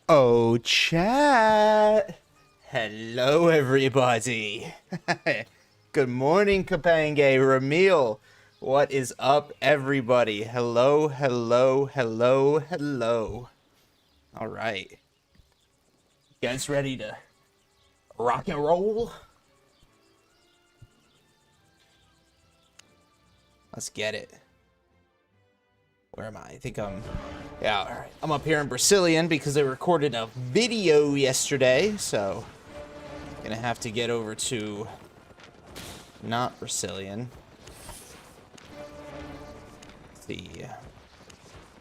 Oh, chat. Hello, everybody. Good morning, Kapange, Ramil. What is up, everybody? Hello, hello, hello, hello. All right. You guys ready to rock and roll? Let's get it. Where am I? I think yeah, all right. I'm up here in Brazilian because they recorded a video yesterday, so gonna have to get over to not Brazilian. Let's see.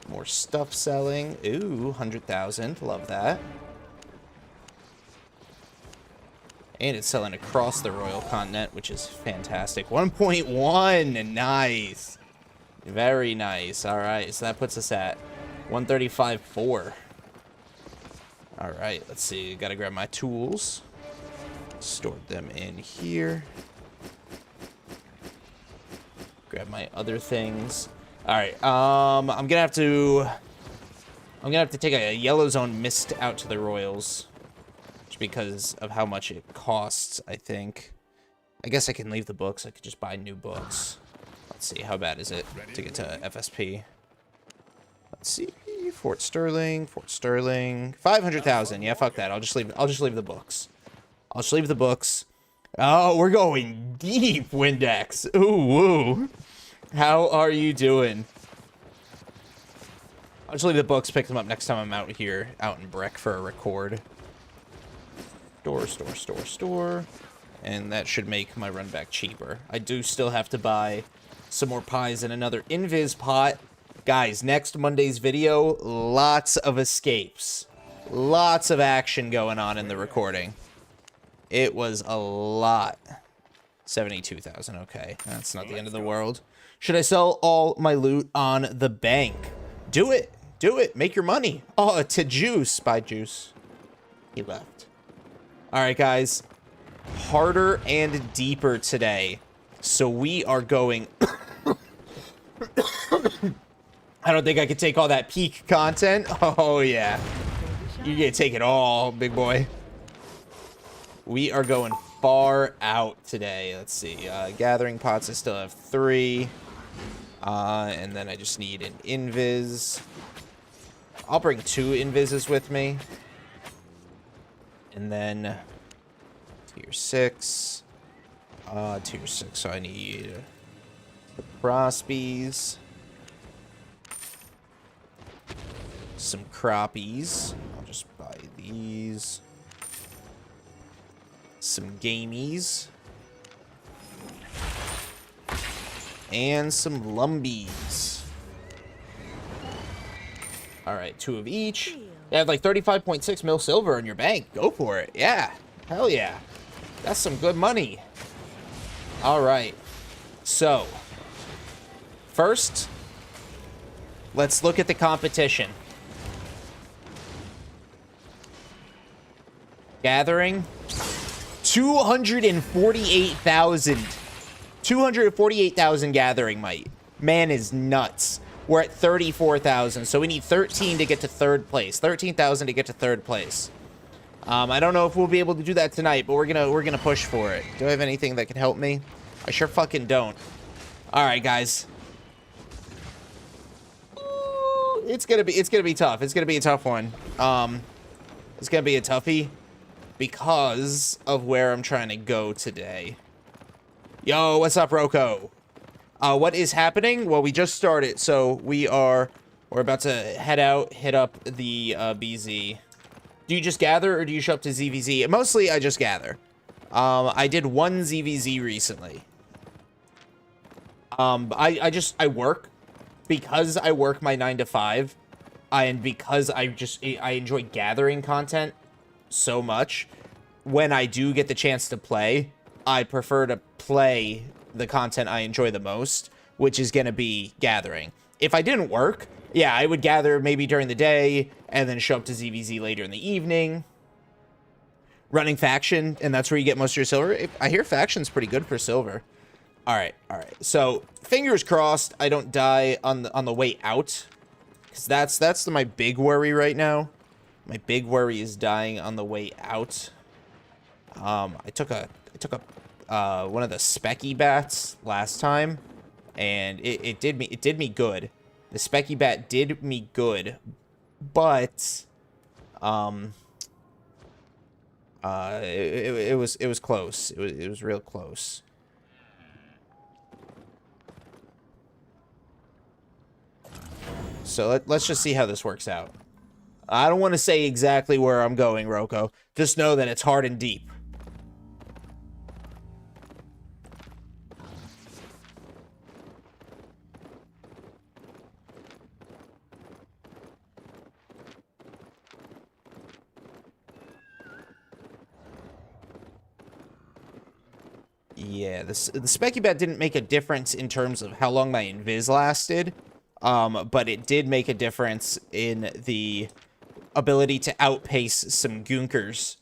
More stuff selling. Ooh, 100,000. Love that. And it's selling across the Royal Continent, which is fantastic. 1.1. Nice. Very nice. All right, so that puts us at 135.4. All right, let's see. Got to grab my tools. Stored them in here. Grab my other things. All right. I'm gonna have to take a yellow zone mist out to the Royals, just because of how much it costs. I think. I guess I can leave the books. I could just buy new books. Let's see, how bad is it to get to FSP? Let's see, Fort Sterling, 500,000. Yeah, fuck that. I'll just leave the books. I'll just leave the books. Oh, we're going deep, Windex. Ooh, woo. How are you doing? I'll just leave the books, pick them up next time I'm out here, out in Breck for a record. Store. And that should make my run back cheaper. I do still have to buy some more pies and another invis pot. Guys, next Monday's video, lots of escapes. Lots of action going on in the recording. It was a lot. 72,000, okay. That's not the end of the world. Should I sell all my loot on the bank? Do it. Do it. Make your money. Oh, to Juice. Bye, Juice. He left. All right, guys. Harder and deeper today. So we are going... I don't think I could take all that peak content. Oh, yeah. You get to take it all, big boy. We are going far out today. Let's see. Gathering pots, I still have 3. And then I just need an invis. I'll bring 2 invises with me. And then tier 6. Tier 6, so I need the Prospies. Some crappies. I'll just buy these. Some gamies. And some lumbies. Alright, 2 of each. You have like 35.6 mil silver in your bank. Go for it. Yeah. Hell yeah. That's some good money. Alright. So, first, let's look at the competition. Gathering. 248,000. 248,000 gathering might. Man is nuts. We're at 34,000, so we need 13 to get to 3rd place. 13,000 to get to 3rd place. I don't know if we'll be able to do that tonight, but we're gonna push for it. Do I have anything that can help me? I sure fucking don't. All right, guys. Ooh, it's gonna be tough. It's gonna be a tough one. It's gonna be a toughie because of where I'm trying to go today. Yo, what's up, Roko? What is happening? Well, we just started, so we're about to head out, hit up the BZ. Do you just gather, or do you show up to ZVZ? Mostly, I just gather. I did 1 ZVZ recently. I work. Because I work my 9 to 5, and because I enjoy gathering content so much, when I do get the chance to play, I prefer to play the content I enjoy the most, which is going to be gathering. If I didn't work, yeah, I would gather maybe during the day and then show up to ZVZ later in the evening. Running faction, and that's where you get most of your silver. I hear faction's pretty good for silver. All right. So fingers crossed I don't die on the way out, because that's my big worry right now. My big worry is dying on the way out. I took a one of the specky bats last time, and it did me good. The specky bat did me good, but it was close. It was real close. So let's just see how this works out. I don't want to say exactly where I'm going, Roko. Just know that it's hard and deep. Yeah, the Specky Bat didn't make a difference in terms of how long my invis lasted, but it did make a difference in the ability to outpace some goonkers.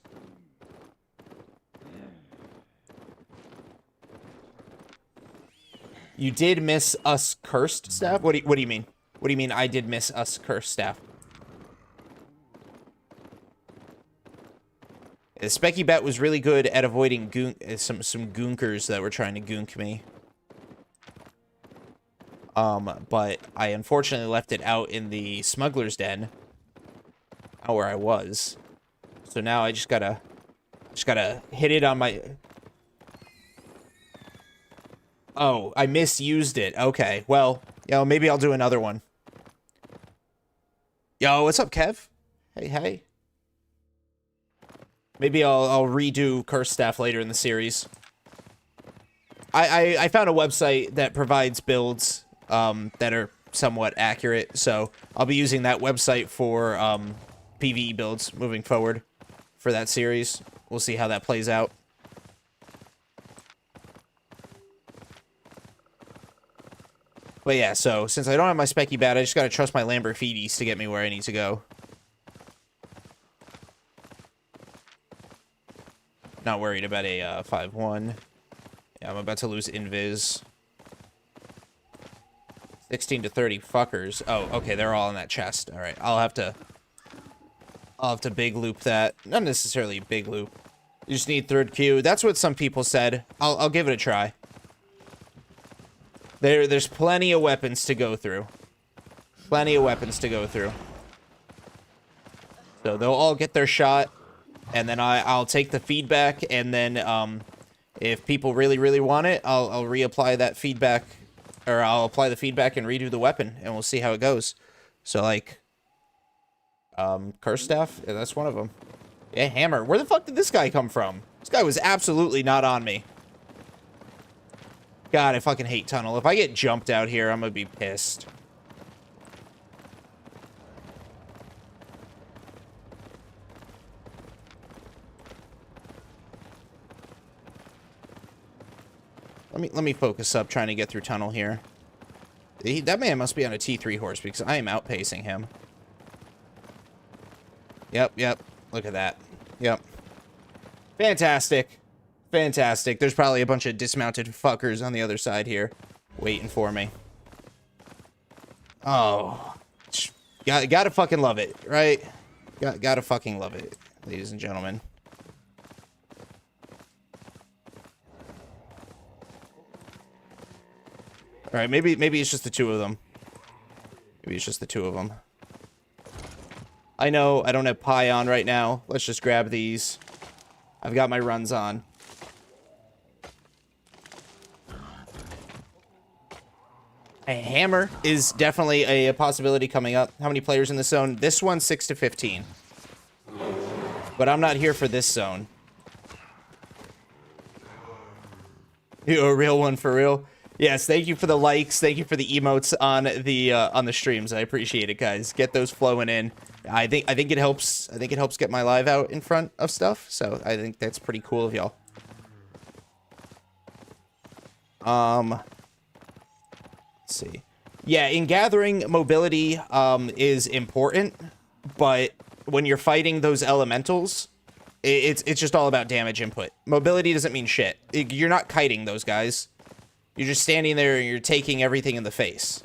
You did miss us cursed staff? What do you mean? What do you mean I did miss us cursed staff? The Specky Bat was really good at avoiding some goonkers that were trying to goonk me. But I unfortunately left it out in the smuggler's den, out where I was. So now I just gotta hit it on my... Oh, I misused it. Okay, well, yo, maybe I'll do another one. Yo, what's up, Kev? Hey, hey. Maybe I'll redo Curse Staff later in the series. I found a website that provides builds that are somewhat accurate, so I'll be using that website for PvE builds moving forward for that series. We'll see how that plays out. But yeah, so since I don't have my Specky Bat, I just gotta trust my Lamborghinis to get me where I need to go. Not worried about a 5-1. Yeah, I'm about to lose invis. 16 to 30 fuckers. Oh, okay, they're all in that chest. All right, I'll have to big loop that. Not necessarily big loop. You just need third queue. That's what some people said. I'll give it a try. There's plenty of weapons to go through. Plenty of weapons to go through. So they'll all get their shot. And then I'll take the feedback, and then if people really want it, I'll reapply that feedback, or I'll apply the feedback and redo the weapon, and we'll see how it goes. So like, Curse Staff, yeah, that's one of them. Yeah, Hammer. Where the fuck did this guy come from? This guy was absolutely not on me. God, I fucking hate tunnel. If I get jumped out here, I'm gonna be pissed. Let me focus up trying to get through tunnel here. That man must be on a T3 horse because I am outpacing him. Yep. Look at that. Yep. Fantastic. Fantastic. There's probably a bunch of dismounted fuckers on the other side here waiting for me. Oh. Gotta fucking love it, right? Gotta fucking love it, ladies and gentlemen. All right, maybe it's just the two of them. Maybe it's just the two of them. I know I don't have pie on right now. Let's just grab these. I've got my runs on. A hammer is definitely a possibility coming up. How many players in this zone? This one's 6 to 15. But I'm not here for this zone. You a real one for real? Yes, thank you for the likes. Thank you for the emotes on the streams. I appreciate it, guys. Get those flowing in. I think it helps. I think it helps get my live out in front of stuff. So I think that's pretty cool of y'all. Let's see. Yeah, in gathering, mobility is important, but when you're fighting those elementals, it's just all about damage input. Mobility doesn't mean shit. You're not kiting those guys. You're just standing there and you're taking everything in the face.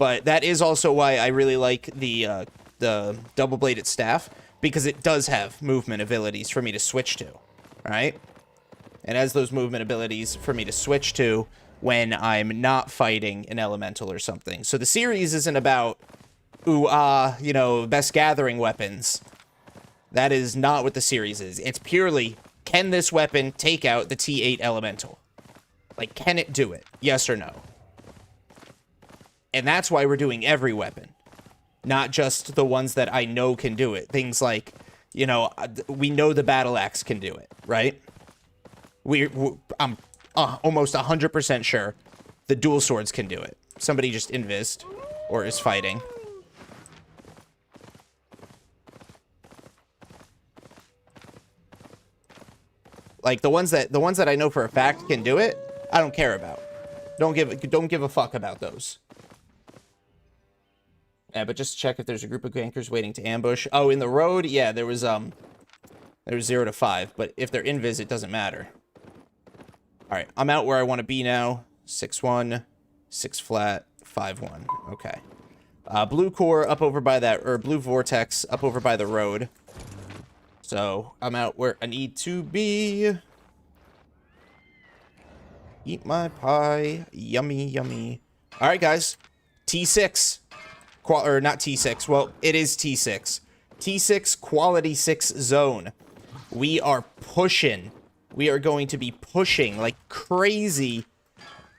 But that is also why I really like the double-bladed staff, because it does have movement abilities for me to switch to, right? It has those movement abilities for me to switch to when I'm not fighting an elemental or something. So the series isn't about, ooh, you know, best gathering weapons. That is not what the series is. It's purely, can this weapon take out the T8 elemental? Like, can it do it? Yes or no? And that's why we're doing every weapon. Not just the ones that I know can do it. Things like, you know, we know the battle axe can do it, right? I'm almost 100% sure the dual swords can do it. Somebody just invised or is fighting. Like the ones that I know for a fact can do it, I don't care about. Don't give a fuck about those. Yeah, but just check if there's a group of gankers waiting to ambush. Oh, in the road, yeah, there was 0 to 5, but if they're invis, it doesn't matter. All right, I'm out where I want to be now. 6-1, 6 flat, 5-1. Okay. Blue core up over by that, or blue vortex up over by the road. So I'm out where I need to be. Eat my pie, yummy, yummy. All right, guys, T6. Or not T6. Well, it is T6. T6 quality 6 zone. We are pushing. We are going to be pushing like crazy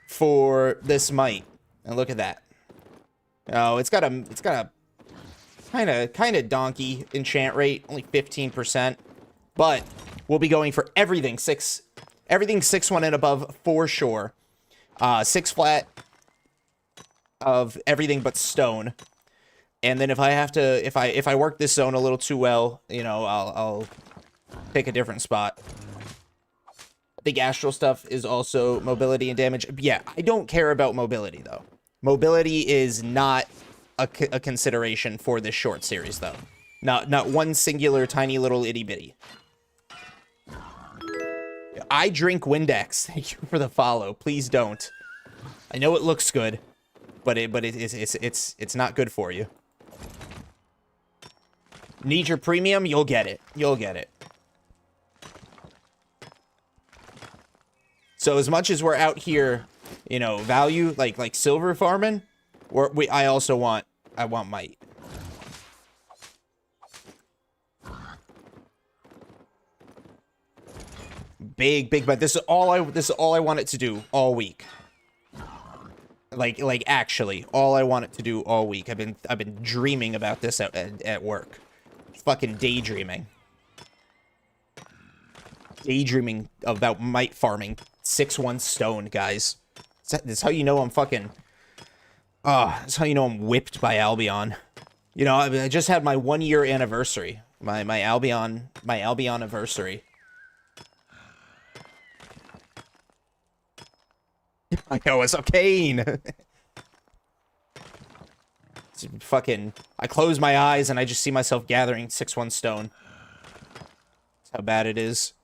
for this might. And look at that. Oh, it's got a kind of donkey enchant rate, only 15%. But we'll be going for everything 6-1 and above for sure. 6 flat of everything but stone. And then if I have to, if I work this zone a little too well, you know, I'll pick a different spot. I think astral stuff is also mobility and damage. Yeah, I don't care about mobility though. Mobility is not a consideration for this short series though. Not one singular tiny little itty bitty. I drink Windex. Thank you for the follow. Please don't. I know it looks good, but it's not good for you. Need your premium? You'll get it. You'll get it. So as much as we're out here, you know, value like silver farming, I want might. Big but this is all I want it to do all week. Like actually, all I want it to do all week. I've been dreaming about this at work. Fucking daydreaming. Daydreaming about might farming 6-1 stone, guys. That's how you know I'm fucking... that's how you know I'm whipped by Albion. You know, I just had my 1-year anniversary. My Albion anniversary. I know, it's Kane. Fucking, I close my eyes and I just see myself gathering 6-1 stone. That's how bad it is.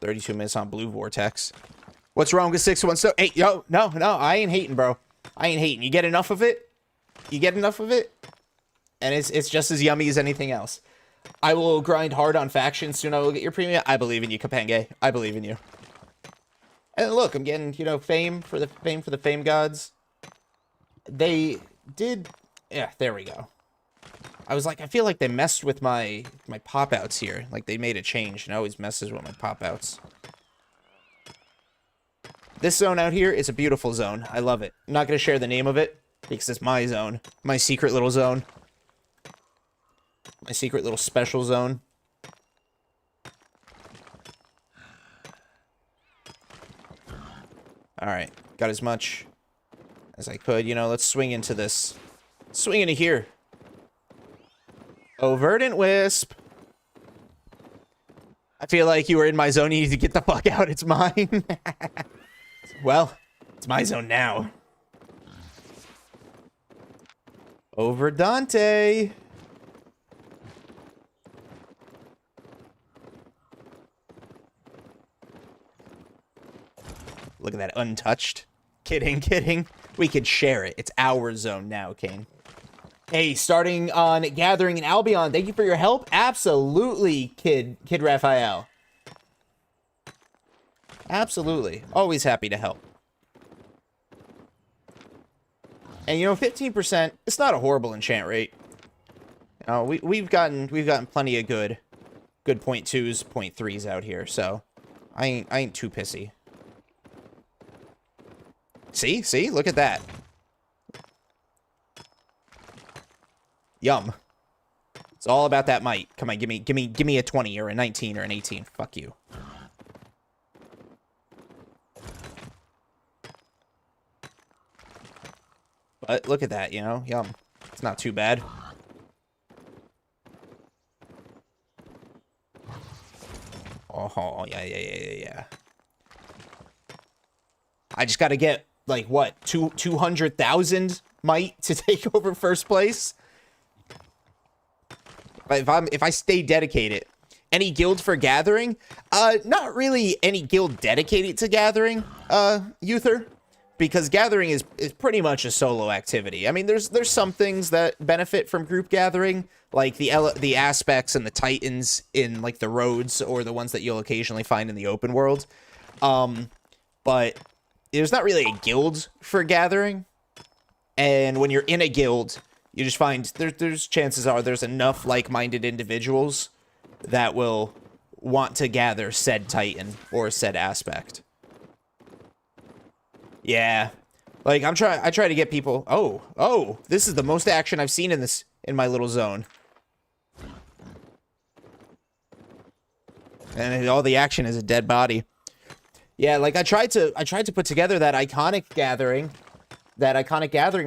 32 minutes on blue vortex. What's wrong with 6-1 stone? Hey, yo, no, I ain't hating, bro. I ain't hating. You get enough of it? You get enough of it? And it's just as yummy as anything else. I will grind hard on factions. Soon I will get your premium. I believe in you, Kapenge. I believe in you. And look, I'm getting, you know, fame for the fame gods. They did... Yeah, there we go. I was like, I feel like they messed with my pop-outs here. Like, they made a change, and it always messes with my pop-outs. This zone out here is a beautiful zone. I love it. I'm not going to share the name of it, because it's my zone. My secret little zone. My secret little special zone. Alright, got as much as I could. You know, let's swing into this. Swing into here. Oh, Verdant Wisp. I feel like you were in my zone. You need to get the fuck out. It's mine. Well, it's my zone now. Over Dante. Look at that, untouched. Kidding, kidding. We could share it. It's our zone now, Kane. Hey, starting on Gathering in Albion. Thank you for your help. Absolutely, Kid Raphael. Absolutely. Always happy to help. And you know, 15%, it's not a horrible enchant rate. We've gotten plenty of good 0.2s, 0.3s out here, so I ain't too pissy. See? Look at that. Yum. It's all about that might. Come on, give me a 20 or a 19 or an 18. Fuck you. But look at that, you know? Yum. It's not too bad. Oh, yeah. I just gotta get, like, what? 200,000 might to take over first place? If I stay dedicated. Any guild for Gathering? Not really any guild dedicated to Gathering, Uther. Because Gathering is pretty much a solo activity. I mean, there's some things that benefit from group Gathering, like the aspects and the titans in like the roads, or the ones that you'll occasionally find in the open world. But there's not really a guild for Gathering. And when you're in a guild, you just find there's chances are there's enough like-minded individuals that will want to gather said titan or said aspect. Yeah, like I try to get people. Oh, this is the most action I've seen in my little zone. And all the action is a dead body. Yeah, like I tried to put together that iconic gathering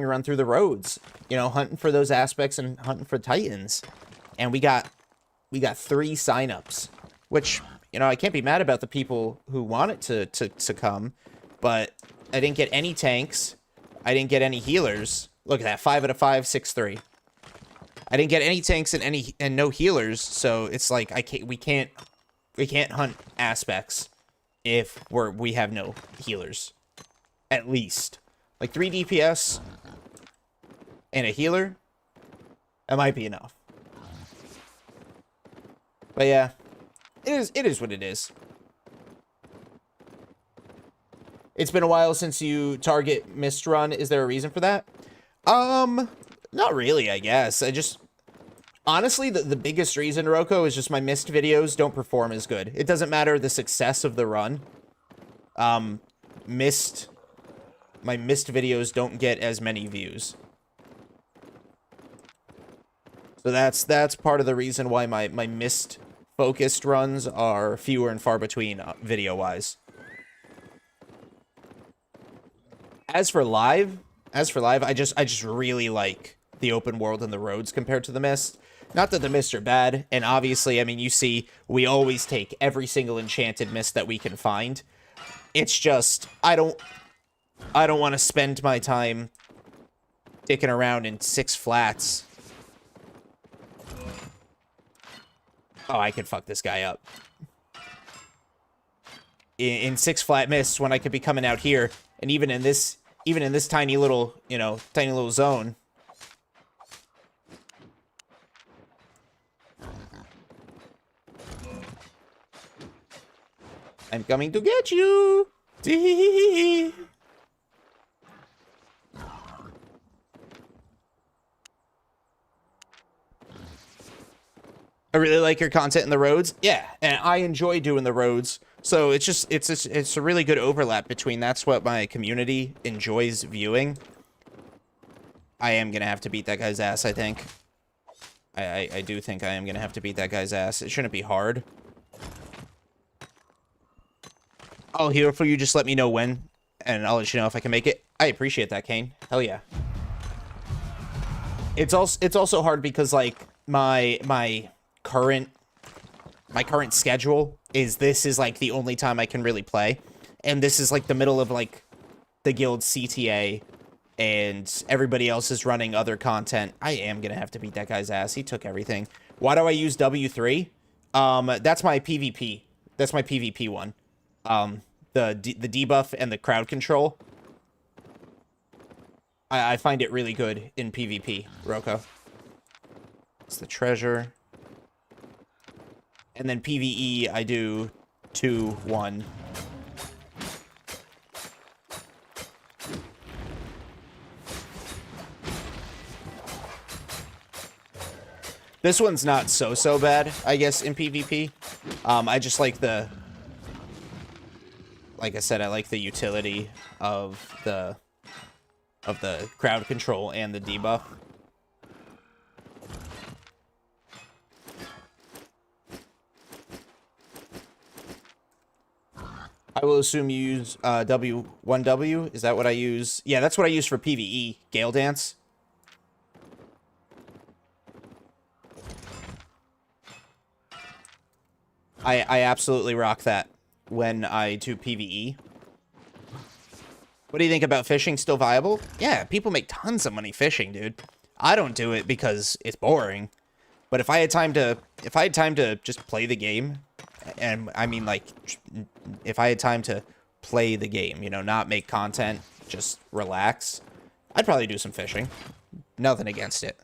run through the roads. You know, hunting for those aspects and hunting for titans. And we got 3 signups, which, you know, I can't be mad about the people who want it to come, but I didn't get any tanks. I didn't get any healers. Look at that, 5 out of 5, 6-3. I didn't get any tanks and no healers, so it's like we can't hunt aspects if we have no healers. At least. Like 3 DPS and a healer, that might be enough. But yeah, it is what it is. It's been a while since you target Mist Run. Is there a reason for that? Not really, I guess. Honestly, the biggest reason, Roko, is just my Mist videos don't perform as good. It doesn't matter the success of the run. My Mist videos don't get as many views. So that's part of the reason why my Mist focused runs are fewer and far between video-wise. As for live, I just really like the open world and the roads compared to the Mist. Not that the Mist are bad, and obviously, I mean, you see, we always take every single enchanted Mist that we can find. It's just, I don't want to spend my time dicking around in 6 flats. Oh, I could fuck this guy up. In 6 flat mists when I could be coming out here, and even in this tiny little, tiny little zone. I'm coming to get you. Tee. I really like your content in the roads. Yeah, and I enjoy doing the roads. So it's a really good overlap between that's what my community enjoys viewing. I am gonna have to beat that guy's ass, I think. I do think I am gonna have to beat that guy's ass. It shouldn't be hard. I'll heal for you, just let me know when, and I'll let you know if I can make it. I appreciate that, Kane. Hell yeah. It's also hard because like my current schedule is like the only time I can really play, and this is like the middle of like the guild CTA, and everybody else is running other content. I am gonna have to beat that guy's ass. He took everything. Why do I use W3? That's my PvP. That's my PvP one. The debuff and the crowd control. I find it really good in PvP, Roko. It's the treasure. And then PvE, I do 2, 1. This one's not so bad, I guess, in PvP. I just like the... Like I said, I like the utility of the crowd control and the debuff. I will assume you use W1W. Is that what I use? Yeah, that's what I use for PvE. Gale Dance. I absolutely rock that when I do PvE. What do you think about fishing? Still viable? Yeah, people make tons of money fishing, dude. I don't do it because it's boring. But if I had time to just play the game, and I mean like if I had time to play the game, you know, not make content, just relax, I'd probably do some fishing. Nothing against it.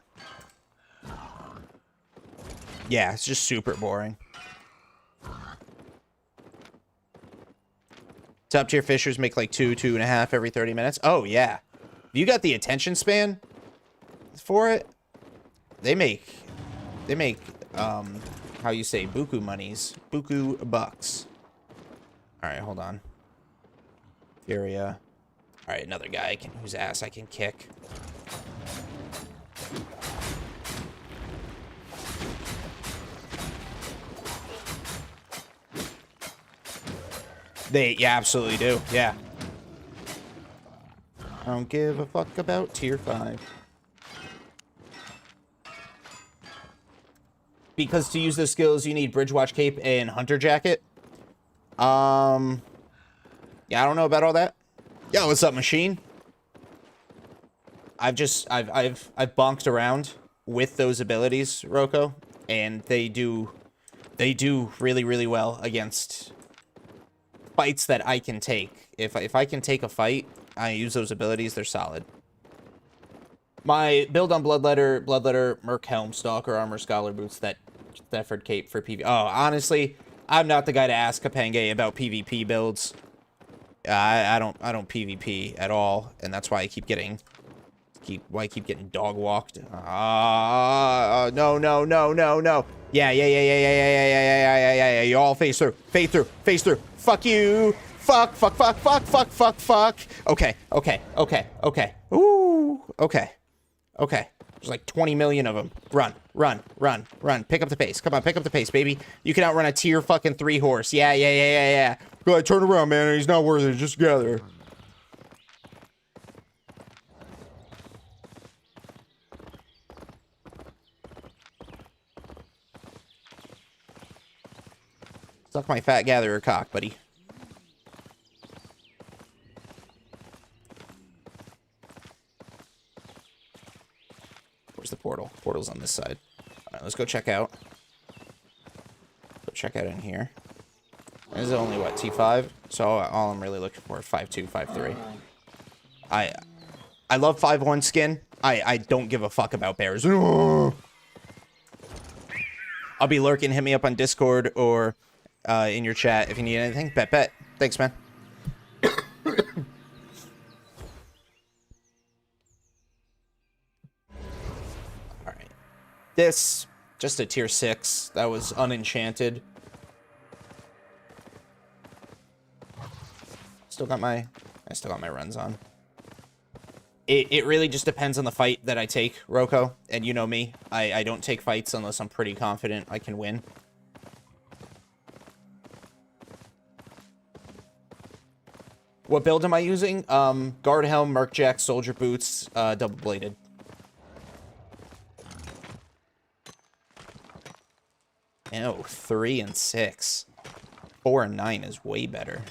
Yeah, it's just super boring. Top tier fishers make like 2.5 every 30 minutes. Oh yeah. If you got the attention span for it, they make how you say buku monies, buku bucks. All right, hold on. Furia. All right, another guy whose ass I can kick. Yeah, absolutely do. Yeah. I don't give a fuck about tier 5. Because to use those skills, you need Bridgewatch Cape and Hunter Jacket. Yeah, I don't know about all that. Yo, what's up, machine? I've bonked around with those abilities, Roko, and they do really well against fights that I can take. If I can take a fight, I use those abilities, they're solid. My build on Bloodletter, Merc Helm, Stalker, Armor, Scholar Boots, that Thefford Cape for PvP. Oh, honestly, I'm not the guy to ask Kapenge about PvP builds. I don't PvP at all, and that's why I keep getting dog walked. No. Yeah. You all face through. Fuck you. Fuck. Okay. Ooh. Okay. There's like 20 million of them. Run. Pick up the pace. Come on, pick up the pace, baby. You can outrun a tier fucking 3 horse. Yeah. Go ahead, turn around, man. He's not worth it. Just gather. Suck my fat gatherer cock, buddy. Where's the portal? Portal's on this side. Alright, let's go check out. Go check out in here. This is only, what, T5? So all I'm really looking for is 5.2, 5.3. I love 5.1 skin. I don't give a fuck about bears. I'll be lurking. Hit me up on Discord or in your chat if you need anything. Bet. Thanks, man. Alright. This, just a tier 6. That was unenchanted. I still got my runs on. It really just depends on the fight that I take, Roko. And you know me. I don't take fights unless I'm pretty confident I can win. What build am I using? Guard Helm, Mercjack, Soldier Boots, Double-Bladed. Oh, 3 and 6. 4 and 9 is way better.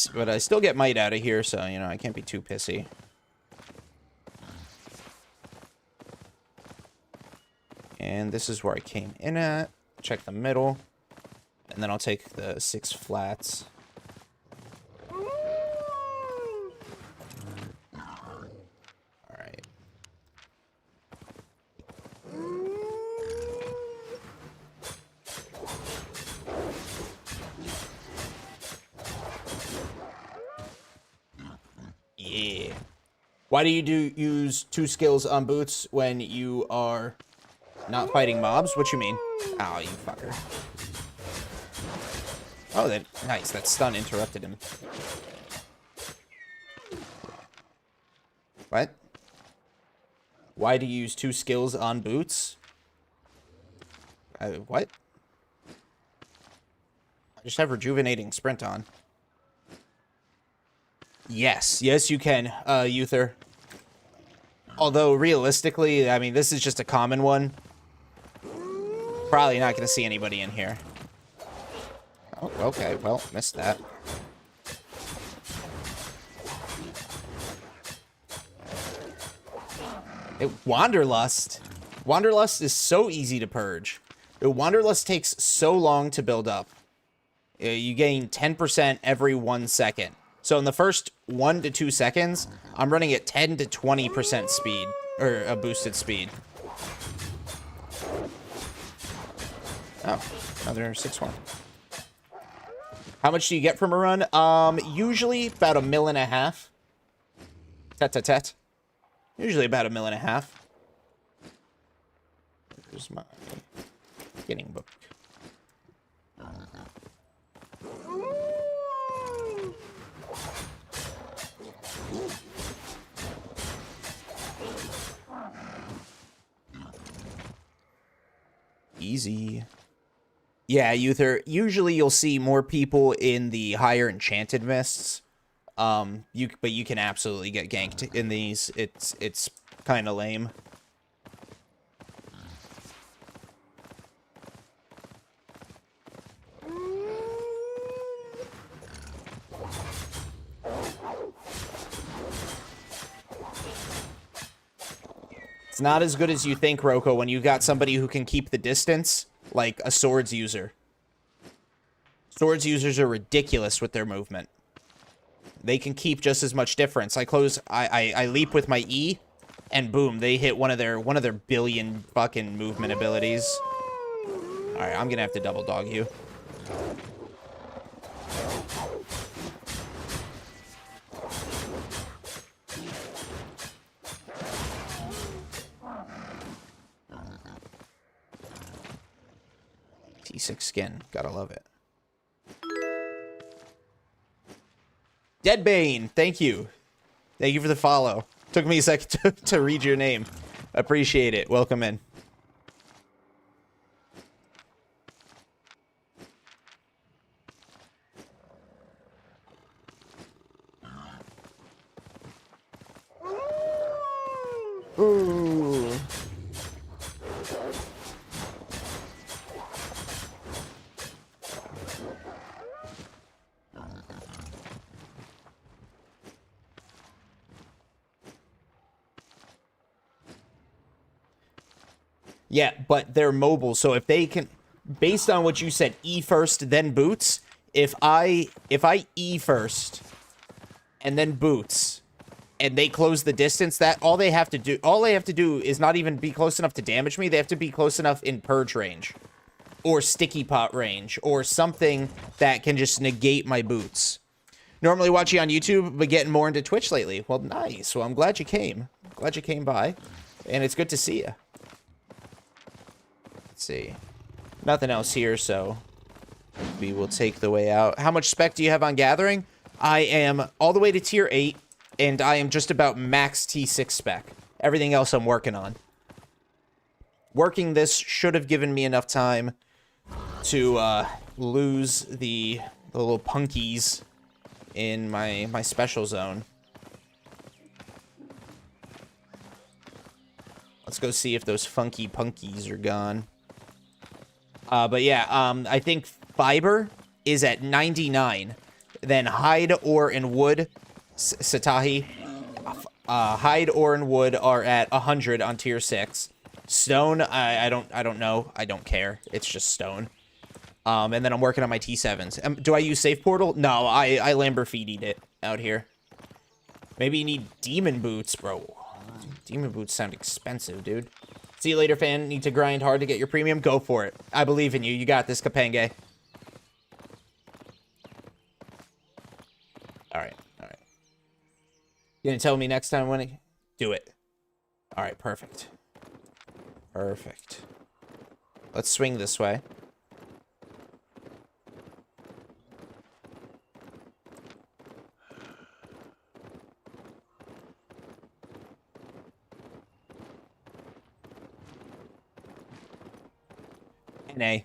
But I still get might out of here, so, you know, I can't be too pissy. And this is where I came in at. Check the middle. And then I'll take the 6 flats. Alright. Yeah. Why do you use 2 skills on boots when you are not fighting mobs? What you mean? Oh, you fucker. Oh, that nice. That stun interrupted him. What? Why do you use 2 skills on boots? What? I just have rejuvenating sprint on. Yes. Yes, you can, Uther. Although, realistically, I mean, this is just a common one. Probably not going to see anybody in here. Oh, okay. Well, missed that. Wanderlust. Wanderlust is so easy to purge. Wanderlust takes so long to build up. You gain 10% every 1 second. So in the first 1 to 2 seconds, I'm running at 10 to 20% speed, or a boosted speed. Oh, another 6-1. How much do you get from a run? Usually about 1.5 mil. Tet. Usually about 1.5 mil. Here's my beginning book. Easy. Yeah, Uther. Usually you'll see more people in the higher enchanted mists. But you can absolutely get ganked in these. It's kind of lame. It's not as good as you think, Roko, when you got somebody who can keep the distance, like a swords user. Swords users are ridiculous with their movement. They can keep just as much difference. I leap with my E, and boom, they hit one of their billion fucking movement abilities. Alright, I'm gonna have to double dog you. T6 skin. Gotta love it. Deadbane, thank you. Thank you for the follow. Took me a second to read your name. Appreciate it. Welcome in. Ooh. Yeah, but they're mobile, so if they can, based on what you said, E first, then boots, if I E first, and then boots, and they close the distance, that all they have to do is not even be close enough to damage me, they have to be close enough in purge range, or sticky pot range, or something that can just negate my boots. Normally watching on YouTube, but getting more into Twitch lately. Well, nice. Well, I'm glad you came. Glad you came by, and it's good to see you. Let's see. Nothing else here, so we will take the way out. How much spec do you have on Gathering? I am all the way to tier 8, and I am just about max T6 spec. Everything else I'm working on. Working this should have given me enough time to lose the little punkies in my special zone. Let's go see if those funky punkies are gone. But yeah, I think Fiber is at 99. Then hide, ore, and wood, Satahi. Hide, ore, and wood are at 100 on tier 6. Stone, I don't know. I don't care. It's just stone. And then I'm working on my T7s. Do I use safe portal? No, I Lamborghini'd it out here. Maybe you need demon boots, bro. Demon boots sound expensive, dude. See you later, fan. Need to grind hard to get your premium? Go for it. I believe in you. You got this, Kapenge. Alright, alright. You gonna tell me next time when I do it? Alright, perfect. Perfect. Let's swing this way. NA.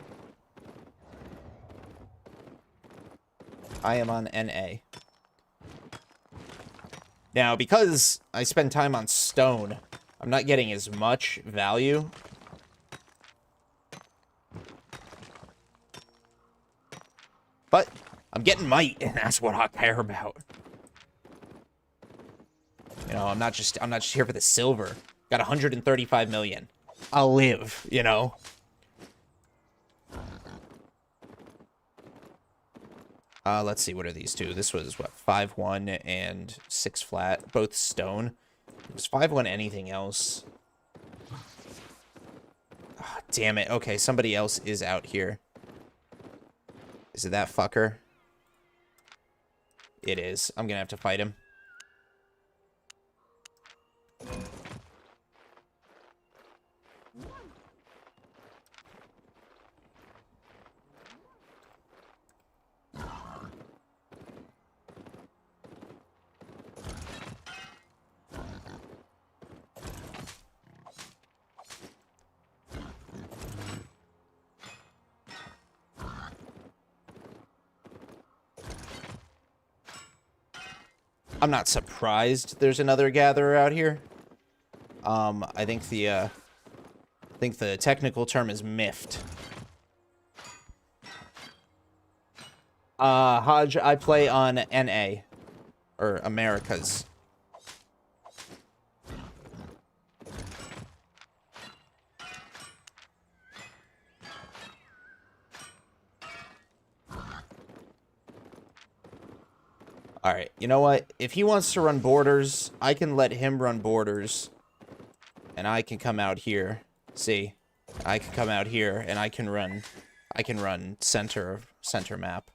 I am on NA. Now, because I spend time on stone, I'm not getting as much value. But I'm getting might, and that's what I care about. You know, I'm not just here for the silver. Got 135 million. I'll live, you know. Let's see, what are these two? This was, what, 5-1 and 6 flat, both stone. It was 5-1 anything else. Oh, damn it. Okay, somebody else is out here. Is it that fucker? It is. I'm gonna have to fight him. I'm not surprised there's another gatherer out here. I think the technical term is miffed. Hodge, I play on NA. Or Americas. Alright, you know what? If he wants to run borders, I can let him run borders. And I can come out here. See? I can come out here and I can run center map.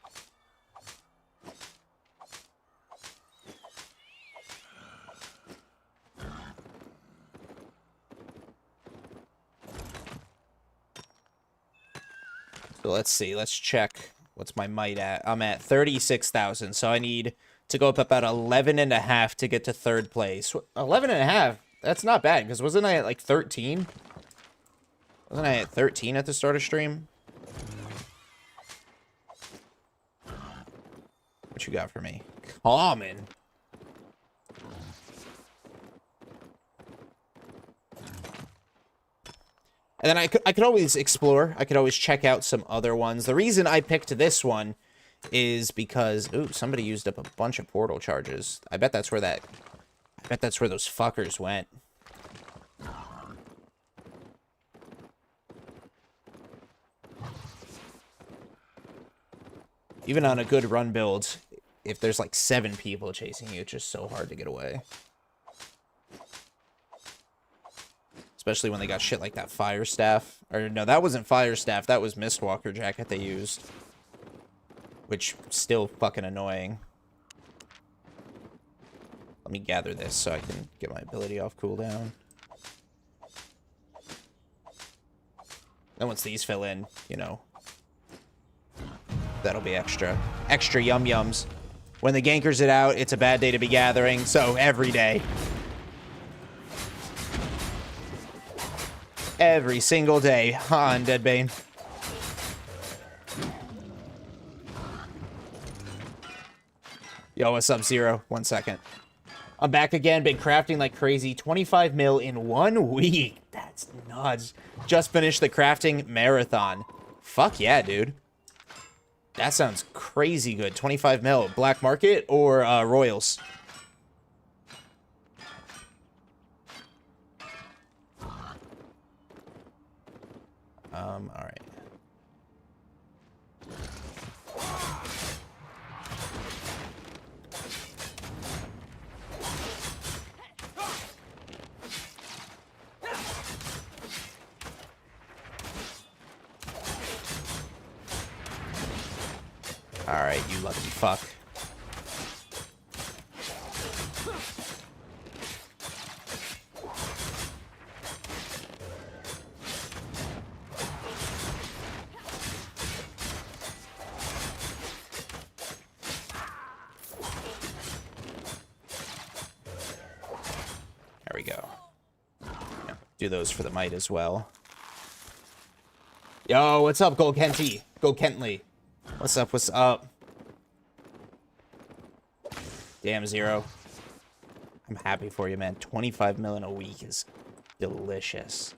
So let's see, let's check. What's my might at? I'm at 36,000, so I need to go up about 11.5 to get to third place. 11.5? That's not bad, because wasn't I at like 13? Wasn't I at 13 at the start of stream? What you got for me? Common. And then I could always explore. I could always check out some other ones. The reason I picked this one is because... Ooh, somebody used up a bunch of portal charges. I bet that's where those fuckers went. Even on a good run build, if there's like 7 people chasing you, it's just so hard to get away. Especially when they got shit like that fire staff. Or no, that wasn't fire staff. That was Mistwalker jacket they used. Which, still fucking annoying. Let me gather this so I can get my ability off cooldown. And once these fill in, you know, that'll be extra yum-yums. When the gankers it out, it's a bad day to be gathering, so every day. Every single day on Deadbane. Yo, what's up, Zero? 1 second. I'm back again, been crafting like crazy. 25 mil in 1 week. That's nuts. Just finished the crafting marathon. Fuck yeah, dude. That sounds crazy good. 25 mil. Black market or Royals? All right. All right, you lucky fuck. There we go. Yeah, do those for the might as well. Yo, what's up, Go Kenty? Go Kentley. What's up? What's up? Damn, Zero. I'm happy for you, man. 25 mil in a week is delicious.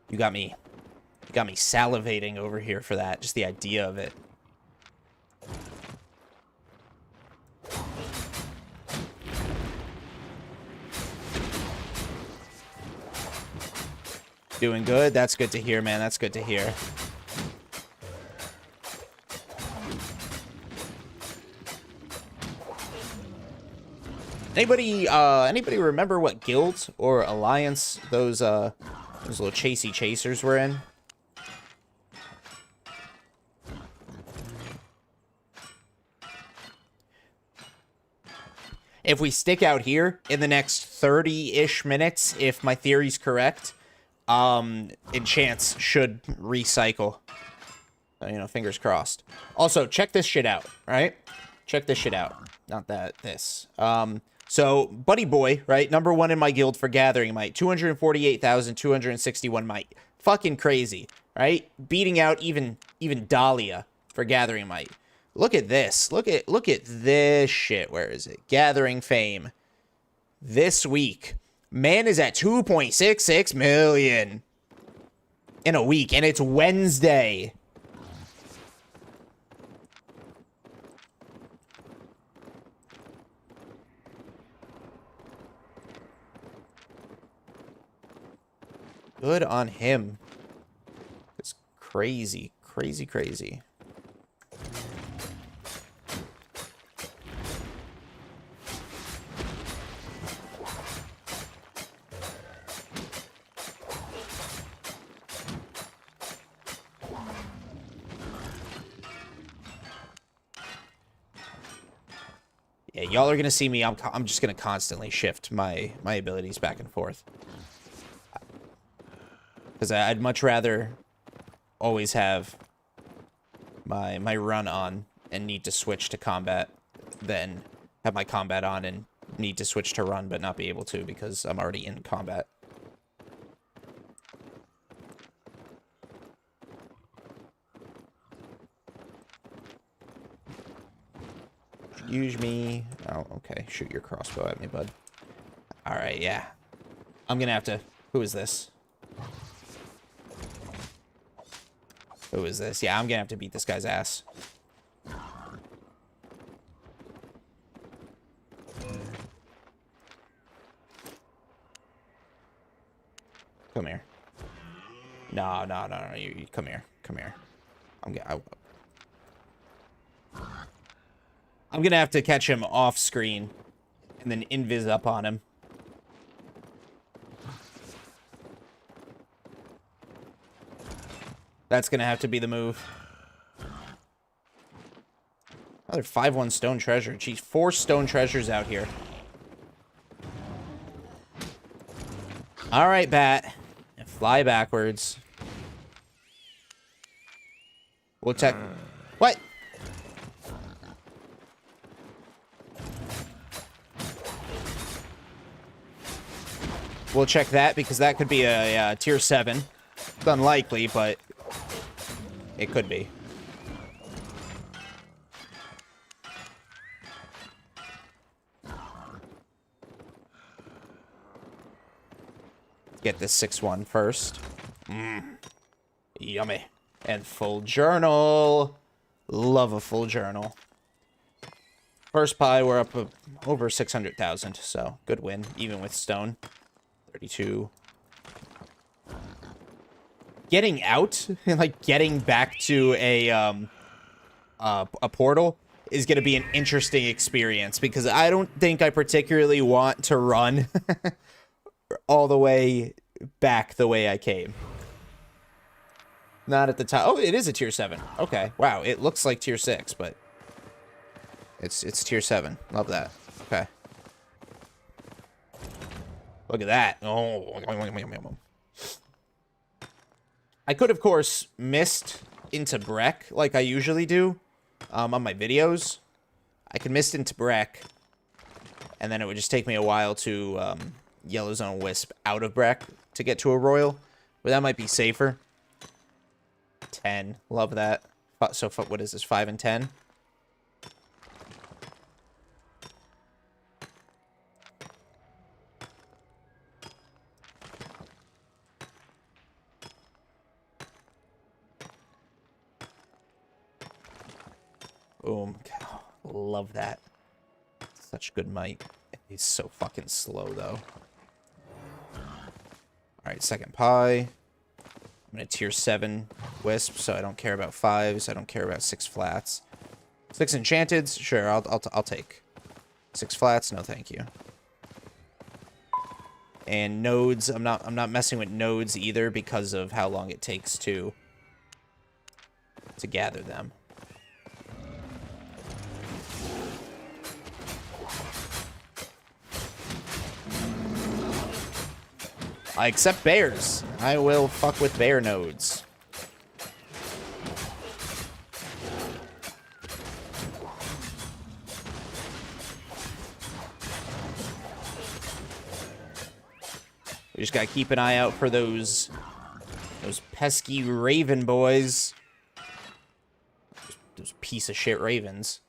You got me salivating over here for that. Just the idea of it. Doing good? That's good to hear, man. That's good to hear. Anybody remember what guild or alliance those little chasey chasers were in? If we stick out here in the next 30-ish minutes, if my theory's correct, enchants should recycle. You know, fingers crossed. Also, check this shit out, right? Check this shit out. Not that, this. So, Buddy Boy, right? Number 1 in my guild for Gathering Might. 248,261 Might. Fucking crazy, right? Beating out even Dahlia for Gathering Might. Look at this. Look at this shit. Where is it? Gathering Fame. This week. Man is at 2.66 million in a week, and it's Wednesday. Good on him. It's crazy, crazy, crazy. Yeah, y'all are gonna see me. I'm just gonna constantly shift my abilities back and forth. Because I'd much rather always have my run on and need to switch to combat than have my combat on and need to switch to run but not be able to because I'm already in combat. Excuse me. Oh, okay. Shoot your crossbow at me, bud. Alright, yeah. I'm gonna have to... Who is this? Who is this? Yeah, I'm gonna have to beat this guy's ass. Come here. No. You come here. Come here. I'm gonna have to catch him off screen and then invis up on him. That's gonna have to be the move. Another 5-1 stone treasure. Jeez, 4 stone treasures out here. Alright, bat. Fly backwards. We'll check. What? We'll check that because that could be a tier 7. It's unlikely, but it could be. Get this 6-1 first. Yummy. And full journal. Love a full journal. First pie, we're up over 600,000, so good win, even with stone. 32. Getting out, like getting back to a portal is going to be an interesting experience because I don't think I particularly want to run all the way back the way I came. Not at the top. Oh, it is a tier 7. Okay. Wow. It looks like tier 6, but it's tier 7. Love that. Okay. Look at that. Oh. I could, of course, mist into Breck like I usually do on my videos. I could mist into Breck, and then it would just take me a while to Yellow Zone Wisp out of Breck to get to a Royal. But that might be safer. 10. Love that. So, what is this? 5 and 10? Boom. Love that. Such good might. He's so fucking slow, though. Alright, second pie. I'm going to tier 7 Wisp, so I don't care about 5s. I don't care about 6 flats. 6 enchanteds? Sure, I'll take. 6 flats? No, thank you. And nodes, I'm not messing with nodes either because of how long it takes to gather them. I accept bears. I will fuck with bear nodes. We just gotta keep an eye out for those pesky raven boys. Those piece of shit ravens.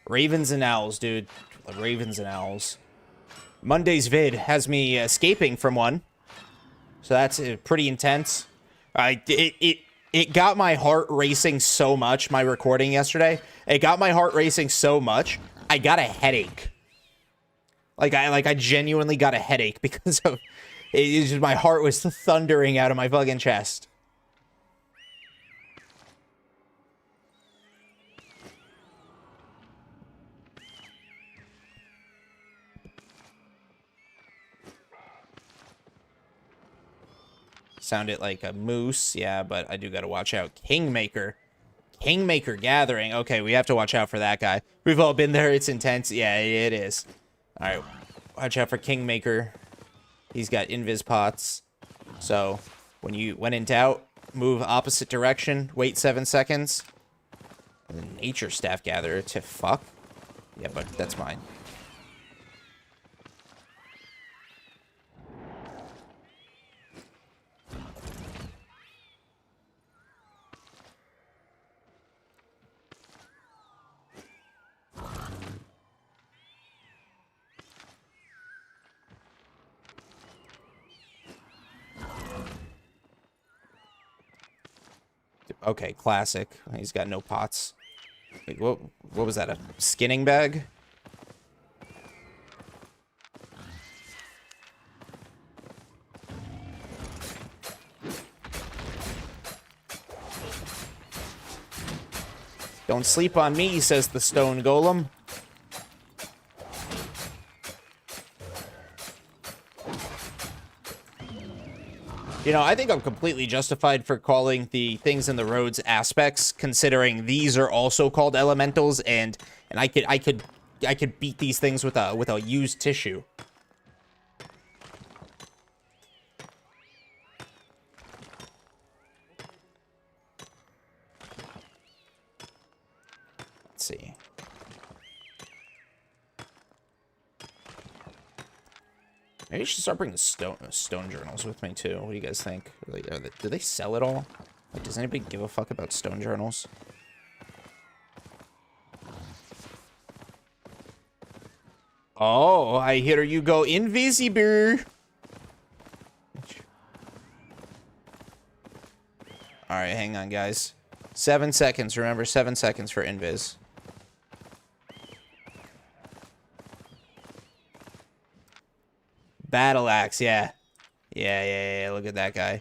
Ravens and owls, dude. Ravens and owls. Monday's vid has me escaping from one. So that's pretty intense. It got my heart racing so much, my recording yesterday. It got my heart racing so much, I got a headache. I genuinely got a headache because of it. Just, my heart was thundering out of my fucking chest. Sounded like a moose, yeah, but I do gotta watch out. Kingmaker. Kingmaker Gathering. Okay, we have to watch out for that guy. We've all been there. It's intense. Yeah, it is. Alright, watch out for Kingmaker. He's got invis pots. So, when in doubt, move opposite direction, wait 7 seconds. Nature Staff Gatherer to fuck? Yeah, but that's mine. Okay, classic. He's got no pots. Wait, what was that? A skinning bag? Don't sleep on me, says the stone golem. You know, I think I'm completely justified for calling the things in the roads aspects, considering these are also called elementals, and I could beat these things with a used tissue. Let's see. Maybe I should start bringing stone journals with me, too. What do you guys think? Do they sell it all? Like, does anybody give a fuck about stone journals? Oh, I hear you go invisible. All right, hang on, guys. 7 seconds. Remember, 7 seconds for invis. Battle axe, yeah. Yeah. Look at that guy.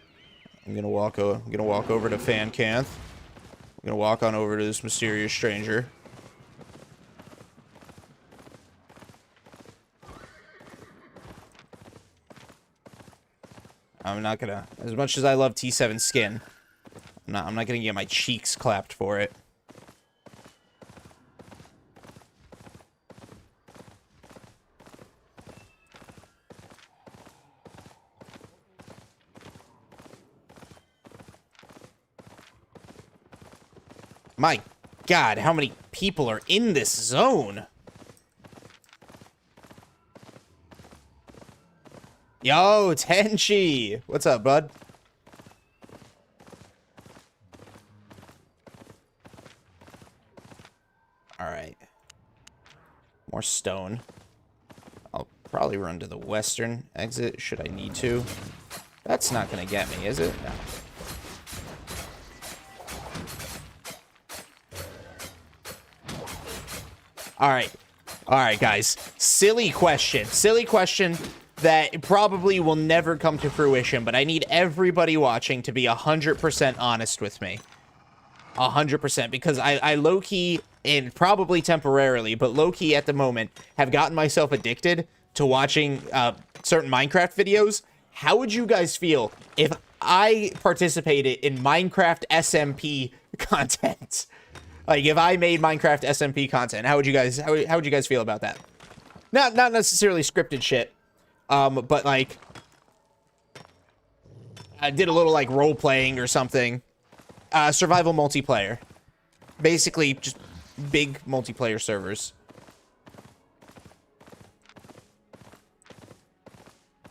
I'm gonna walk over to Fancanth. I'm gonna walk on over to this mysterious stranger. I'm not gonna, as much as I love T7 skin, I'm not gonna get my cheeks clapped for it. My God, how many people are in this zone? Yo, Tenchi! What's up, bud? Alright. More stone. I'll probably run to the western exit, should I need to. That's not gonna get me, is it? No. Alright. Alright, guys. Silly question. Silly question that probably will never come to fruition, but I need everybody watching to be 100% honest with me. 100%, because I low-key, and probably temporarily, but low-key at the moment, have gotten myself addicted to watching certain Minecraft videos. How would you guys feel if I participated in Minecraft SMP content? Like, if I made Minecraft SMP content, how would you guys feel about that? Not necessarily scripted shit, but like, I did a little like role playing or something. Survival multiplayer, basically just big multiplayer servers.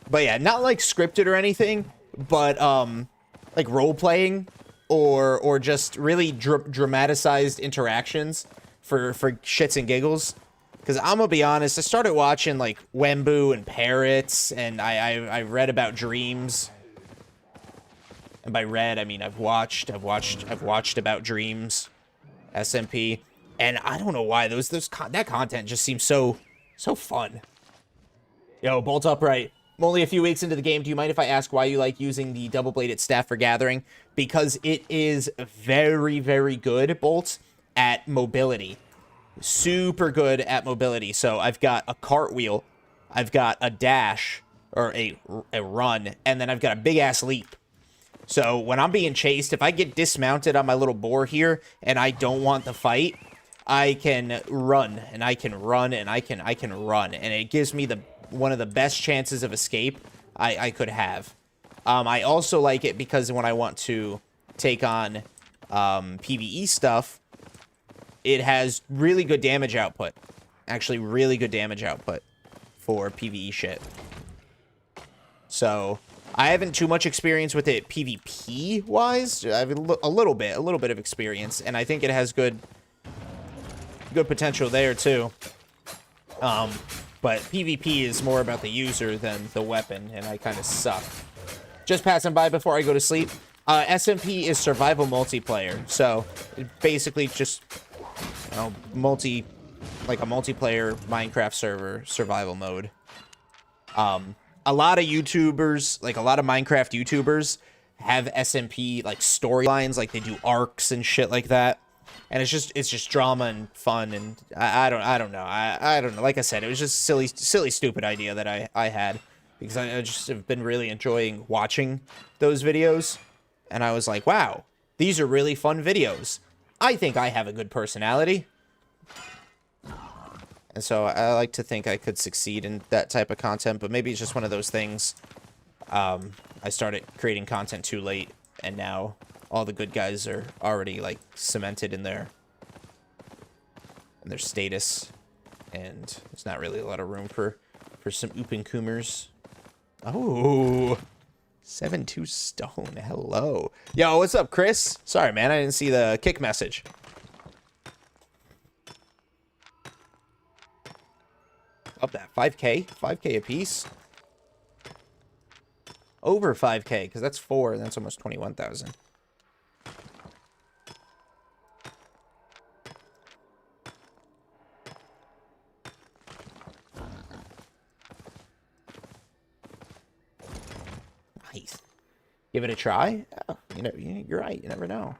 But yeah, not like scripted or anything, but like role playing or just really dramatized interactions for shits and giggles. Because I'm gonna be honest, I started watching like Wembu and Parrots, and I read about dreams. And by read, I mean I've watched about dreams, SMP, and I don't know why that content just seems so fun. Yo, Bolt Upright. I'm only a few weeks into the game. Do you mind if I ask why you like using the double-bladed staff for gathering? Because it is very, very good, Bolt, at mobility. Super good at mobility. So I've got a cartwheel, I've got a dash, or a run, and then I've got a big-ass leap. So when I'm being chased, if I get dismounted on my little boar here, and I don't want the fight, I can run, and I can run, and I can run, and it gives me one of the best chances of escape I could have. I also like it because when I want to take on PvE stuff, it has really good damage output. Actually, really good damage output for PvE shit. So I haven't too much experience with it PvP-wise. I have a little bit of experience, and I think it has good potential there too. But PvP is more about the user than the weapon, and I kind of suck. Just passing by before I go to sleep. SMP is survival multiplayer, so it basically just, you know, like a multiplayer Minecraft server survival mode. A lot of YouTubers, like a lot of Minecraft YouTubers, have SMP like storylines, like they do arcs and shit like that. And it's just drama and fun, and I don't know. I don't know. Like I said, it was just silly, stupid idea that I had, because I just have been really enjoying watching those videos, and I was like, wow, these are really fun videos. I think I have a good personality, and so I like to think I could succeed in that type of content. But maybe it's just one of those things. I started creating content too late, and now all the good guys are already like cemented in their status, and there's not really a lot of room for some oop-and-coomers. Oh, 7-2 stone. Hello. Yo, what's up, Chris? Sorry, man, I didn't see the kick message. Up that. 5K? 5K a piece? Over 5K, because that's 4, and that's almost 21,000. Nice. Give it a try? Oh, you know, you're right. You never know.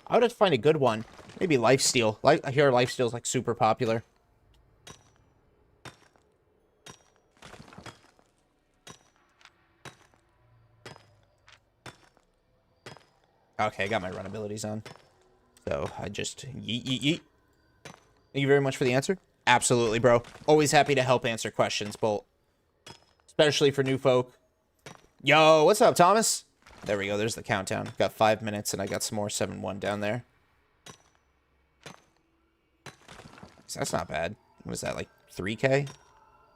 I would have to find a good one. Maybe Lifesteal. I hear Lifesteal is like super popular. Okay, I got my run abilities on. So I just yeet, yeet, yeet. Thank you very much for the answer. Absolutely, bro. Always happy to help answer questions, Bolt. Especially for new folk. Yo, what's up, Thomas? There we go. There's the countdown. Got 5 minutes, and I got some more 7-1 down there. So that's not bad. What is that, like 3K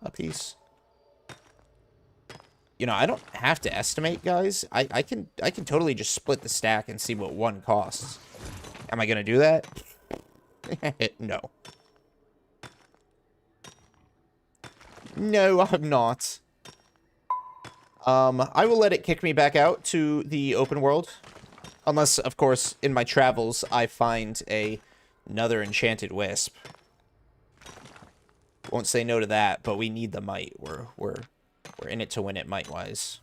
a piece? You know, I don't have to estimate, guys. I can totally just split the stack and see what one costs. Am I gonna do that? No. No, I'm not. I will let it kick me back out to the open world. Unless, of course, in my travels, I find another enchanted wisp. Won't say no to that, but we need the might. We're in it to win it, might-wise.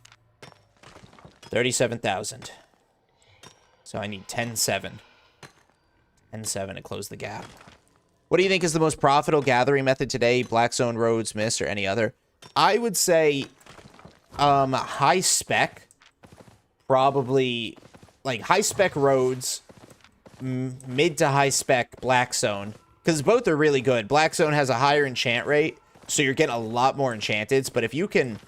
37,000. So I need 10-7. 10-7 to close the gap. What do you think is the most profitable gathering method today? Black Zone, Roads, Mist, or any other? I would say high spec. Probably, like, high spec Roads, mid to high spec Black Zone. Because both are really good. Black Zone has a higher enchant rate, so you're getting a lot more enchanteds. But if you can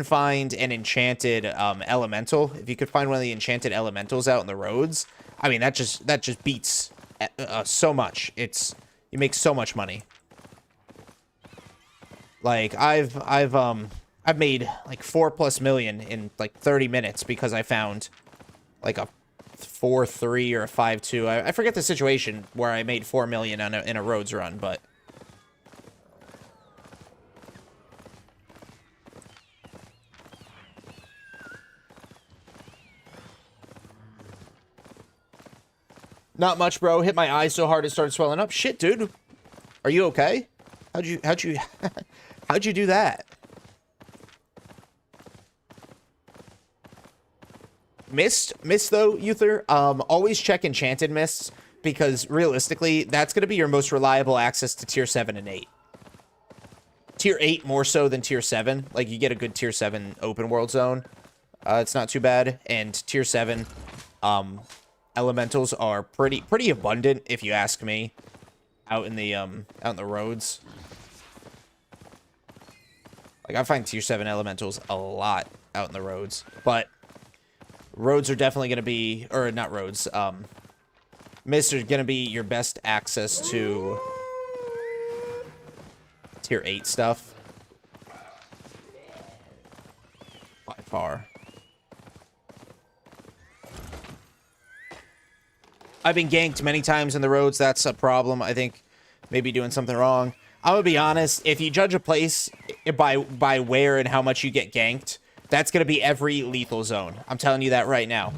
find an enchanted elemental, if you could find one of the enchanted elementals out in the roads, I mean that just beats so much. You make so much money. Like I've made like 4+ million in like 30 minutes because I found like a 4-3 or a 5-2. I forget the situation where I made 4 million in a roads run, but not much, bro. Hit my eyes so hard it started swelling up. Shit, dude. Are you okay? How'd you how'd you do that? Mist though, Uther, always check enchanted mists, because realistically, that's going to be your most reliable access to tier 7 and 8. Tier 8 more so than tier 7. Like, you get a good tier 7 open world zone. It's not too bad. And tier 7 elementals are pretty abundant, if you ask me, out in the roads. Like, I find tier 7 elementals a lot out in the roads, but roads are definitely going to be, or not roads, Mist are going to be your best access to tier 8 stuff. By far. I've been ganked many times in the roads. That's a problem. I think maybe doing something wrong. I'm going to be honest. If you judge a place by where and how much you get ganked, that's going to be every lethal zone. I'm telling you that right now.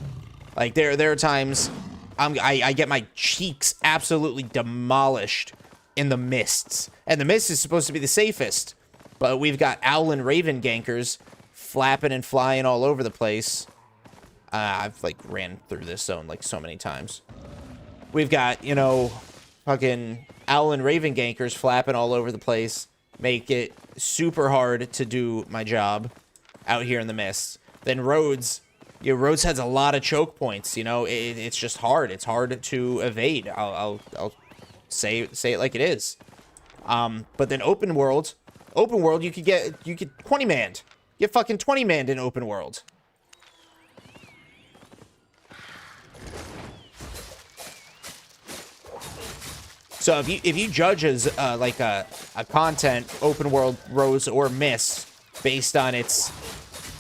Like, there are times I get my cheeks absolutely demolished in the mists. And the mist is supposed to be the safest. But we've got owl and raven gankers flapping and flying all over the place. I've, like, ran through this zone, like, so many times. We've got, you know, fucking owl and raven gankers flapping all over the place. Make it super hard to do my job out here in the mist. Then roads, roads has a lot of choke points. You know, it's just hard. It's hard to evade. I'll say it like it is. But then open world, you could 20-manned. Get fucking 20-manned in open world. So if you judge as like a content open world roads or miss based on its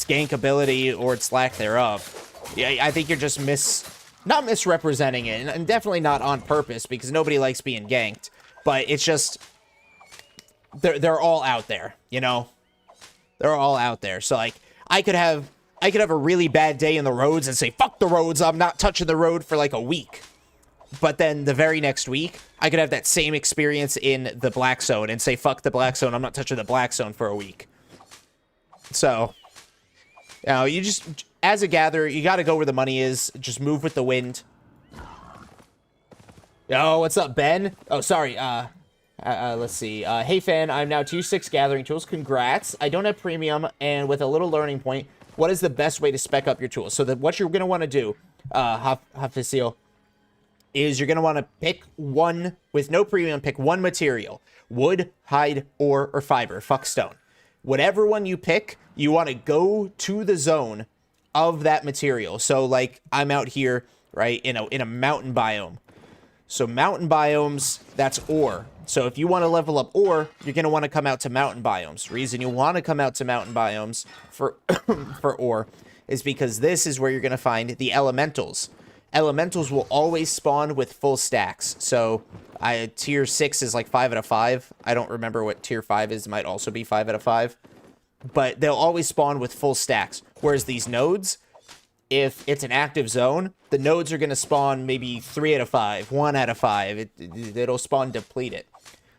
gank ability or its lack thereof, yeah, I think you're just not misrepresenting it, and definitely not on purpose, because nobody likes being ganked. But it's just they're all out there, you know? They're all out there. So, like, I could have a really bad day in the roads and say, fuck the roads, I'm not touching the road for, like, a week. But then the very next week, I could have that same experience in the black zone and say, fuck the black zone, I'm not touching the black zone for a week. So, you know, you just, as a gatherer, you gotta go where the money is. Just move with the wind. Yo, what's up, Ben? Oh, sorry, let's see. Hey, fan, I'm now tier 6 gathering tools. Congrats. I don't have premium, and with a little learning point, what is the best way to spec up your tools? So what you're going to want to do, Hafisil, is you're going to want to pick one, with no premium, pick one material. Wood, hide, ore, or fiber. Fuck stone. Whatever one you pick, you want to go to the zone of that material. So, like, I'm out here, right, in a mountain biome. So mountain biomes, that's ore. So if you want to level up ore, you're going to want to come out to mountain biomes. Reason you want to come out to mountain biomes for for ore is because this is where you're going to find the elementals. Elementals will always spawn with full stacks. So tier 6 is like 5 out of 5. I don't remember what tier 5 is. It might also be 5 out of 5. But they'll always spawn with full stacks. Whereas these nodes, if it's an active zone, the nodes are going to spawn maybe 3 out of 5, 1 out of 5. It'll spawn depleted.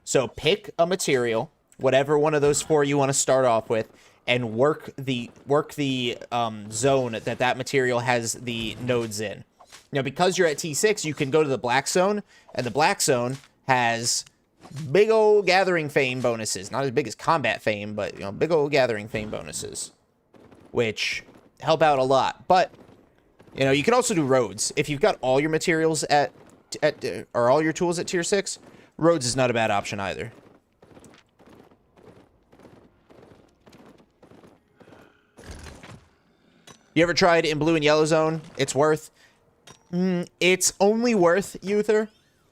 So pick a material, whatever one of those 4 you want to start off with, and work the zone that material has the nodes in. Now, because you're at T6, you can go to the black zone, and the black zone has big old gathering fame bonuses. Not as big as combat fame, but, you know, big old gathering fame bonuses, which help out a lot. But, you know, you can also do roads. If you've got all your materials or all your tools at tier 6, roads is not a bad option either. You ever tried in blue and yellow zone? It's worth. It's only worth, Uther,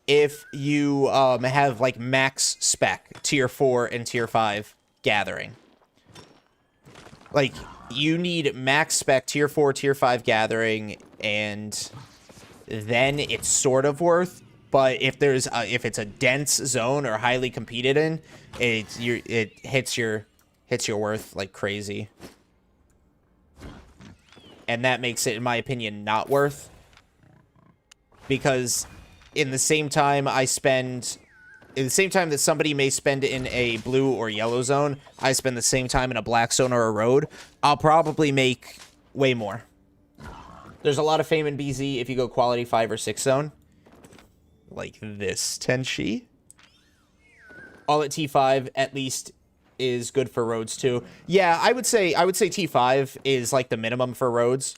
if you have, like, max spec, tier 4 and tier 5 gathering. Like, you need max spec, tier 4, tier 5 gathering, and then it's sort of worth. But if it's a dense zone or highly competed in, it hits your worth like crazy. And that makes it, in my opinion, not worth. Because in the same time that somebody may spend in a blue or yellow zone, I spend the same time in a black zone or a road, I'll probably make way more. There's a lot of fame in BZ if you go quality 5 or 6 zone. Like this Tenchi. All at T5 at least is good for roads too. Yeah, I would say T5 is like the minimum for roads.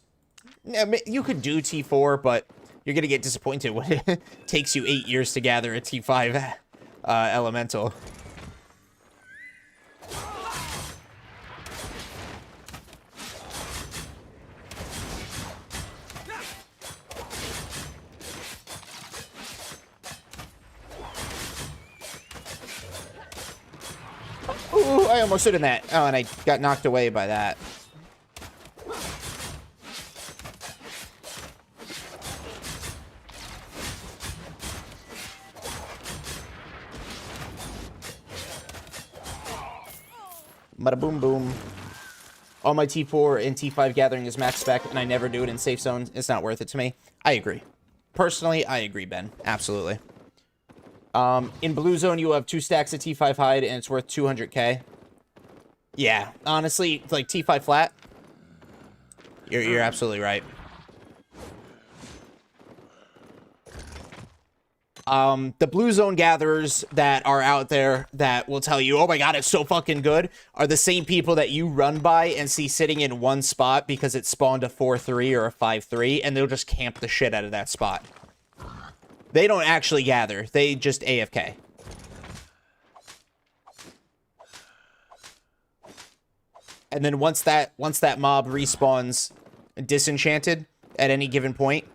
You could do T4, but you're gonna get disappointed when it takes you 8 years to gather a T5 elemental. Ooh, I almost stood in that. Oh, and I got knocked away by that. Bada boom boom. All my T4 and T5 gathering is max spec, and I never do it in safe zones. It's not worth it to me. I agree. Personally, I agree, Ben. Absolutely. In blue zone, you have 2 stacks of T5 hide, and it's worth 200k. Yeah, honestly, like T5 flat. You're absolutely right. The blue zone gatherers that are out there that will tell you, oh my god, it's so fucking good, are the same people that you run by and see sitting in one spot because it spawned a 4-3 or a 5-3, and they'll just camp the shit out of that spot. They don't actually gather. They just AFK. And then once that mob respawns disenchanted at any given point,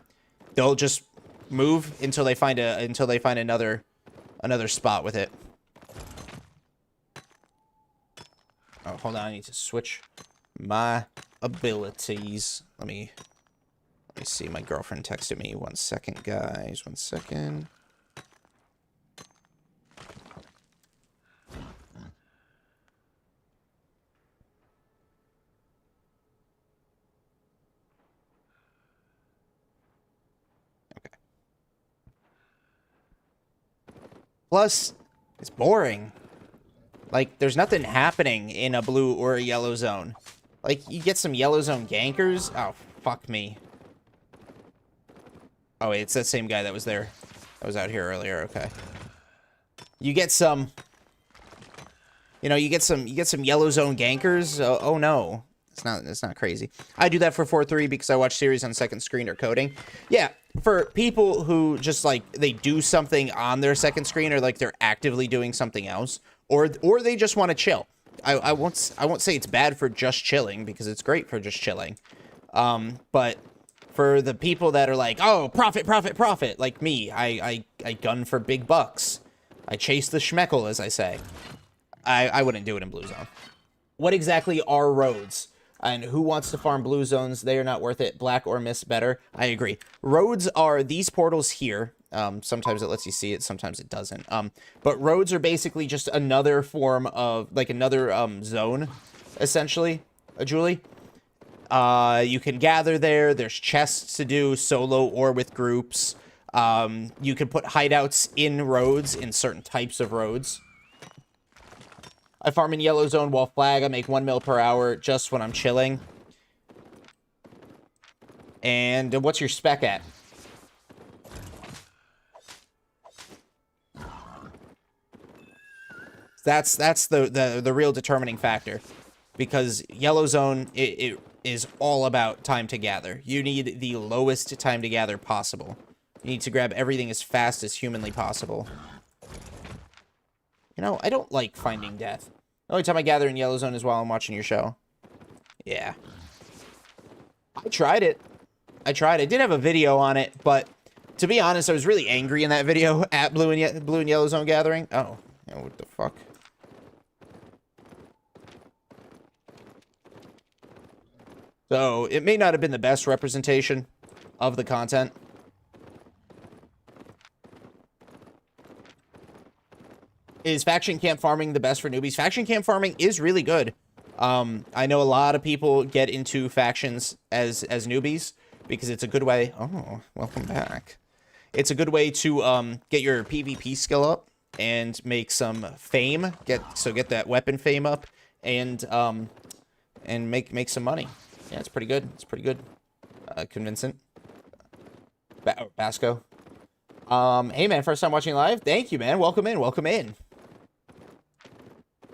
they'll just move until they find another spot with it. Oh, hold on, I need to switch my abilities. Let me see. My girlfriend texted me. 1 second, guys. 1 second. Plus, it's boring. Like, there's nothing happening in a blue or a yellow zone. Like, you get some yellow zone gankers. Oh, fuck me. Oh, wait, it's that same guy that was there. That was out here earlier. Okay. You get some... You know, you get some yellow zone gankers. Oh no. It's not crazy. I do that for 4-3 because I watch series on second screen or coding. Yeah, for people who just, like, they do something on their second screen or, like, they're actively doing something else. Or they just want to chill. I won't say it's bad for just chilling because it's great for just chilling. But for the people that are like, oh, profit, profit, profit, like me, I gun for big bucks. I chase the schmeckle, as I say. I wouldn't do it in blue zone. What exactly are roads? And who wants to farm blue zones? They are not worth it. Black or mist better. I agree. Roads are these portals here. Sometimes it lets you see it, sometimes it doesn't. But roads are basically just another form of, like, another zone, essentially, Julie. You can gather there. There's chests to do, solo or with groups. You can put hideouts in roads, in certain types of roads. I farm in yellow zone while flag. I make 1 mil per hour just when I'm chilling. And what's your spec at? That's the real determining factor, because yellow zone it is all about time to gather. You need the lowest time to gather possible. You need to grab everything as fast as humanly possible. You know, I don't like finding death. The only time I gather in yellow zone is while I'm watching your show. Yeah. I tried it. I did have a video on it, but to be honest, I was really angry in that video at blue and yellow zone gathering. Oh, yeah, what the fuck? So, it may not have been the best representation of the content. Is faction camp farming the best for newbies? Faction camp farming is really good. I know a lot of people get into factions as newbies because it's a good way. Oh, welcome back. It's a good way to get your PvP skill up and make some fame. Get that weapon fame up and make some money. Yeah, it's pretty good. It's pretty good. Convincing. Basco. Hey man, first time watching live. Thank you, man. Welcome in. Welcome in.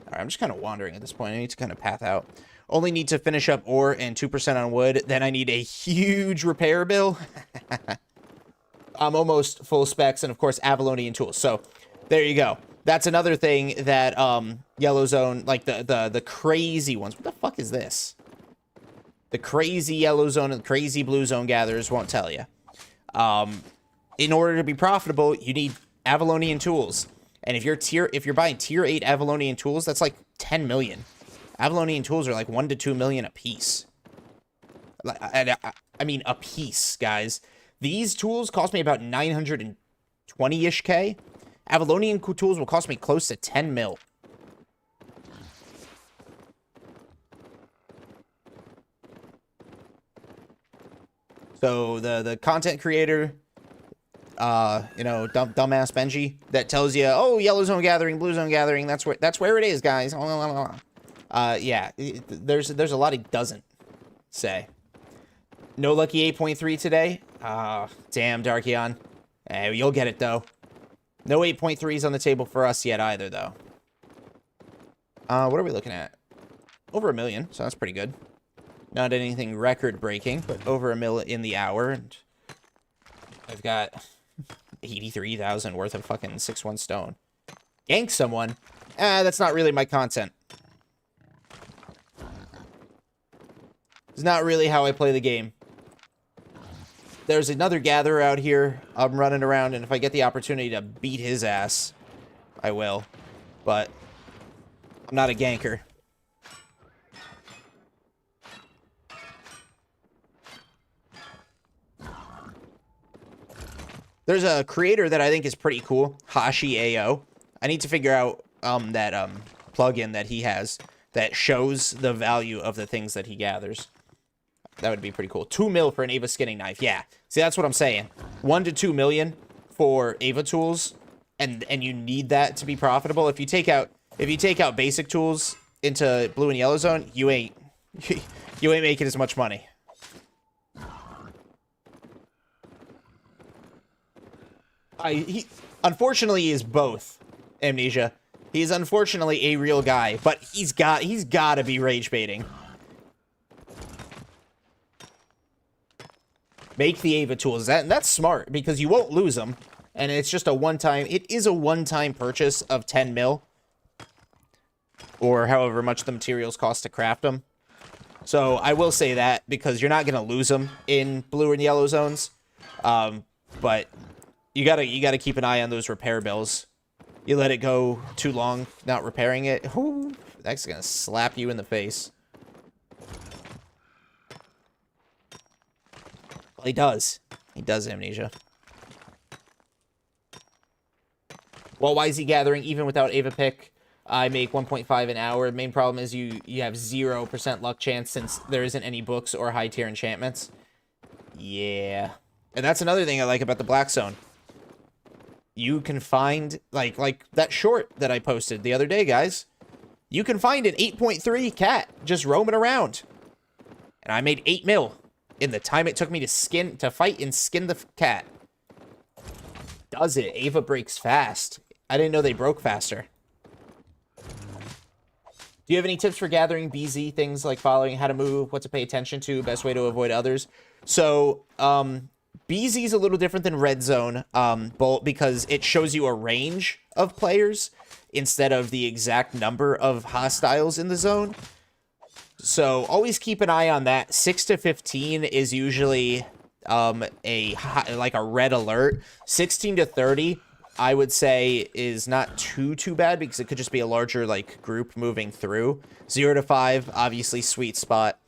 All right, I'm just kind of wandering at this point. I need to kind of path out. Only need to finish up ore and 2% on wood. Then I need a huge repair bill. I'm almost full specs and, of course, Avalonian tools. So there you go. That's another thing that yellow zone, like the crazy ones. What the fuck is this? The crazy yellow zone and the crazy blue zone gatherers won't tell you. In order to be profitable, you need Avalonian tools. And if you're buying tier 8 Avalonian tools, that's like 10 million. Avalonian tools are like 1 to 2 million a piece. I mean, a piece, guys. These tools cost me about 920-ish K. Avalonian tools will cost me close to 10 mil. So the content creator, you know, dumbass Benji that tells you, oh, yellow zone gathering, blue zone gathering, that's where it is, guys. Yeah, there's a lot he doesn't say. No lucky 8.3 today. Damn, Darkion. Hey, you'll get it though. No 8.3s on the table for us yet either, though. What are we looking at? Over 1 million, so that's pretty good. Not anything record-breaking, but over 1 mil in the hour. And I've got 83,000 worth of fucking 6-1 stone. Gank someone? That's not really my content. It's not really how I play the game. There's another gatherer out here. I'm running around, and if I get the opportunity to beat his ass, I will. But I'm not a ganker. There's a creator that I think is pretty cool, Hashi AO. I need to figure out that plugin that he has that shows the value of the things that he gathers. That would be pretty cool. 2 mil for an Ava skinning knife. Yeah. See, that's what I'm saying. 1 to 2 million for Ava tools. and you need that to be profitable. If you take out basic tools into blue and yellow zone, you ain't making as much money. He unfortunately is both, Amnesia. He's unfortunately a real guy, but he's got to be rage baiting. Make the Ava tools. That's smart because you won't lose them, and it's just a one-time. It is a one-time purchase of 10 mil, or however much the materials cost to craft them. So I will say that because you're not gonna lose them in blue and yellow zones, but you gotta keep an eye on those repair bills. You let it go too long not repairing it, whoo, that's gonna slap you in the face. Well, he does. He does, Amnesia. Well, why is he gathering even without Ava pick? I make 1.5 an hour. The main problem is you have 0% luck chance since there isn't any books or high tier enchantments. Yeah. And that's another thing I like about the Black Zone. You can find, like that short that I posted the other day, guys. You can find an 8.3 cat just roaming around. And I made 8 mil in the time it took me to fight and skin the cat. Does it? Ava breaks fast. I didn't know they broke faster. Do you have any tips for gathering BZ? Things like following, how to move, what to pay attention to, best way to avoid others? So, BZ is a little different than Red Zone, Bolt, because it shows you a range of players instead of the exact number of hostiles in the zone. So always keep an eye on that. 6 to 15 is usually like a red alert. 16 to 30, I would say, is not too bad because it could just be a larger like group moving through. 0 to 5, obviously sweet spot.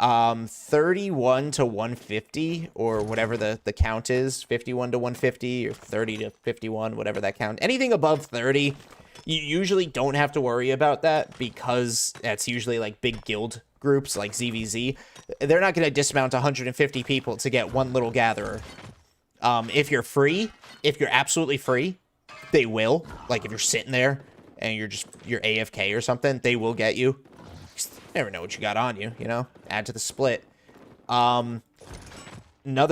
31 to 150, or whatever the count is, 51 to 150 or 30 to 51, whatever that count. Anything above 30, you usually don't have to worry about that because that's usually like big guild groups like ZVZ. They're not going to dismount 150 people to get one little gatherer. If you're free, if you're absolutely free, they will. Like if you're sitting there and you're AFK or something, they will get you. Never know what you got on you, you know? Add to the split. Another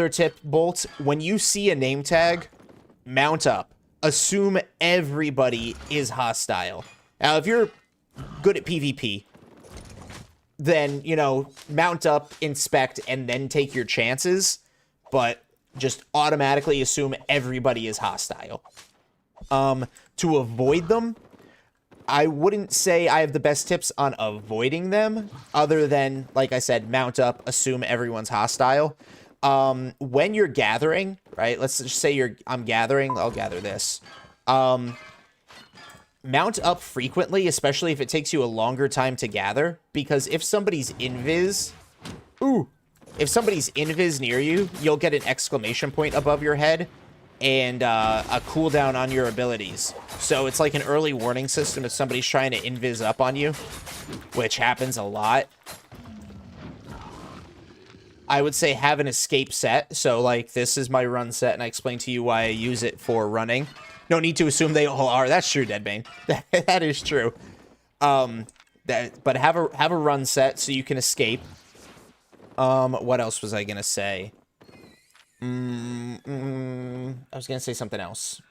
tip, Bolt, when you see a name tag, mount up. Assume everybody is hostile. Now, if you're good at PvP, then, you know, mount up, inspect, and then take your chances. But just automatically assume everybody is hostile. To avoid them, I wouldn't say I have the best tips on avoiding them, other than, like I said, mount up, assume everyone's hostile. When you're gathering, right? Let's just say I'm gathering. I'll gather this. Mount up frequently, especially if it takes you a longer time to gather, because if somebody's invis, if somebody's invis near you, you'll get an exclamation point above your head and a cooldown on your abilities. So it's like an early warning system if somebody's trying to invis up on you, which happens a lot. I would say have an escape set. So like this is my run set, and I explained to you why I use it for running. No need to assume they all are. That's true, Deadbane. That is true. But have a run set so you can escape. What else was I gonna say? I was gonna say something else.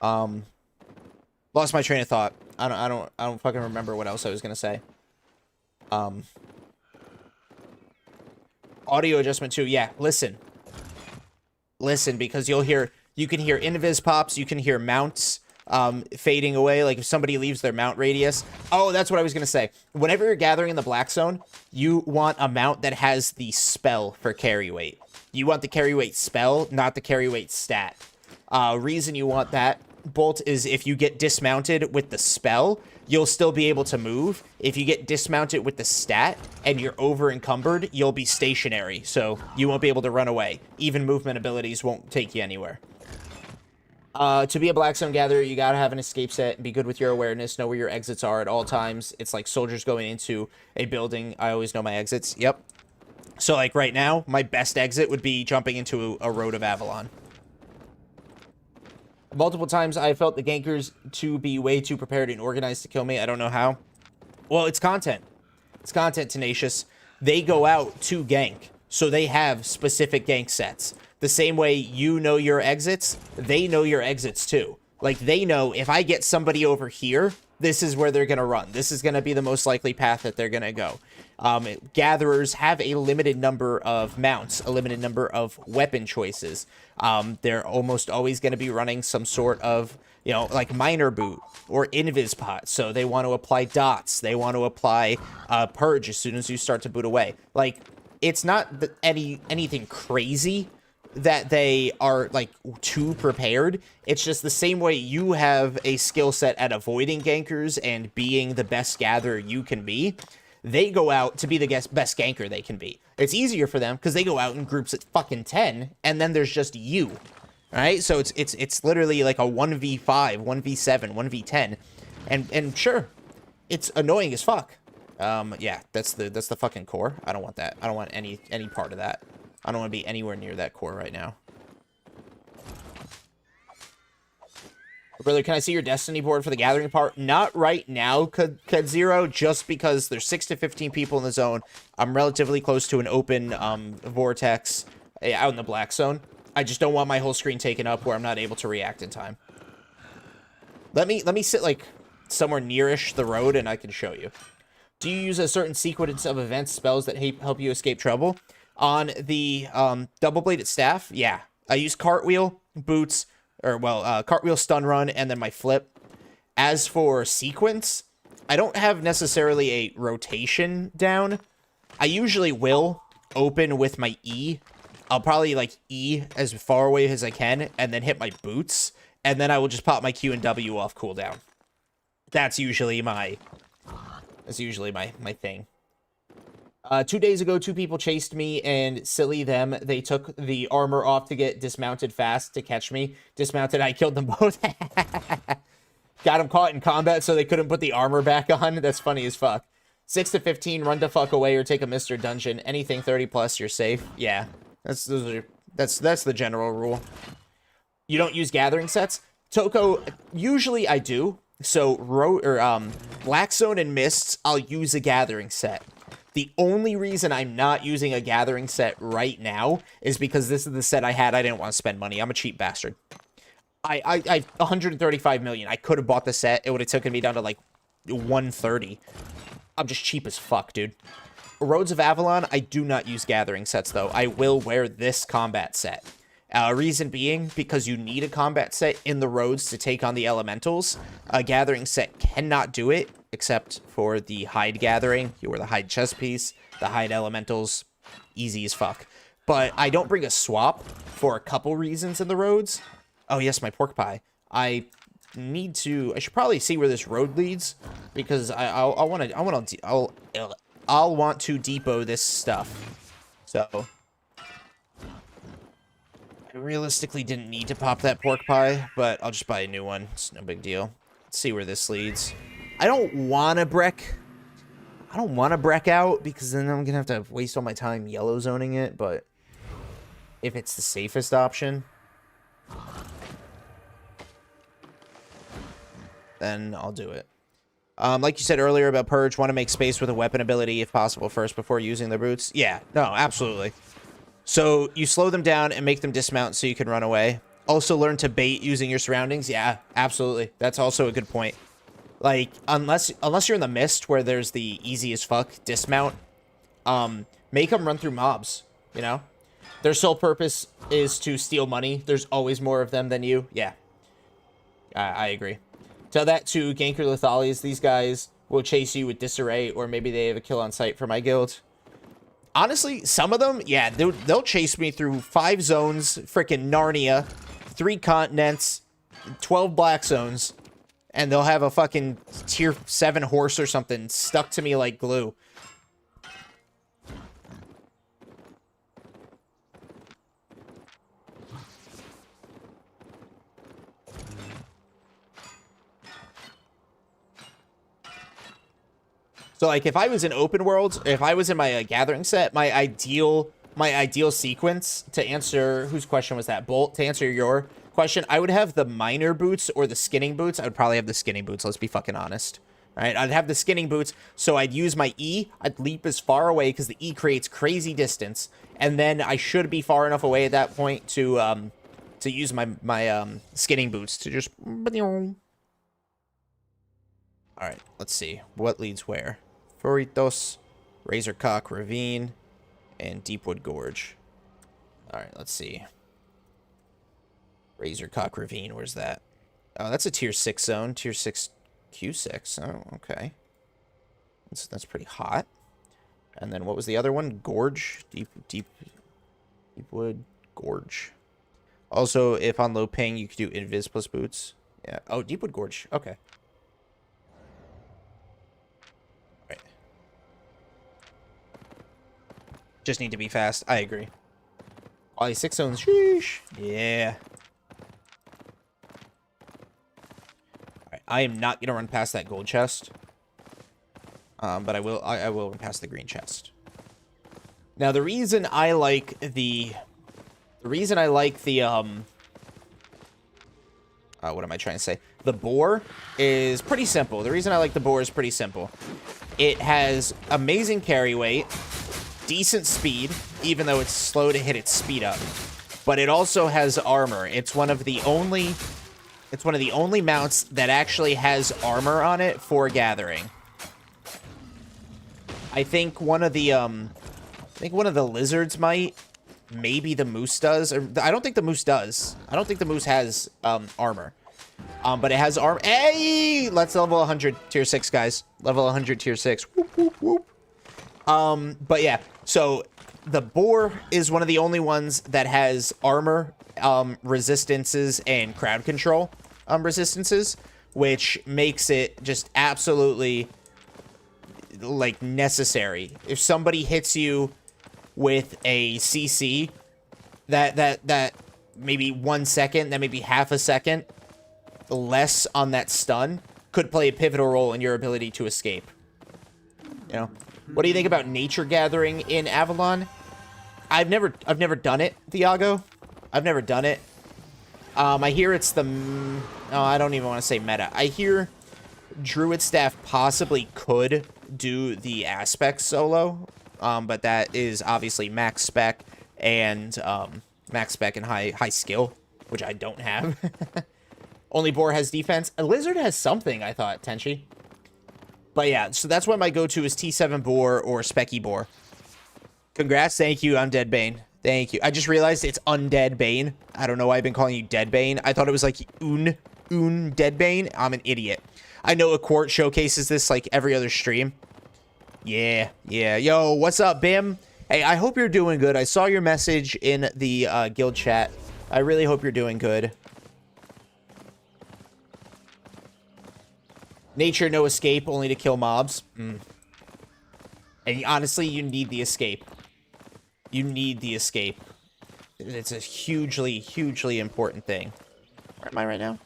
Lost my train of thought. I don't fucking remember what else I was gonna say. Audio adjustment too. Yeah, listen, because you can hear invis pops, you can hear mounts fading away, like if somebody leaves their mount radius. Oh, that's what I was gonna say. Whenever you're gathering in the Black Zone, you want a mount that has the spell for carry weight. You want the carry weight spell, not the carry weight stat. Reason you want that, Bolt, is if you get dismounted with the spell, you'll still be able to move. If you get dismounted with the stat and you're over encumbered, you'll be stationary, so you won't be able to run away. Even movement abilities won't take you anywhere. To be a Black Zone gatherer, you gotta have an escape set and be good with your awareness. Know where your exits are at all times. It's like soldiers going into a building. I always know my exits. Yep. So like right now, my best exit would be jumping into a Road of Avalon. Multiple times I felt the gankers to be way too prepared and organized to kill me. I don't know how. Well, it's content. It's content, Tenacious. They go out to gank, so they have specific gank sets. The same way you know your exits, they know your exits too. Like, they know if I get somebody over here, this is where they're going to run. This is going to be the most likely path that they're going to go. Gatherers have a limited number of mounts, a limited number of weapon choices. They're almost always going to be running some sort of, you know, like miner boot or invis pot. So they want to apply dots. They want to apply purge as soon as you start to boot away. Like, it's not anything crazy that they are like too prepared. It's just the same way you have a skill set at avoiding gankers and being the best gatherer you can be. They go out to be the best ganker they can be. It's easier for them because they go out in groups at fucking 10, and then there's just you, right? So it's literally like a 1v5, 1v7, 1v10, and sure, it's annoying as fuck. Yeah, that's the fucking core. I don't want that. I don't want any part of that. I don't want to be anywhere near that core right now. Brother, can I see your Destiny board for the gathering part? Not right now, Kedzero, just because there's 6 to 15 people in the zone. I'm relatively close to an open vortex out in the black zone. I just don't want my whole screen taken up where I'm not able to react in time. Let me sit like somewhere nearish the road and I can show you. Do you use a certain sequence of events, spells that help you escape trouble? On the double-bladed staff, yeah. I use cartwheel, boots, or, well, cartwheel, stun run, and then my flip. As for sequence, I don't have necessarily a rotation down. I usually will open with my E. I'll probably, like, E as far away as I can, and then hit my boots, and then I will just pop my Q and W off cooldown. That's usually my thing. 2 days ago, 2 people chased me, and silly them, they took the armor off to get dismounted fast to catch me. Dismounted, I killed them both. Got them caught in combat, so they couldn't put the armor back on. That's funny as fuck. 6 to 15, run the fuck away or take a Mr. Dungeon. Anything 30 plus, you're safe. Yeah, that's the general rule. You don't use gathering sets? Toko, usually I do. So, Black Zone and Mists, I'll use a gathering set. The only reason I'm not using a gathering set right now is because this is the set I had. I didn't want to spend money. I'm a cheap bastard. I 135 million. I could have bought the set. It would have taken me down to like 130. I'm just cheap as fuck, dude. Roads of Avalon, I do not use gathering sets, though. I will wear this combat set. Reason being, because you need a combat set in the roads to take on the elementals. A gathering set cannot do it, except for the hide gathering. You wear the hide chest piece, the hide elementals, easy as fuck. But I don't bring a swap for a couple reasons in the roads. Oh yes, my pork pie. I should probably see where this road leads, because I'll want to depot this stuff. So I realistically didn't need to pop that pork pie, but I'll just buy a new one. It's no big deal. Let's see where this leads. I don't want to break out, because then I'm going to have to waste all my time yellow zoning it, but if it's the safest option, then I'll do it. Like you said earlier about Purge, want to make space with a weapon ability if possible first before using the boots? Yeah, no, absolutely. So you slow them down and make them dismount so you can run away. Also learn to bait using your surroundings. Yeah, absolutely. That's also a good point. Like, unless you're in the mist where there's the easy as fuck dismount, make them run through mobs, you know? Their sole purpose is to steal money. There's always more of them than you. Yeah. I agree. Tell that to Ganker Lethalias. These guys will chase you with disarray, or maybe they have a kill on sight for my guild. Honestly, some of them, yeah, they'll chase me through 5 zones, freaking Narnia, 3 continents, 12 black zones, and they'll have a fucking tier 7 horse or something stuck to me like glue. So, like, if I was in open worlds, if I was in my gathering set, my ideal sequence, to answer, whose question was that? Bolt, to answer your, Question, I would have the miner boots or the skinning boots. I would probably have the skinning boots, let's be fucking honest. All right, I'd have the skinning boots, so I'd use my E. I'd leap as far away because the E creates crazy distance, and then I should be far enough away at that point to use my skinning boots to just... All right, let's see. What leads where? Furitos, Razorcock Ravine, and Deepwood Gorge. All right, let's see. Razorcock Ravine, where's that? Oh, that's a tier 6 zone. Tier 6 Q6. Oh, okay. That's pretty hot. And then what was the other one? Gorge? Deepwood Gorge. Also, if on low ping, you could do Invis plus boots. Yeah. Oh, Deepwood Gorge. Okay. Right. Just need to be fast. I agree. All these 6 zones. Sheesh. Yeah. Alright. I am not going to run past that gold chest. But I will run past the green chest. Now, the reason I like the... what am I trying to say? The boar is pretty simple. The reason I like the boar is pretty simple. It has amazing carry weight, decent speed, even though it's slow to hit its speed up. But it also has armor. It's one of the only mounts that actually has armor on it for gathering. I think one of the lizards might. Maybe the moose does. Or, I don't think the moose does. I don't think the moose has armor. But it has armor. Hey! Let's level 100 tier 6, guys. Level 100 tier 6. Whoop, whoop, whoop. But yeah. So the boar is one of the only ones that has armor resistances and crowd control resistances, which makes it just absolutely like necessary. If somebody hits you with a CC, that maybe 1 second, that maybe half a second less on that stun could play a pivotal role in your ability to escape. You know, what do you think about nature gathering in Avalon? I've never done it, Thiago. I've never done it. I hear it's the... Oh, I don't even want to say meta. I hear Druid Staff possibly could do the aspect solo, but that is obviously max spec and high skill, which I don't have. Only boar has defense. A lizard has something, I thought, Tenchi. But yeah, so that's why my go-to is T7 boar or Specky boar. Congrats, thank you, Undead Bane. Thank you. I just realized it's Undead Bane. I don't know why I've been calling you Dead Bane. I thought it was like Dead Bane. I'm an idiot. I know a Quart showcases this like every other stream. Yeah. Yo, what's up, Bim? Hey, I hope you're doing good. I saw your message in the guild chat. I really hope you're doing good. Nature, no escape, only to kill mobs. And honestly, you need the escape. You need the escape. It's a hugely, hugely important thing. Where am I right now?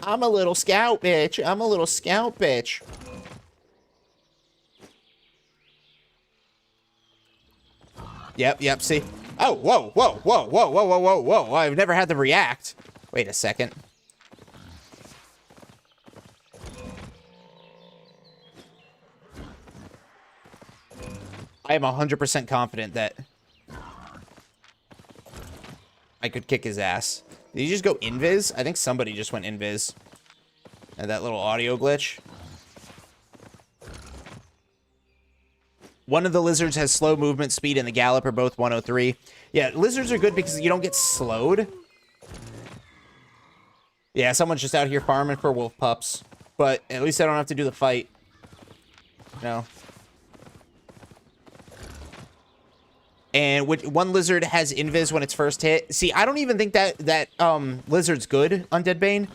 I'm a little scout, bitch. I'm a little scout, bitch. Yep, see? Oh, whoa. I've never had them react. Wait a second. I am 100% confident that I could kick his ass. Did he just go invis? I think somebody just went invis. And that little audio glitch. One of the lizards has slow movement speed and the gallop are both 103. Yeah, lizards are good because you don't get slowed. Yeah, someone's just out here farming for wolf pups. But at least I don't have to do the fight. No. And one lizard has invis when it's first hit. See, I don't even think that lizard's good on Dead Bane.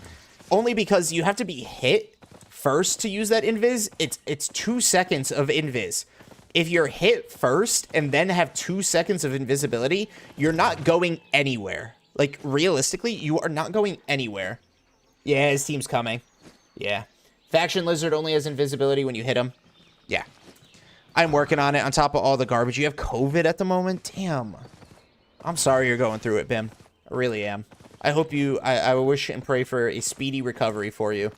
Only because you have to be hit first to use that invis. It's 2 seconds of invis. If you're hit first and then have 2 seconds of invisibility, you're not going anywhere. Like, realistically, you are not going anywhere. Yeah, his team's coming. Yeah. Faction lizard only has invisibility when you hit him. Yeah. I'm working on it on top of all the garbage. You have COVID at the moment? Damn. I'm sorry you're going through it, Bim. I really am. I hope you... I wish and pray for a speedy recovery for you.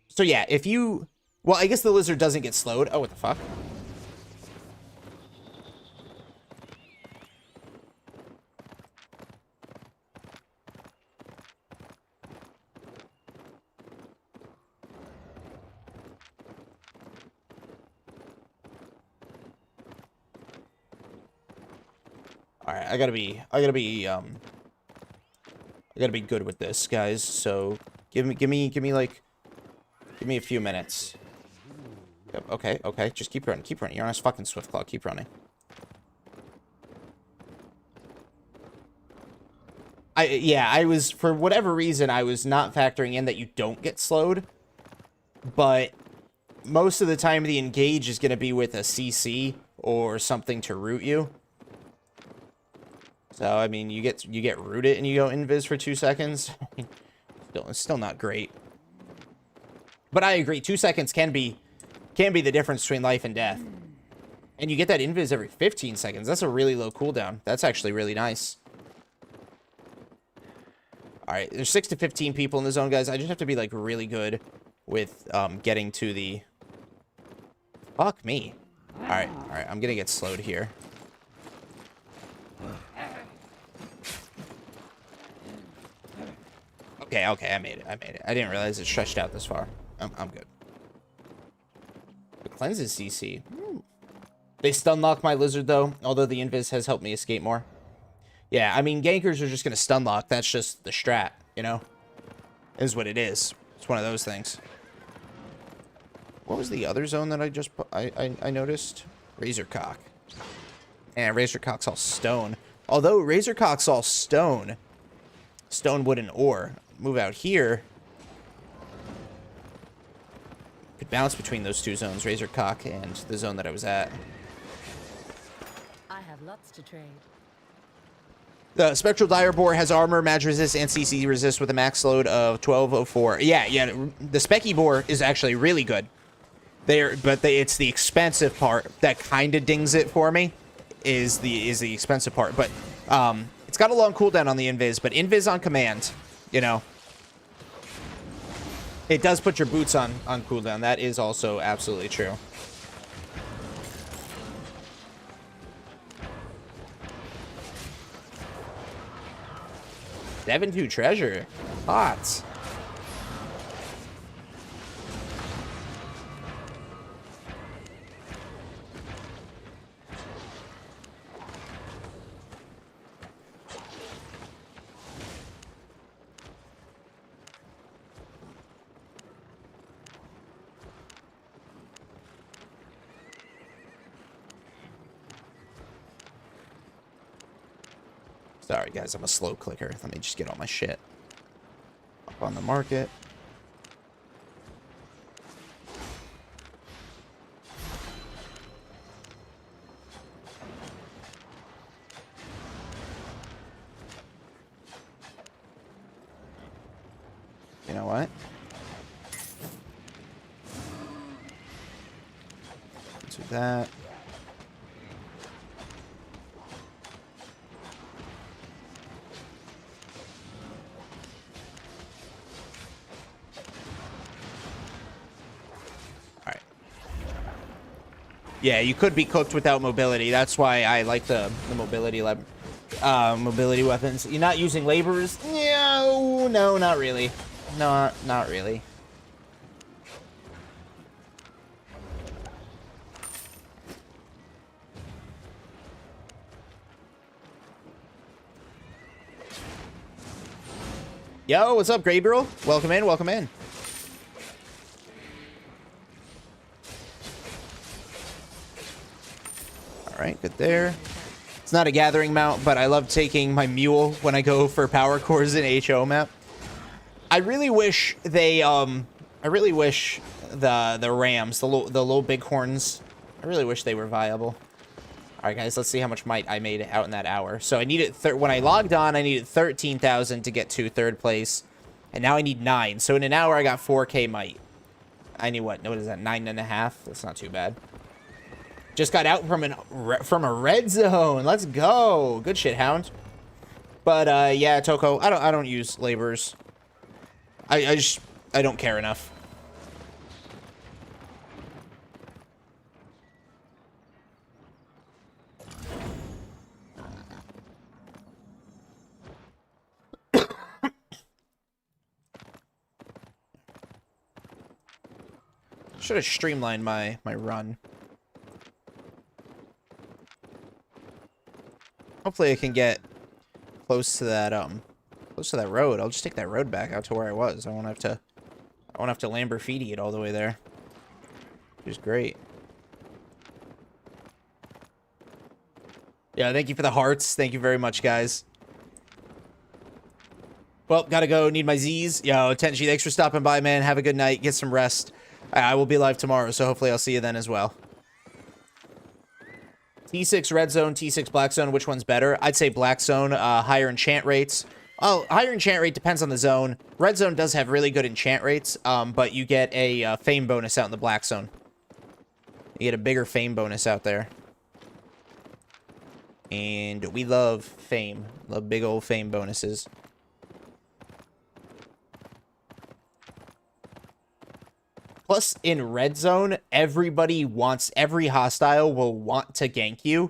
So yeah, if you... Well, I guess the lizard doesn't get slowed. Oh, what the fuck? All right, I gotta be good with this, guys. So give me a few minutes. Yep, okay. Just keep running. You're on a fucking swift claw. Keep running. I was, for whatever reason, I was not factoring in that you don't get slowed. But most of the time, the engage is gonna be with a CC or something to root you. So, I mean, you get rooted and you go invis for 2 seconds. It's still not great. But I agree, 2 seconds can be the difference between life and death. And you get that invis every 15 seconds. That's a really low cooldown. That's actually really nice. Alright, there's 6 to 15 people in the zone, guys. I just have to be, like, really good with getting to the... Fuck me. Alright, I'm gonna get slowed here. Okay, I made it. I didn't realize it stretched out this far. I'm good. It cleanses CC. They stun lock my lizard, though, although the invis has helped me escape more. Yeah, I mean, gankers are just going to stun lock. That's just the strat, you know? Is what it is. It's one of those things. What was the other zone that I just... I noticed? Razorcock. And Razorcock's all stone. Although Razorcock's all stone... Stone, wood, and ore. Move out here. Could bounce between those two zones, Razorcock and the zone that I was at. I have lots to trade. The Spectral Direboar has armor, mag resist, and CC resist with a max load of 1204. Yeah, the Specky Boar is actually really good. It's the expensive part that kind of dings it for me. Is the expensive part, but it's got a long cooldown on the invis, but invis on command, you know. It does put your boots on cooldown. That is also absolutely true. Devon 2 treasure. Hot. Sorry, guys, I'm a slow clicker. Let me just get all my shit up on the market. You know what? Let's do that. Yeah, you could be cooked without mobility. That's why I like the mobility weapons. You're not using laborers? No, not really. Not really. Yo, what's up, Gabriel? Welcome in, welcome in. Alright, good there. It's not a gathering mount, but I love taking my mule when I go for power cores in HO map. I really wish they, I really wish the rams, the little bighorns, I really wish they were viable. Alright, guys, let's see how much might I made out in that hour. So I needed, when I logged on, I needed 13,000 to get to third place. And now I need 9. So in an hour, I got 4K might. I need what? What is that? 9.5? That's not too bad. Just got out from a red zone. Let's go. Good shit, Hound. But yeah, Toko, I don't use laborers. I don't care enough. Should have streamlined my run. Hopefully I can get close to that road. I'll just take that road back out to where I was. I won't have to Lamborghini it all the way there. Which is great. Yeah, thank you for the hearts. Thank you very much, guys. Well, gotta go. Need my Z's. Yo, Tenchi, thanks for stopping by, man. Have a good night. Get some rest. I will be live tomorrow, so hopefully I'll see you then as well. T6 red zone, T6 black zone. Which one's better? I'd say black zone. Higher enchant rates. Oh, higher enchant rate depends on the zone. Red zone does have really good enchant rates, but you get a fame bonus out in the black zone. You get a bigger fame bonus out there. And we love fame. Love big old fame bonuses. Plus, in red zone, every hostile will want to gank you.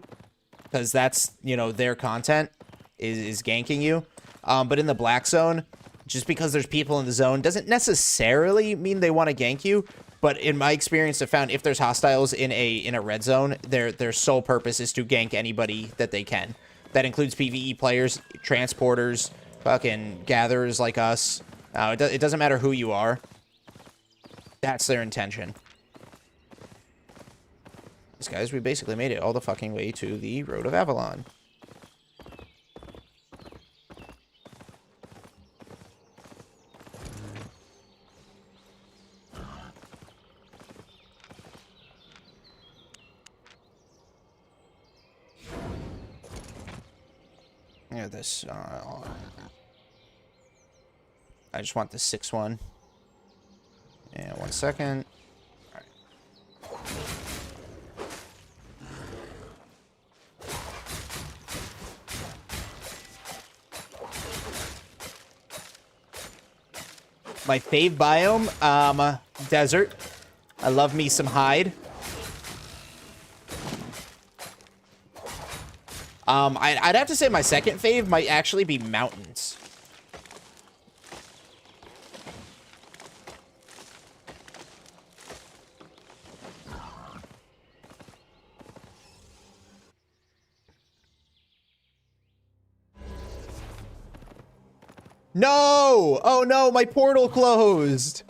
Because that's, you know, their content is ganking you. But in the black zone, just because there's people in the zone doesn't necessarily mean they want to gank you. But in my experience, I found if there's hostiles in a red zone, their sole purpose is to gank anybody that they can. That includes PvE players, transporters, fucking gatherers like us. It doesn't matter who you are. That's their intention. These guys, we basically made it all the fucking way to the Road of Avalon. Yeah, this. I just want the 6 one. Yeah, 1 second. All right. My fave biome, desert. I love me some hide. I'd have to say my second fave might actually be mountains. No! Oh no, my portal closed!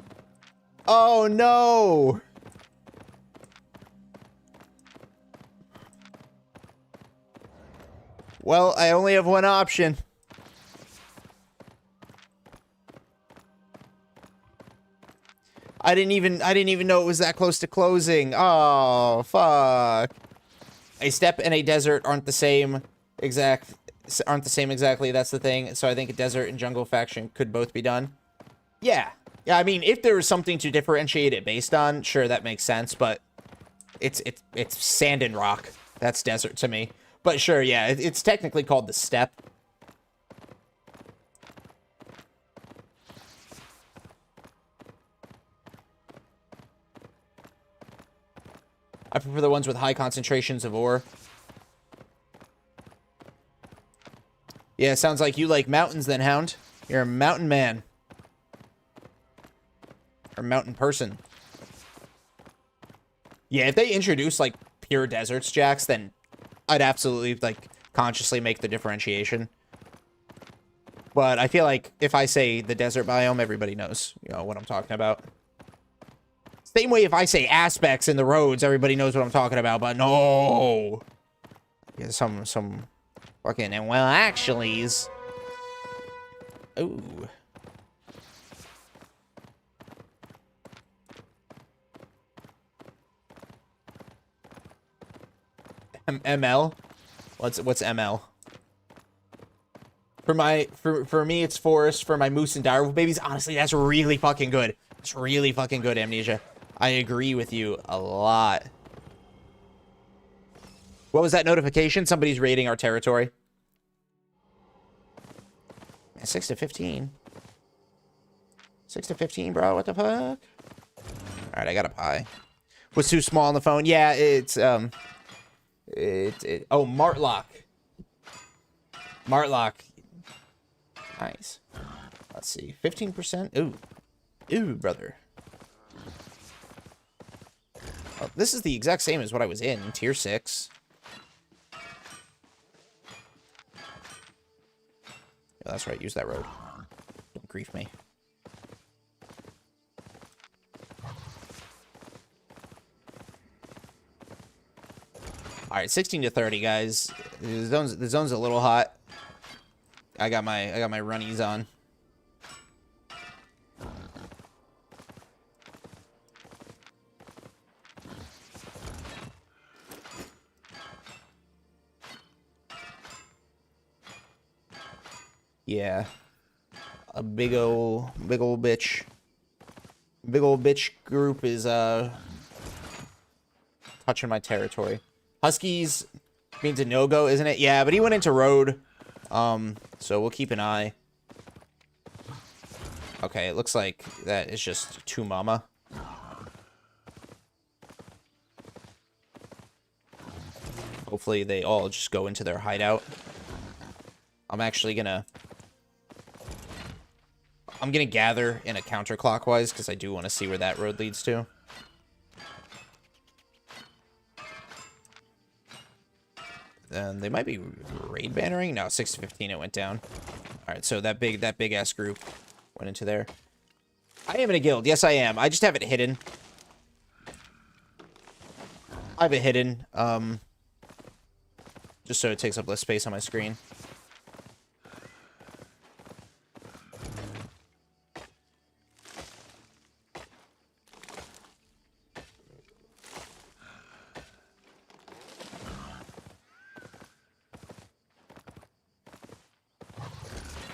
Oh no! Well, I only have one option. I didn't even know it was that close to closing. Oh, fuck. A steppe and a desert aren't the same exactly. That's the thing. So I think a desert and jungle faction could both be done. Yeah. Yeah, I mean, if there was something to differentiate it based on, sure, that makes sense, but it's sand and rock. That's desert to me. But sure, yeah, it's technically called the steppe. I prefer the ones with high concentrations of ore. Yeah, sounds like you like mountains then, Hound. You're a mountain man. Or mountain person. Yeah, if they introduce, like, pure deserts, Jax, then I'd absolutely, like, consciously make the differentiation. But I feel like if I say the desert biome, everybody knows, you know, what I'm talking about. Same way if I say aspects in the roads, everybody knows what I'm talking about, but no! Yeah, some fucking, and well, actuallys. Ooh. ML? What's ML? For me, it's forest. For my moose and direwolf babies, honestly, that's really fucking good. It's really fucking good, Amnesia. I agree with you a lot. What was that notification? Somebody's raiding our territory. 6 to 15. 6 to 15, bro. What the fuck? All right, I got a pie. Was too small on the phone. Yeah, it's oh, Martlock. Martlock. Nice. Let's see. 15%. Ooh. Ooh, brother. Oh, this is the exact same as what I was in. Tier 6. Yeah, that's right. Use that road. Don't grief me. All right, 16 to 30, guys. The zone's a little hot. I got my runnies on. Yeah. A big old bitch. Big old bitch group is touching my territory. Huskies means a no-go, isn't it? Yeah, but he went into road. So we'll keep an eye. Okay, it looks like that is just two mama. Hopefully they all just go into their hideout. I'm gonna gather in a counterclockwise because I do want to see where that road leads to. They might be raid bannering. No, 6 to 15 it went down. All right, so that big ass group went into there. I am in a guild. Yes, I am. I just have it hidden. I have it hidden. Just so it takes up less space on my screen.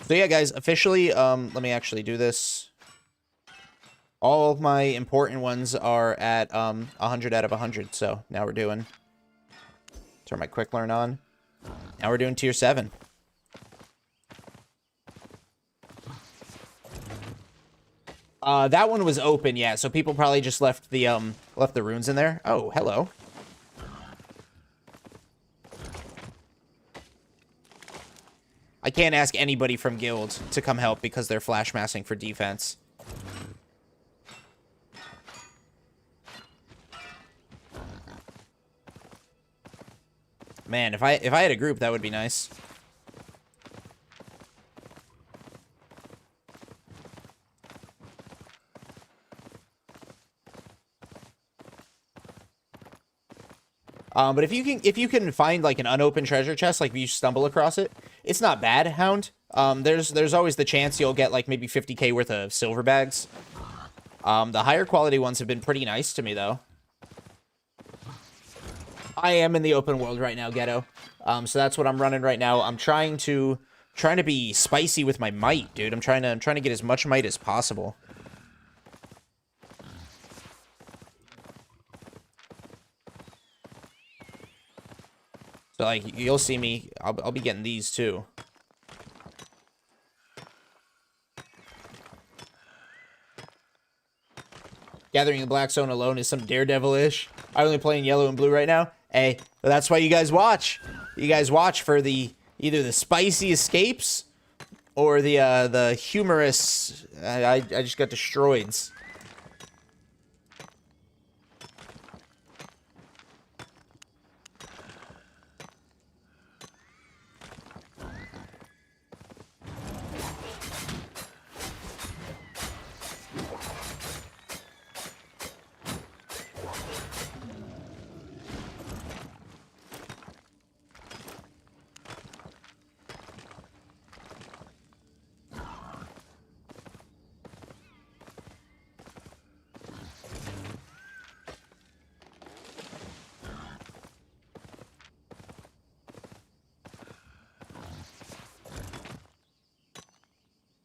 So yeah, guys, officially, let me actually do this. All of my important ones are at 100 out of 100. So now we're doing. Turn my quick learn on. Now we're doing tier 7. That one was open, yeah. So people probably just left the runes in there. Oh, hello. I can't ask anybody from guild to come help because they're flash massing for defense. Man, if I had a group, that would be nice. But if you can find like an unopened treasure chest, like if you stumble across it, it's not bad, Hound. There's always the chance you'll get like maybe 50k worth of silver bags. The higher quality ones have been pretty nice to me though. I am in the open world right now, Ghetto. So that's what I'm running right now. I'm trying to be spicy with my might, dude. I'm trying to get as much might as possible. So, like, you'll see me. I'll be getting these, too. Gathering the Black Zone alone is some Daredevil-ish. I'm only playing yellow and blue right now. Hey, but that's why you guys watch. You guys watch for either the spicy escapes or the humorous... I just got destroyed.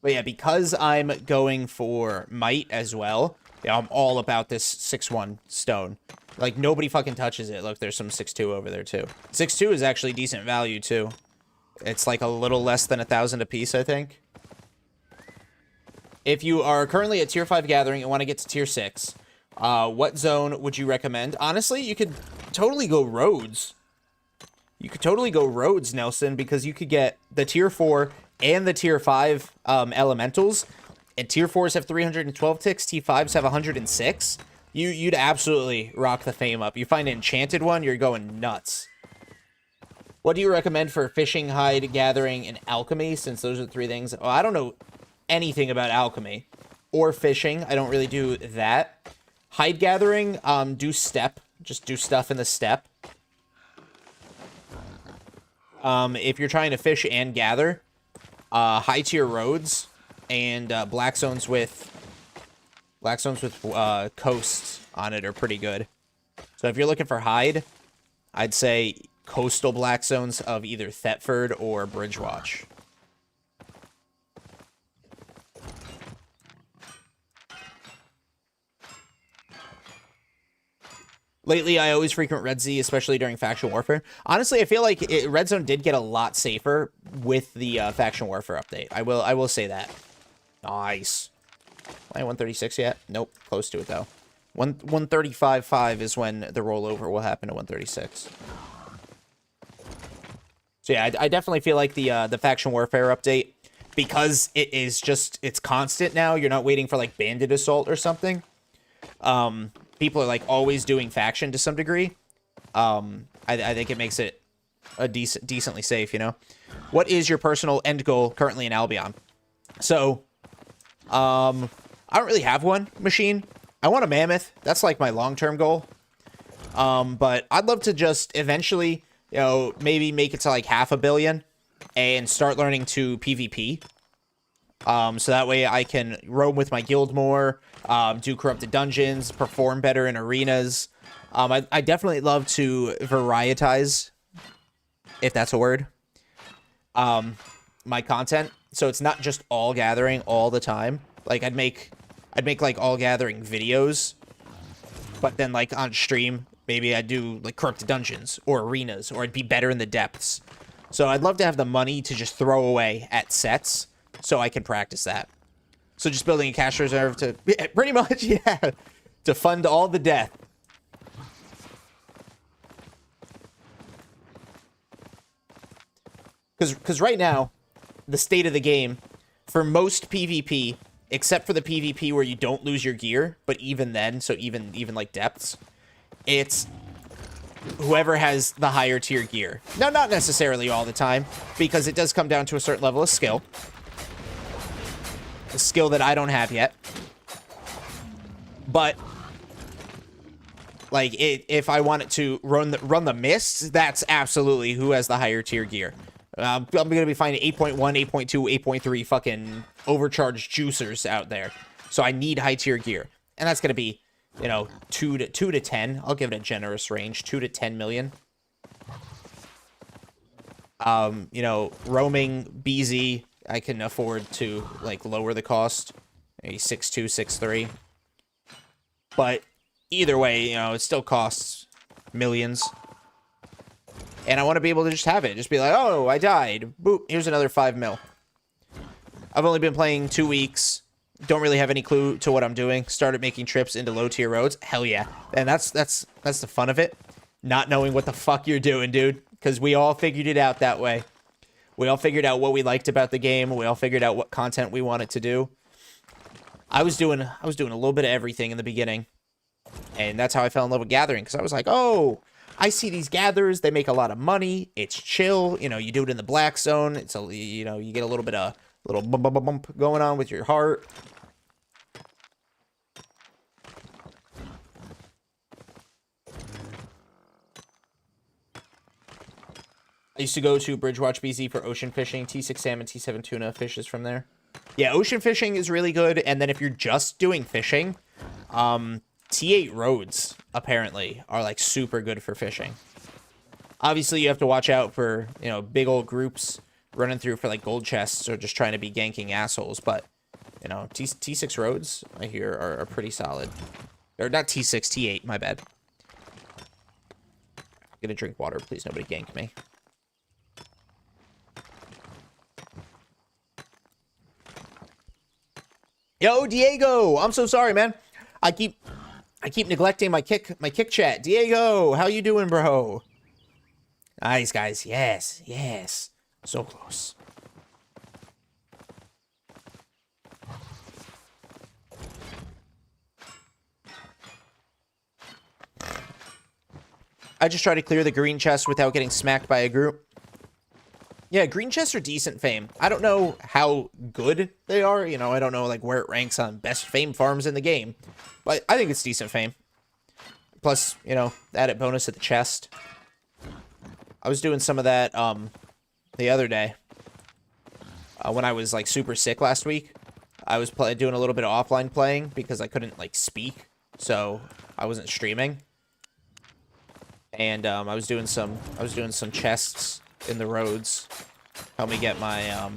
But yeah, because I'm going for might as well, yeah, I'm all about this 6-1 stone. Like, nobody fucking touches it. Look, there's some 6-2 over there, too. 6-2 is actually decent value, too. It's like a little less than 1,000 apiece, I think. If you are currently at Tier 5 Gathering and want to get to Tier 6, what zone would you recommend? Honestly, you could totally go Roads. You could totally go Roads, Nelson, because you could get the Tier 4 and the Tier 5 Elementals. And Tier 4s have 312 ticks, T5s have 106. You'd absolutely rock the fame up. You find an enchanted one, you're going nuts. What do you recommend for fishing, hide, gathering, and alchemy, since those are the three things? Oh, I don't know anything about alchemy or fishing. I don't really do that. Hide gathering, do step. Just do stuff in the step. If you're trying to fish and gather, high tier roads and black zones with coasts on it are pretty good. So if you're looking for hide, I'd say coastal black zones of either Thetford or Bridgewatch. Lately, I always frequent Red Z, especially during faction warfare. Honestly, I feel like Red Zone did get a lot safer with the faction warfare update. I will say that. Nice. Am I at 136 yet? Nope. Close to it, though. 135.5 is when the rollover will happen to 136. So yeah, I definitely feel like the faction warfare update, because it is just, it's constant now. You're not waiting for like bandit assault or something. People are like always doing faction to some degree. I think it makes it a decently safe, you know. What is your personal end goal currently in Albion? So, I don't really have one machine. I want a mammoth. That's like my long-term goal. But I'd love to just eventually, you know, maybe make it to like 500 million and start learning to PvP. So that way I can roam with my guild more, do corrupted dungeons, perform better in arenas. I definitely love to varietize, if that's a word, my content. So it's not just all gathering all the time. Like I'd make like all gathering videos, but then like on stream, maybe I'd do like corrupted dungeons or arenas, or I'd be better in the depths. So I'd love to have the money to just throw away at sets, so I can practice that. So just building a cash reserve to, pretty much, yeah, to fund all the death. Because right now, the state of the game, for most PvP, except for the PvP where you don't lose your gear, but even then, so even like depths, it's whoever has the higher tier gear. Now, not necessarily all the time, because it does come down to a certain level of skill. A skill that I don't have yet. But like if I wanted to run the mists, that's absolutely who has the higher tier gear. I'm gonna be finding 8.1, 8.2, 8.3 fucking overcharged juicers out there. So I need high tier gear, and that's gonna be, you know, 2 to 10. I'll give it a generous range, 2 to 10 million. You know, roaming BZ, I can afford to like lower the cost, maybe 6.2, 6.3. But either way, you know, it still costs millions. And I want to be able to just have it. Just be like, oh, I died. Boop, here's another 5 mil. I've only been playing 2 weeks. Don't really have any clue to what I'm doing. Started making trips into low tier roads. Hell yeah. And that's the fun of it. Not knowing what the fuck you're doing, dude. Because we all figured it out that way. We all figured out what we liked about the game. We all figured out what content we wanted to do. I was doing a little bit of everything in the beginning. And that's how I fell in love with gathering. Because I was like, oh, I see these gatherers. They make a lot of money. It's chill. You know, you do it in the black zone. It's a, you know, you get a little bit of little bump going on with your heart. I used to go to Bridgewatch BZ for ocean fishing. T6 salmon, T7 tuna fishes from there. Yeah, ocean fishing is really good. And then if you're just doing fishing, T8 roads, apparently, are, like, super good for fishing. Obviously, you have to watch out for, you know, big old groups running through for like gold chests or just trying to be ganking assholes. But, you know, T6 roads, I hear, are pretty solid. Or not T6, T8, my bad. I'm gonna drink water. Please, nobody gank me. Yo, Diego! I'm so sorry, man. I keep neglecting my kick chat. Diego, how you doing, bro? Nice, guys. Yes, yes. So close. I just try to clear the green chest without getting smacked by a group. Yeah, green chests are decent fame. I don't know how good they are. You know, I don't know like where it ranks on best fame farms in the game. But I think it's decent fame. Plus, you know, added bonus at the chest. I was doing some of that the other day. When I was like super sick last week. I was doing a little bit of offline playing because I couldn't like speak. So I wasn't streaming. And I was doing some chests in the roads. Help me get my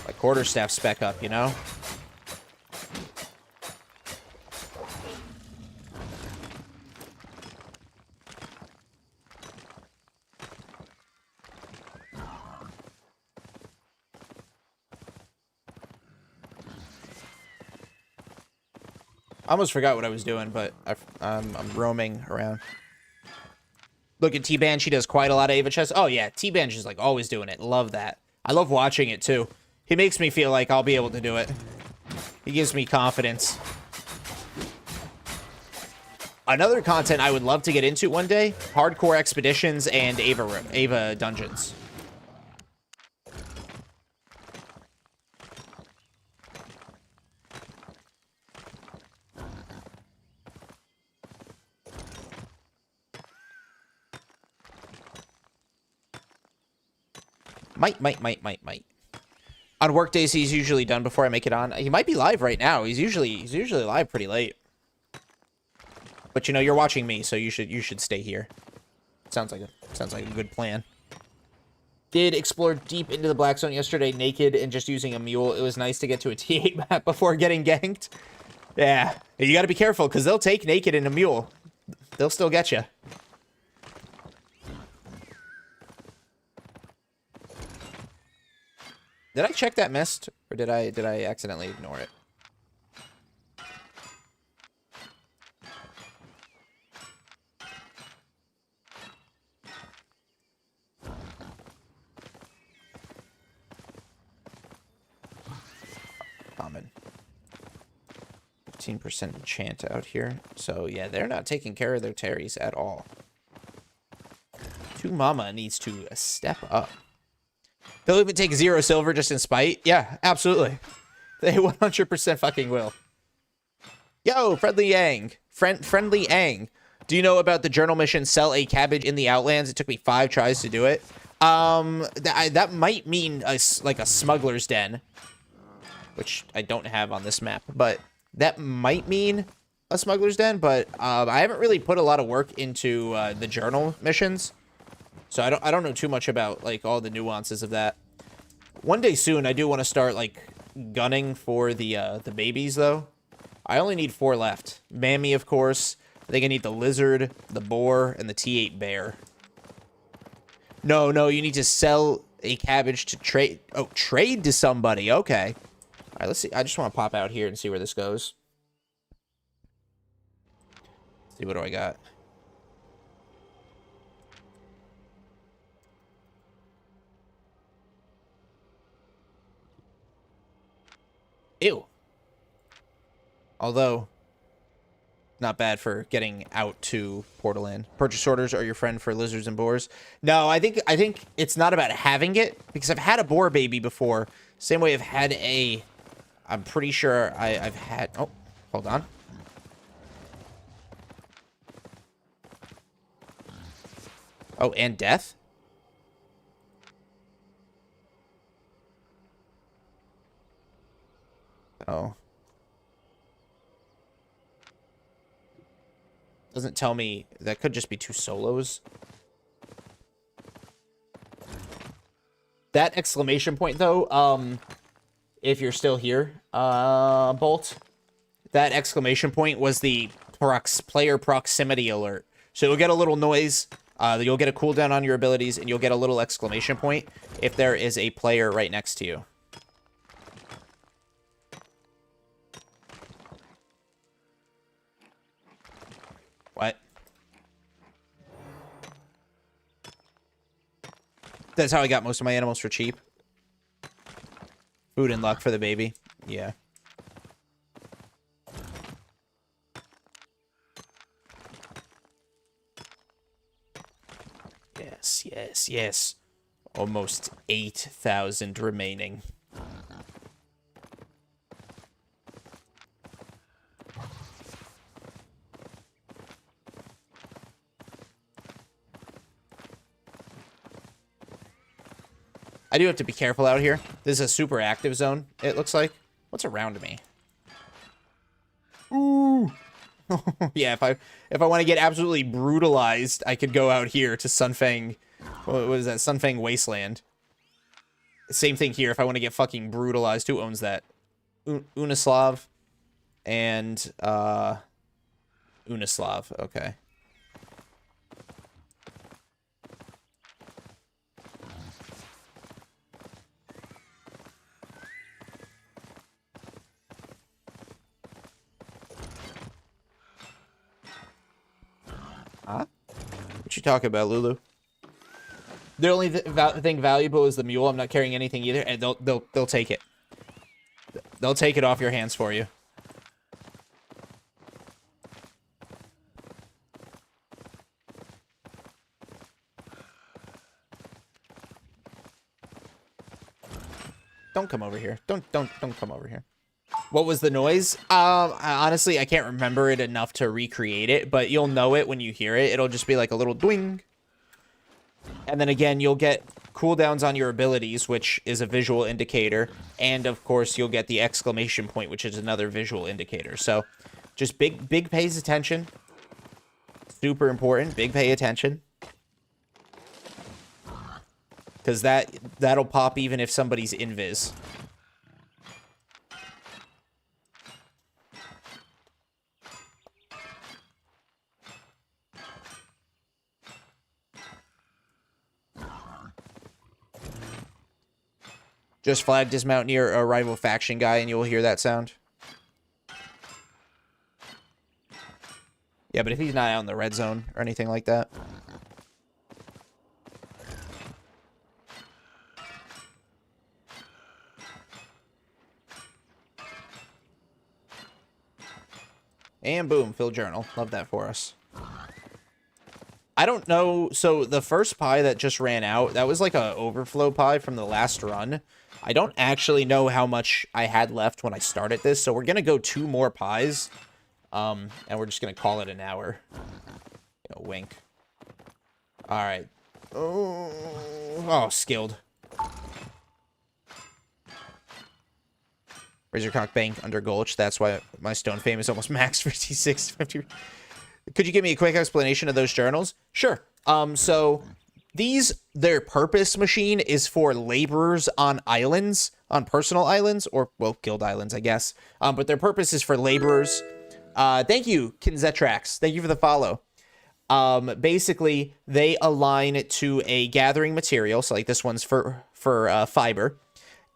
my quarterstaff spec up, you know? I almost forgot what I was doing, but I'm roaming around. Look at T-Ban. She does quite a lot of Ava chests. Oh, yeah. T-Ban's just, like, always doing it. Love that. I love watching it, too. He makes me feel like I'll be able to do it. He gives me confidence. Another content I would love to get into one day, hardcore expeditions and Ava dungeons. Might. On work days, he's usually done before I make it on. He might be live right now. He's usually live pretty late. But you know, you're watching me, so you should stay here. Sounds like a good plan. Did explore deep into the Black Zone yesterday, naked and just using a mule. It was nice to get to a T8 map before getting ganked. Yeah, you got to be careful because they'll take naked and a mule. They'll still get you. Did I check that mist, or did I accidentally ignore it? Common. 15% enchant out here. So yeah, they're not taking care of their Terries at all. Two Mama needs to step up. They'll even take 0 silver just in spite. Yeah, absolutely. They 100% fucking will. Yo, Friendly Yang. Friendly Ang. Do you know about the journal mission, sell a cabbage in the Outlands? It took me 5 tries to do it. That might mean like a smuggler's den. Which I don't have on this map. But that might mean a smuggler's den. But I haven't really put a lot of work into the journal missions. So I don't know too much about like all the nuances of that. One day soon, I do want to start like gunning for the babies though. I only need 4 left. Mammy, of course. I think I need the lizard, the boar, and the T8 bear. No, you need to sell a cabbage to trade. Oh, trade to somebody. Okay. All right, let's see. I just want to pop out here and see where this goes. Let's see, what do I got? Ew. Although, not bad for getting out to Portal Inn. Purchase orders are your friend for lizards and boars. No, I think it's not about having it, because I've had a boar baby before. Same way I've had a... I'm pretty sure I've had... Oh, hold on. Oh, and death? Oh. Doesn't tell me. That could just be 2 solos. That exclamation point, though, if you're still here, Bolt, that exclamation point was the player proximity alert. So you'll get a little noise, you'll get a cooldown on your abilities, and you'll get a little exclamation point if there is a player right next to you. What? That's how I got most of my animals for cheap. Food and luck for the baby. Yeah. Yes, yes, yes. Almost 8,000 remaining. I do have to be careful out here. This is a super active zone, it looks like. What's around me? Ooh. Yeah, if I want to get absolutely brutalized, I could go out here to Sunfang. What is that? Sunfang Wasteland. Same thing here. If I want to get fucking brutalized, who owns that? Unislav and Unislav. Okay. Huh? What you talking about, Lulu? The only thing valuable is the mule. I'm not carrying anything either, and they'll take it. They'll take it off your hands for you. Don't come over here. Don't come over here. What was the noise? Honestly, I can't remember it enough to recreate it, but you'll know it when you hear it. It'll just be like a little dwing. And then again, you'll get cooldowns on your abilities, which is a visual indicator. And of course, you'll get the exclamation point, which is another visual indicator. So just big pays attention. Super important. Big pay attention. Because that'll pop even if somebody's invis. Just flag dismount near a rival faction guy and you'll hear that sound. Yeah, but if he's not out in the red zone or anything like that. And boom, fill journal. Love that for us. I don't know. So the first pie that just ran out, that was like a overflow pie from the last run. I don't actually know how much I had left when I started this, so we're going to go 2 more pies, and we're just going to call it an hour. Wink. All right. Oh, skilled. Razorcock Bank under Gulch. That's why my Stone Fame is almost max for T6. 50. Could you give me a quick explanation of those journals? Sure. So their purpose machine is for laborers on islands, on personal islands, or, well, guild islands, I guess. But their purpose is for laborers. Thank you, Kinzetrax. Thank you for the follow. Basically, they align to a gathering material. So, like, this one's for fiber.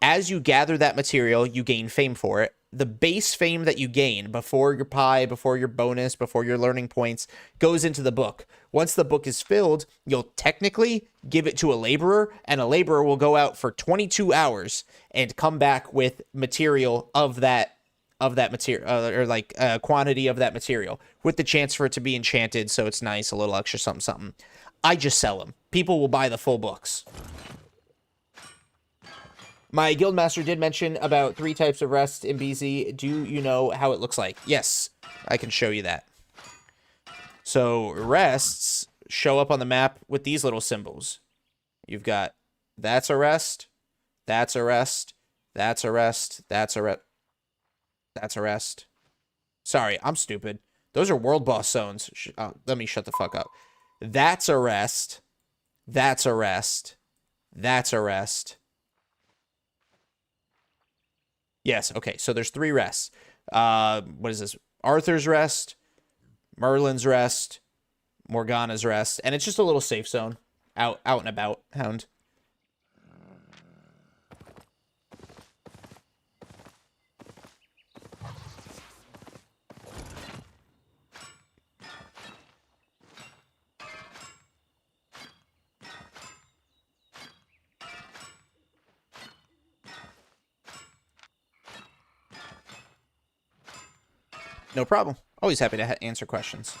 As you gather that material, you gain fame for it. The base fame that you gain before your pie, before your bonus, before your learning points goes into the book. Once the book is filled, you'll technically give it to a laborer, and a laborer will go out for 22 hours and come back with material of that material, or like a quantity of that material, with the chance for it to be enchanted, so it's nice, a little extra something. I just sell them. People will buy the full books. My guildmaster did mention about 3 types of rest in BZ. Do you know how it looks like? Yes, I can show you that. So rests show up on the map with these little symbols. You've got that's a rest, that's a rest, that's a rest, that's a rest, that's a rest. Sorry, I'm stupid. Those are world boss zones. Let me shut the fuck up. That's a rest, that's a rest, that's a rest, Yes, okay, so there's 3 rests. What is this? Arthur's Rest, Merlin's Rest, Morgana's Rest, and it's just a little safe zone. Out and about, Hound. No problem. Always happy to answer questions.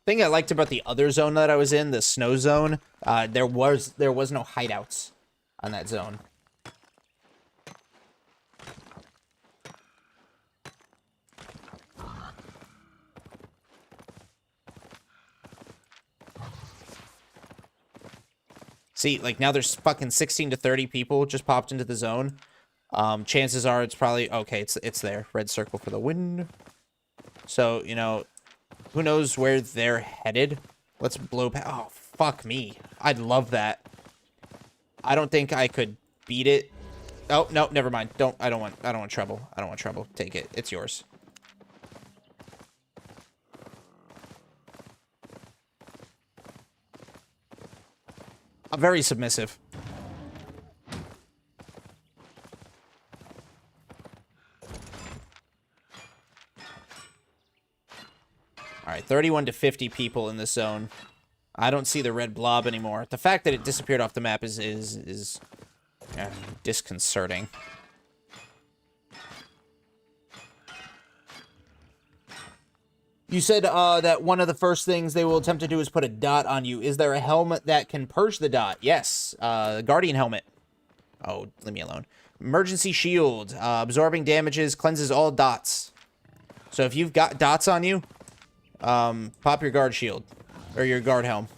Thing I liked about the other zone that I was in, the snow zone, there was no hideouts on that zone. See, like now there's fucking 16 to 30 people just popped into the zone. Chances are it's probably okay. It's there. Red circle for the win. So you know, who knows where they're headed? Let's blow past. Oh fuck me! I'd love that. I don't think I could beat it. Oh no, never mind. I don't want trouble. I don't want trouble. Take it. It's yours. I'm very submissive. All right, 31 to 50 people in this zone. I don't see the red blob anymore. The fact that it disappeared off the map is disconcerting. You said that one of the first things they will attempt to do is put a dot on you. Is there a helmet that can purge the dot? Yes. Guardian helmet. Oh, leave me alone. Emergency shield. Absorbing damages, cleanses all dots. So if you've got dots on you, pop your guard shield. Or your guard helm.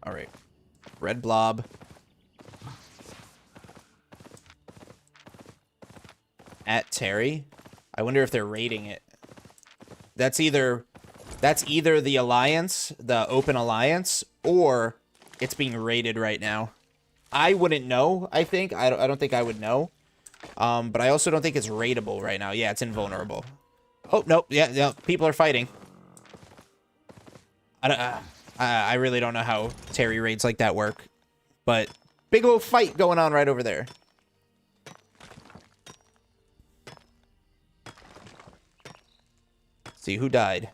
All right. Red blob. At Terry. I wonder if they're raiding it. That's either the Alliance, the Open Alliance, or it's being raided right now. I wouldn't know, I think. I don't think I would know. But I also don't think it's raidable right now. Yeah, it's invulnerable. Oh, no. Yeah, people are fighting. I really don't know how Terry raids like that work. But big old fight going on right over there. See who died.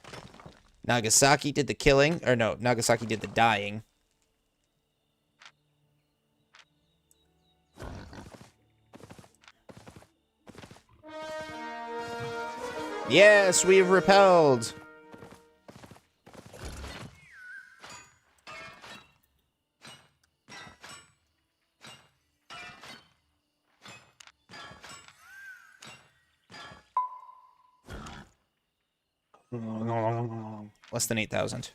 Nagasaki did the killing. Or no, Nagasaki did the dying. Yes, we have repelled. Less than 8,000.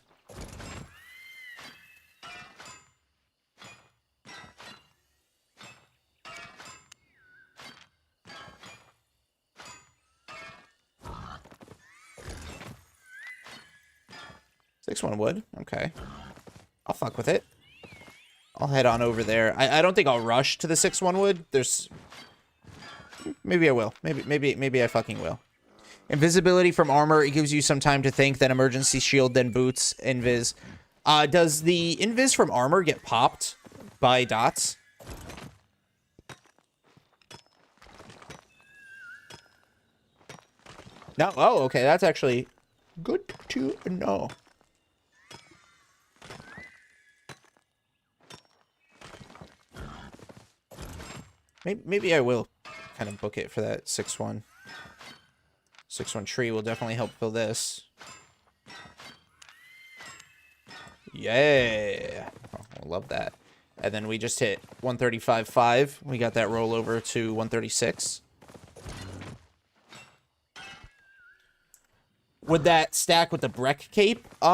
Six one wood. Okay. I'll fuck with it. I'll head on over there. I don't think I'll rush to the 6-1 wood. There's... Maybe I will. Maybe I fucking will. Invisibility from armor. It gives you some time to think. Then emergency shield. Then boots. Invis. Does the invis from armor get popped by dots? No. Oh, okay. That's actually good to know. Maybe I will kind of book it for that 6-1. 6-1 tree will definitely help fill this. Yeah. Oh, I love that. And then we just hit 135.5. We got that roll over to 136. Would that stack with the Breck Cape? I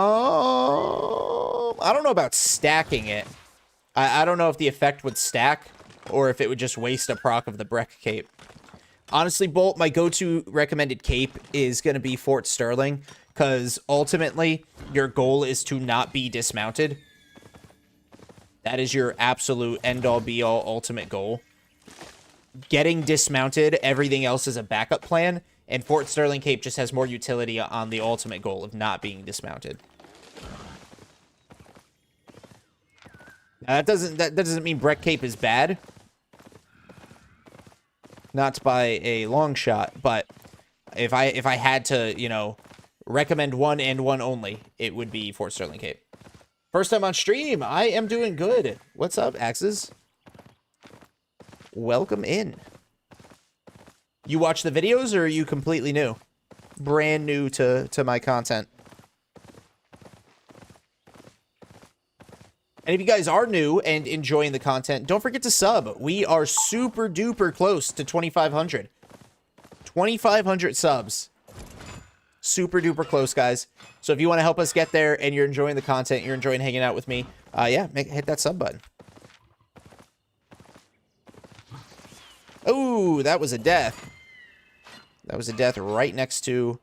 don't know about stacking it. I don't know if the effect would stack or if it would just waste a proc of the Breck Cape. Honestly, Bolt, my go-to recommended cape is going to be Fort Sterling, because ultimately, your goal is to not be dismounted. That is your absolute end-all, be-all, ultimate goal. Getting dismounted, everything else is a backup plan, and Fort Sterling cape just has more utility on the ultimate goal of not being dismounted. Now, that doesn't mean Breck Cape is bad. Not by a long shot, but if I had to, you know, recommend one and one only, it would be Fort Sterling Cape. First time on stream, I am doing good. What's up, Axes? Welcome in. You watch the videos, or are you completely new? Brand new to my content. And if you guys are new and enjoying the content, don't forget to sub. We are super duper close to 2,500. 2,500 subs. Super duper close, guys. So if you want to help us get there and you're enjoying the content, you're enjoying hanging out with me, yeah, hit that sub button. Oh, that was a death. That was a death right next to...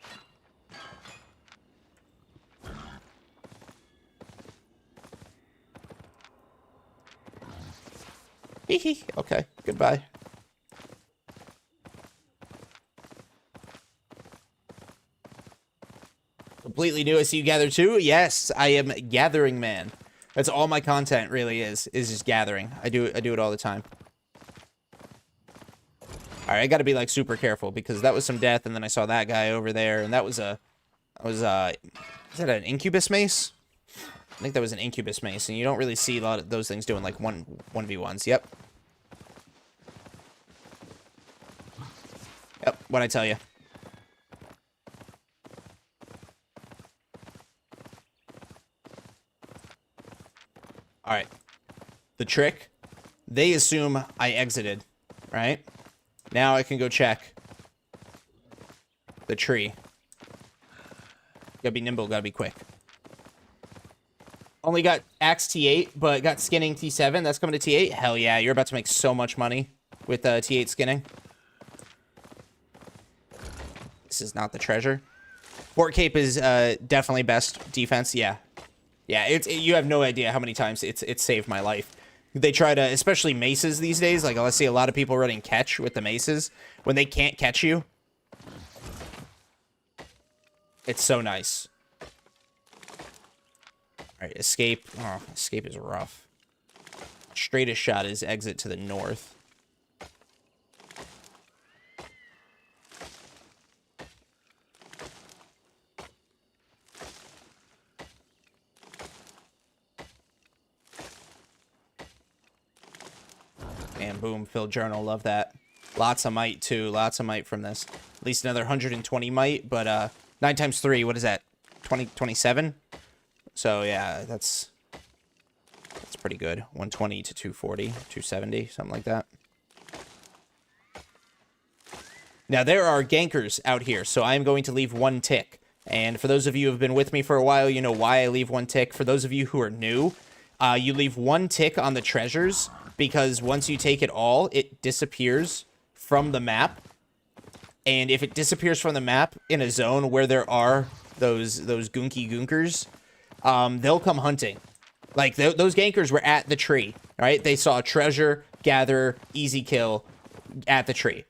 Okay, goodbye. Completely new. I see you gather too. Yes, I am gathering man. That's all my content really is just gathering. I do it all the time. All right, I got to be like super careful because that was some death, and then I saw that guy over there, and that was is that an incubus mace? I think that was an incubus mace, and you don't really see a lot of those things doing like 1v1s. Yep. Yep, what'd I tell you? Alright. The trick, they assume I exited, right? Now I can go check the tree. Gotta be nimble, gotta be quick. Only got Axe T8, but got skinning T7. That's coming to T8. Hell yeah, you're about to make so much money with T8 skinning. This is not the treasure. Fort Cape is definitely best defense. Yeah. Yeah, you have no idea how many times it's saved my life. They try to, especially maces these days, like I see a lot of people running catch with the maces. When they can't catch you, it's so nice. Alright, escape. Oh, escape is rough. Straightest shot is exit to the north. And boom, fill journal, love that. Lots of might too, lots of might from this. At least another 120 might, but 9 times 3, what is that? 27? So yeah, that's pretty good. 120 to 240, 270, something like that. Now there are gankers out here, so I'm going to leave 1 tick. And for those of you who have been with me for a while, you know why I leave 1 tick. For those of you who are new, you leave 1 tick on the treasures, because once you take it all, it disappears from the map. And if it disappears from the map in a zone where there are those goonky goonkers, they'll come hunting. Like, those gankers were at the tree, right? They saw a treasure, gather, easy kill at the tree.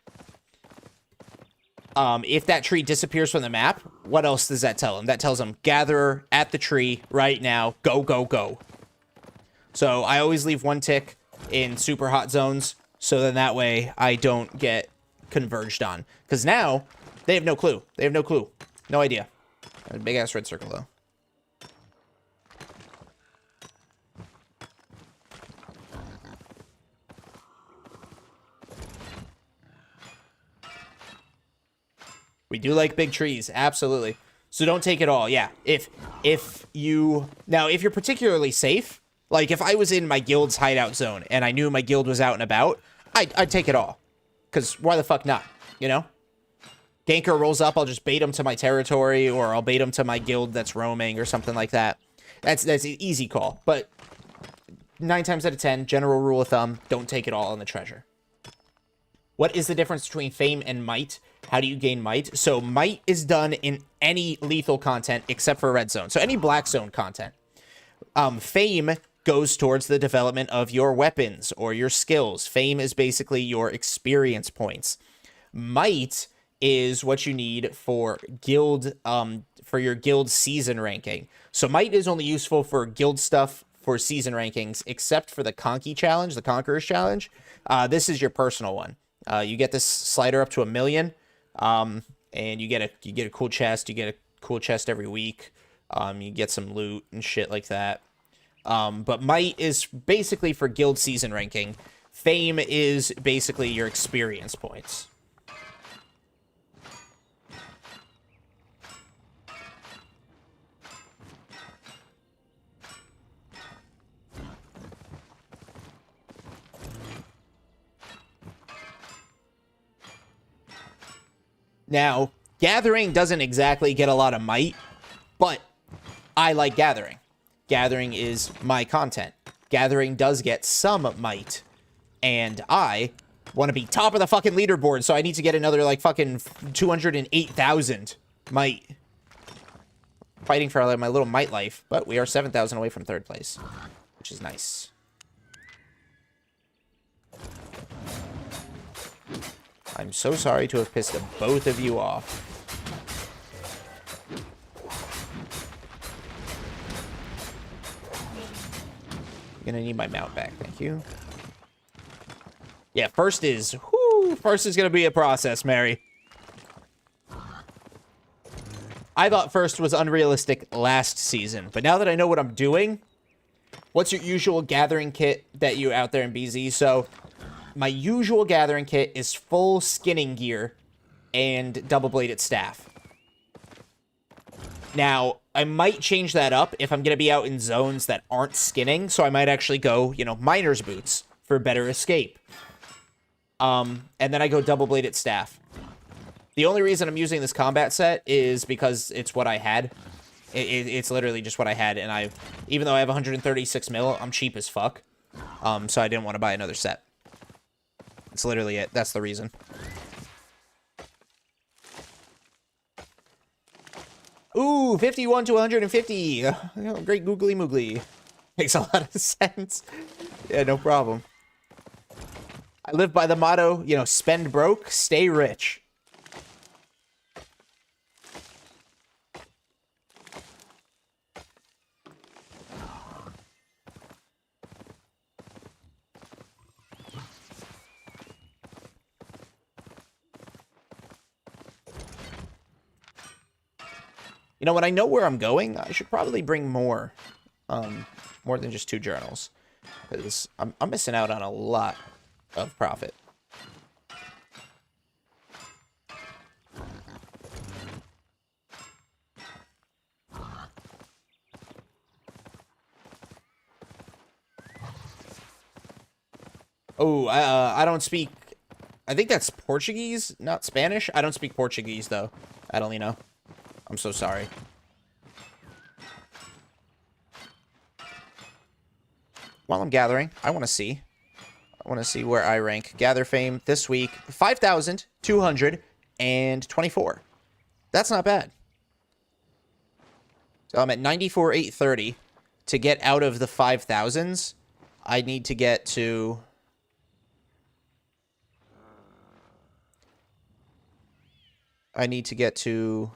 If that tree disappears from the map, what else does that tell them? That tells them, gatherer at the tree right now, go, go, go. So I always leave 1 tick in super hot zones, so then that way I don't get converged on. Because now, they have no clue. They have no clue. No idea. A big-ass red circle, though. We do like big trees, absolutely. So don't take it all. Yeah, if you're particularly safe, like if I was in my guild's hideout zone and I knew my guild was out and about, I'd take it all. Because why the fuck not, you know? Ganker rolls up, I'll just bait him to my territory, or I'll bait him to my guild that's roaming or something like that. That's an easy call. But 9 times out of 10, general rule of thumb, don't take it all on the treasure. What is the difference between fame and might? How do you gain might? So might is done in any lethal content except for red zone. So any black zone content. Fame goes towards the development of your weapons or your skills. Fame is basically your experience points. Might is what you need for guild, for your guild season ranking. So might is only useful for guild stuff for season rankings, except for the Conky challenge, the Conqueror's challenge. This is your personal one. You get this slider up to 1 million, and you get a cool chest. You get a cool chest every week. You get some loot and shit like that. But might is basically for guild season ranking. Fame is basically your experience points. Now, gathering doesn't exactly get a lot of might, but I like gathering. Gathering is my content. Gathering does get some might, and I want to be top of the fucking leaderboard, so I need to get another, like, fucking 208,000 might. Fighting for my little might life, but we are 7,000 away from 3rd place, which is nice. I'm so sorry to have pissed both of you off. I'm gonna need my mount back, thank you. Yeah, first is gonna be a process, Mary. I thought first was unrealistic last season, but now that I know what I'm doing, what's your usual gathering kit that you out there in BZ? So my usual gathering kit is full skinning gear and double-bladed staff. Now, I might change that up if I'm going to be out in zones that aren't skinning, so I might actually go, you know, miner's boots for better escape. And then I go double-bladed staff. The only reason I'm using this combat set is because it's what I had. It's literally just what I had, and even though I have 136 mil, I'm cheap as fuck. So I didn't want to buy another set. That's literally it. That's the reason. Ooh, 51 to 150. Great googly moogly. Makes a lot of sense. Yeah, no problem. I live by the motto, you know, spend broke, stay rich. You know, when I know where I'm going, I should probably bring more than just 2 journals, because I'm missing out on a lot of profit. Oh, I don't speak. I think that's Portuguese, not Spanish. I don't speak Portuguese though. Adelino. I'm so sorry. While I'm gathering, I want to see where I rank. Gather fame this week, 5,224. That's not bad. So I'm at 94,830. To get out of the 5,000s, I need to get to... I need to get to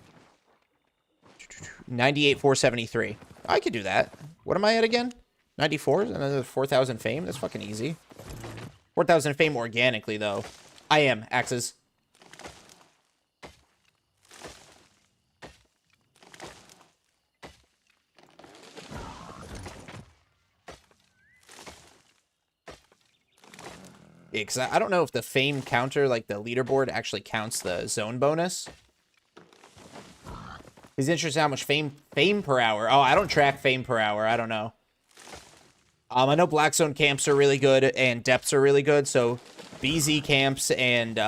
98,473. I could do that. What am I at again? 94? Another 4,000 fame? That's fucking easy. 4,000 fame organically, though. I am, Axes. Yeah, because I don't know if the fame counter, like the leaderboard, actually counts the zone bonus. He's interested in how much fame per hour. Oh, I don't track fame per hour. I don't know. I know Black Zone camps are really good and depths are really good. So BZ camps and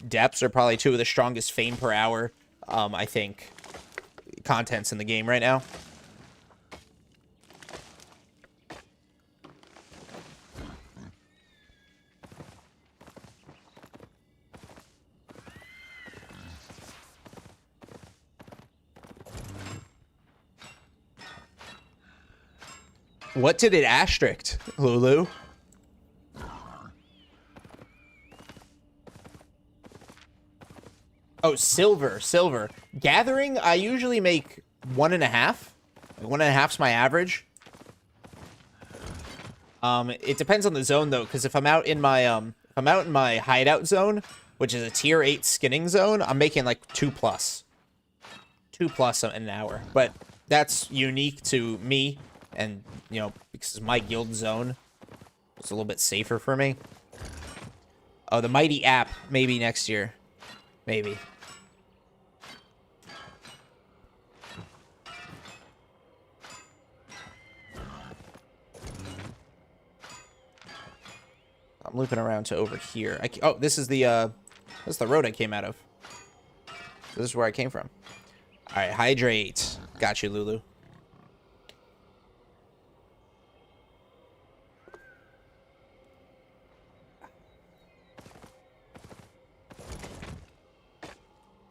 depths are probably two of the strongest fame per hour, I think, contents in the game right now. What did it asterisk, Lulu? Oh, silver. Gathering, I usually make 1.5. Like 1.5's my average. It depends on the zone though, because if I'm out in my hideout zone, which is a tier 8 skinning zone, I'm making like 2+. 2+ an hour. But that's unique to me, and you know, because my guild zone, it's a little bit safer for me. Oh, the Mighty app, maybe next year. Maybe. I'm looping around to over here. Oh, this is the road I came out of. This is where I came from. All right, hydrate. Got you, Lulu.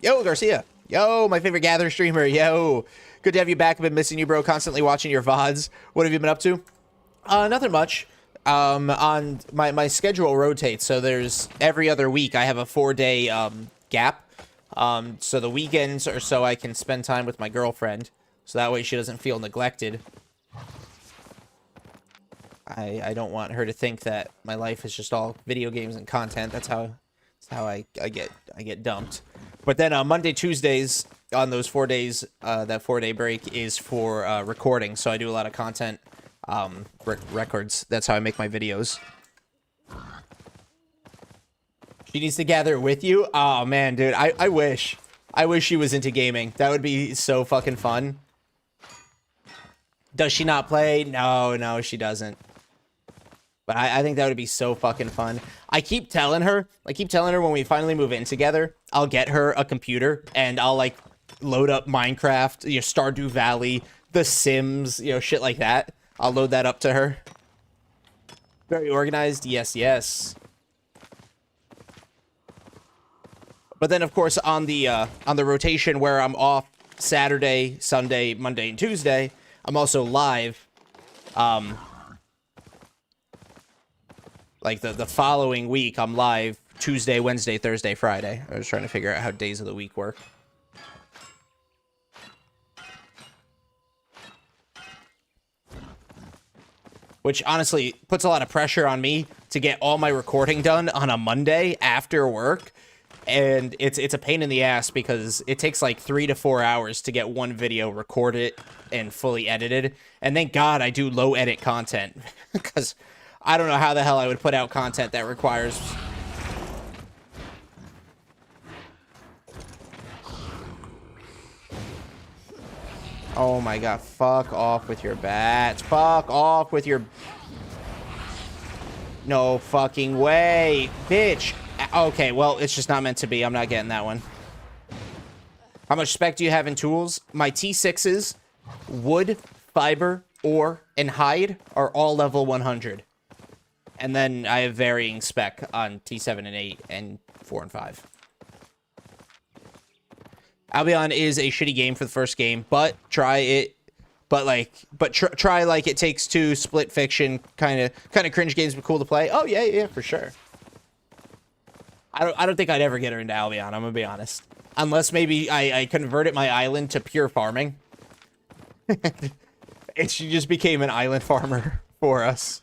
Yo, Garcia. Yo, my favorite Gather streamer. Yo. Good to have you back. I've been missing you, bro. Constantly watching your VODs. What have you been up to? Nothing much. On my schedule rotates, so there's every other week I have a 4-day gap. So the weekends are so I can spend time with my girlfriend, so that way she doesn't feel neglected. I don't want her to think that my life is just all video games and content. That's how I get dumped. But then Monday, Tuesdays on those 4 days, that 4-day break is for recording. So I do a lot of content records. That's how I make my videos. She needs to gather with you. Oh man, dude, I wish she was into gaming. That would be so fucking fun. Does she not play? No, she doesn't. But I think that would be so fucking fun. I keep telling her when we finally move in together, I'll get her a computer and I'll like load up Minecraft, you know, Stardew Valley, The Sims, you know, shit like that. I'll load that up to her. Very organized, yes. But then of course on the rotation where I'm off Saturday, Sunday, Monday, and Tuesday, I'm also live. Like the following week, I'm live Tuesday, Wednesday, Thursday, Friday. I was trying to figure out how days of the week work. Which honestly puts a lot of pressure on me to get all my recording done on a Monday after work. And it's a pain in the ass because it takes like 3 to 4 hours to get one video recorded and fully edited. And thank God I do low edit content because I don't know how the hell I would put out content that requires... Oh my god, fuck off with your bats. Fuck off with your... No fucking way. Bitch. Okay, well, it's just not meant to be. I'm not getting that one. How much spec do you have in tools? My T6s, wood, fiber, ore, and hide are all level 100. And then I have varying spec on T7 and 8 and 4 and 5. Albion is a shitty game for the first game, but try it. Try like It Takes Two, Split Fiction, kind of cringe games, but cool to play. Oh yeah, for sure. I don't think I'd ever get her into Albion. I'm gonna be honest, unless maybe I converted my island to pure farming, and she just became an island farmer for us.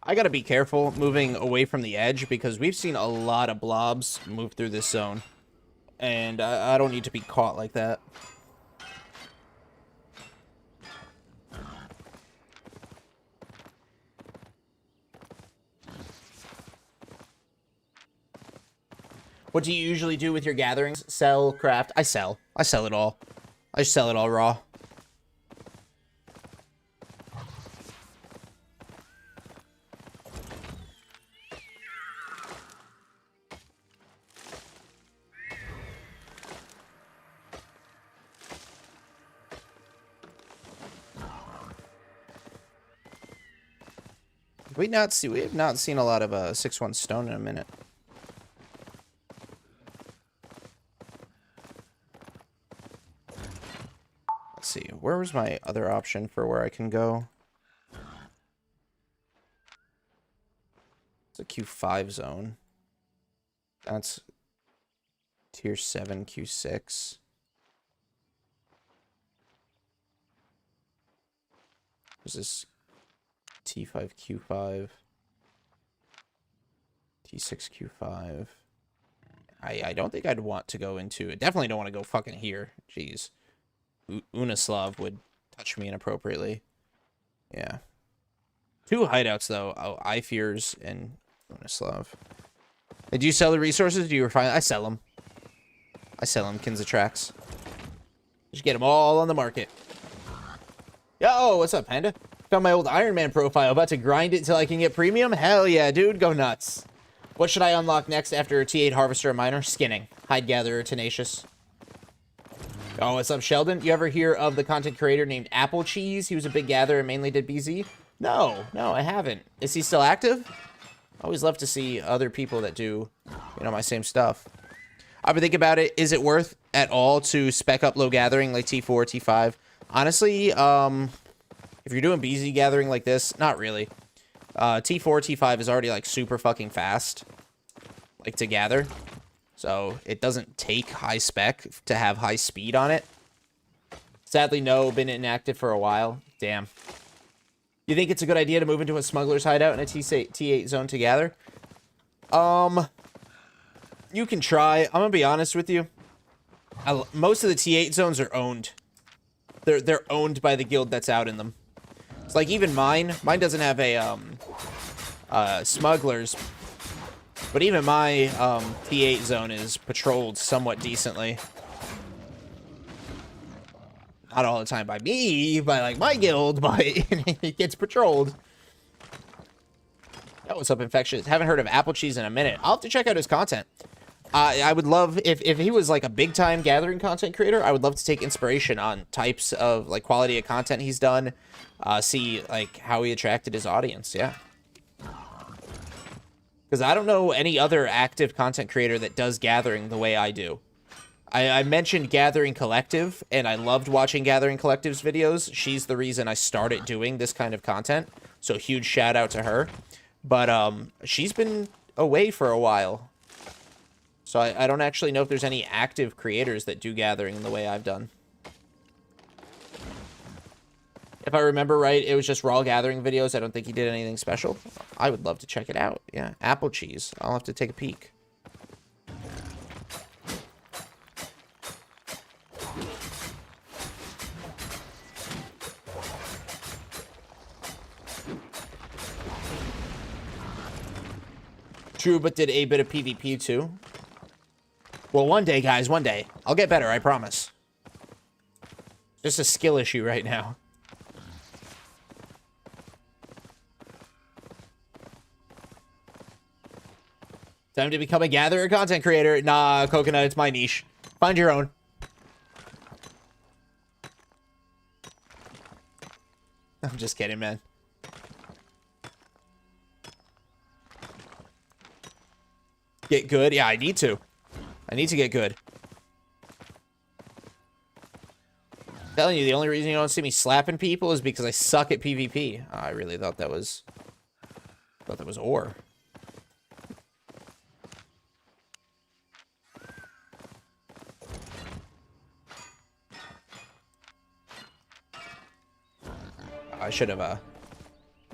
I gotta be careful moving away from the edge because we've seen a lot of blobs move through this zone. And I don't need to be caught like that. What do you usually do with your gatherings? Sell, craft? I sell. I sell it all. I just sell it all raw. We have not seen a lot of 6-1 stone in a minute. Let's see, where was my other option for where I can go? It's a Q5 zone. That's tier 7, Q6. There's this T5, Q5. T6, Q5. I don't think I'd want to go into it. Definitely don't want to go fucking here. Jeez. Unislav would touch me inappropriately. Yeah. 2 hideouts, though. Oh, Ifears and Unislav. Did you sell the resources? Do you refine? I sell them. I sell them, Kinzatrax. Just get them all on the market. Yo, what's up, Panda? Found my old Iron Man profile. About to grind it until I can get premium? Hell yeah, dude. Go nuts. What should I unlock next after T8 Harvester and Miner? Skinning. Hide Gatherer, Tenacious. Oh, what's up, Sheldon? You ever hear of the content creator named Apple Cheese? He was a big gatherer and mainly did BZ? No, I haven't. Is he still active? I always love to see other people that do, you know, my same stuff. I've been thinking about it. Is it worth at all to spec up low gathering like T4, T5? Honestly, if you're doing BZ gathering like this, not really. T4, T5 is already like super fucking fast, like to gather. So it doesn't take high spec to have high speed on it. Sadly, no, been inactive for a while. Damn. You think it's a good idea to move into a smuggler's hideout in a T8 zone to gather? You can try. I'm gonna be honest with you. Most of the T8 zones are owned. They're owned by the guild that's out in them. It's like even mine doesn't have a smugglers, but even my T8 zone is patrolled somewhat decently. Not all the time by me, by like my guild, but it gets patrolled. Yo, what's up, Infectious? Haven't heard of Apple Cheese in a minute. I'll have to check out his content. I would love, if he was like a big time gathering content creator, I would love to take inspiration on types of like quality of content he's done. See like how he attracted his audience. Yeah. Because I don't know any other active content creator that does gathering the way I do. I mentioned Gathering Collective, and I loved watching Gathering Collective's videos. She's the reason I started doing this kind of content. So huge shout out to her. But she's been away for a while. So I don't actually know if there's any active creators that do gathering in the way I've done. If I remember right, it was just raw gathering videos. I don't think he did anything special. I would love to check it out. Yeah, Apple Cheese. I'll have to take a peek. True, but did a bit of PvP too. Well, one day, guys, one day. I'll get better, I promise. Just a skill issue right now. Time to become a gatherer content creator. Nah, Coconut, it's my niche. Find your own. I'm just kidding, man. Get good? Yeah, I need to. I need to get good. I'm telling you, the only reason you don't see me slapping people is because I suck at PvP. Oh, I really thought that was... ore. I should have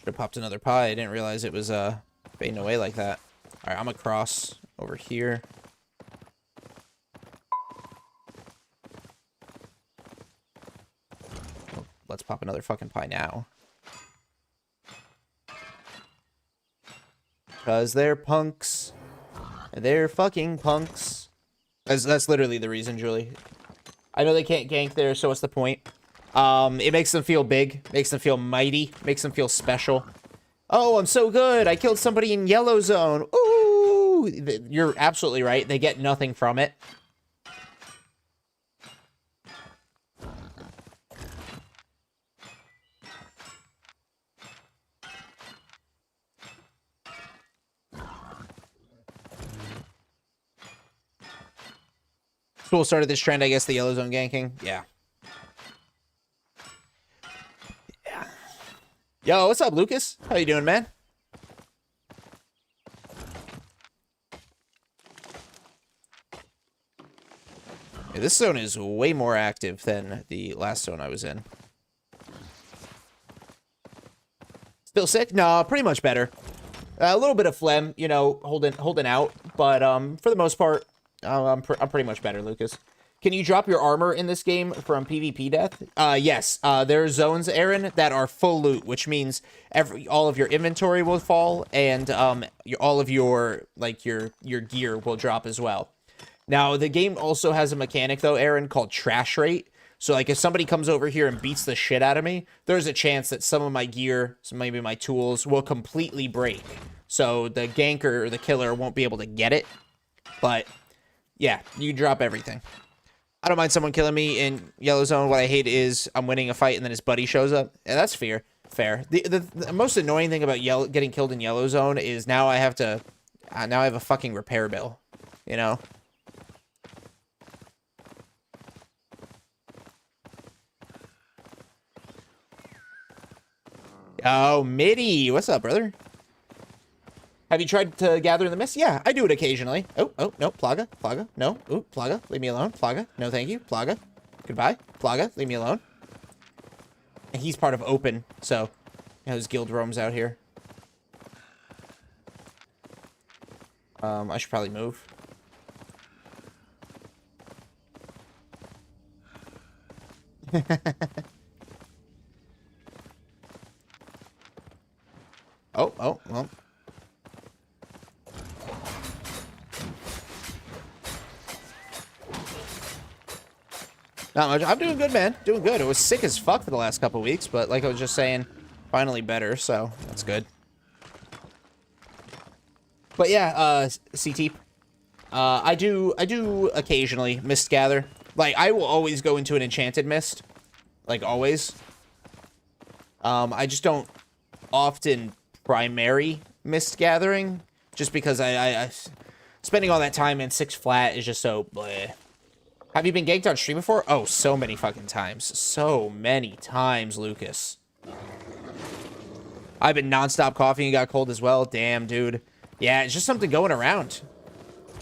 Should have popped another pie. I didn't realize it was fading away like that. Alright, I'm gonna cross over here. Oh, let's pop another fucking pie now. Because they're punks. They're fucking punks. That's literally the reason, Julie. I know they can't gank there, so what's the point? It makes them feel big, makes them feel mighty, makes them feel special. Oh, I'm so good. I killed somebody in yellow zone. Ooh, you're absolutely right. They get nothing from it. School started this trend, I guess, the yellow zone ganking. Yeah. Yeah. Yo, what's up, Lucas? How you doing, man? Yeah, this zone is way more active than the last zone I was in. Still sick? No, pretty much better. A little bit of phlegm, you know, holding out, but for the most part, I'm pretty much better, Lucas. Can you drop your armor in this game from PvP death? Yes. There are zones, Aaron, that are full loot, which means all of your inventory will fall, and all of your gear will drop as well. Now, the game also has a mechanic, though, Aaron, called trash rate. So, like, if somebody comes over here and beats the shit out of me, there's a chance that some of my gear, maybe my tools, will completely break. So the ganker or the killer won't be able to get it. But, yeah, you drop everything. I don't mind someone killing me in yellow zone. What I hate is I'm winning a fight and then his buddy shows up. Yeah, that's fair. The most annoying thing about getting killed in yellow zone is now I have to... now I have a fucking repair bill. You know? Oh, Mitty. What's up, brother? Have you tried to gather in the mist? Yeah, I do it occasionally. Oh, no, Plaga, no. Ooh, Plaga, leave me alone. Plaga, no thank you. Plaga, goodbye. Plaga, leave me alone. And he's part of Open, so his guild roams out here. I should probably move. Oh, well. Not much. I'm doing good, man. Doing good. It was sick as fuck for the last couple weeks, but like I was just saying, finally better, so that's good. But yeah, CT. I do occasionally mist gather. Like, I will always go into an enchanted mist. Like, always. I just don't often primary mist gathering, just because I spending all that time in 6 flat is just so bleh. Have you been ganked on stream before? Oh, so many fucking times. So many times, Lucas. I've been nonstop coughing and got cold as well. Damn, dude. Yeah, it's just something going around.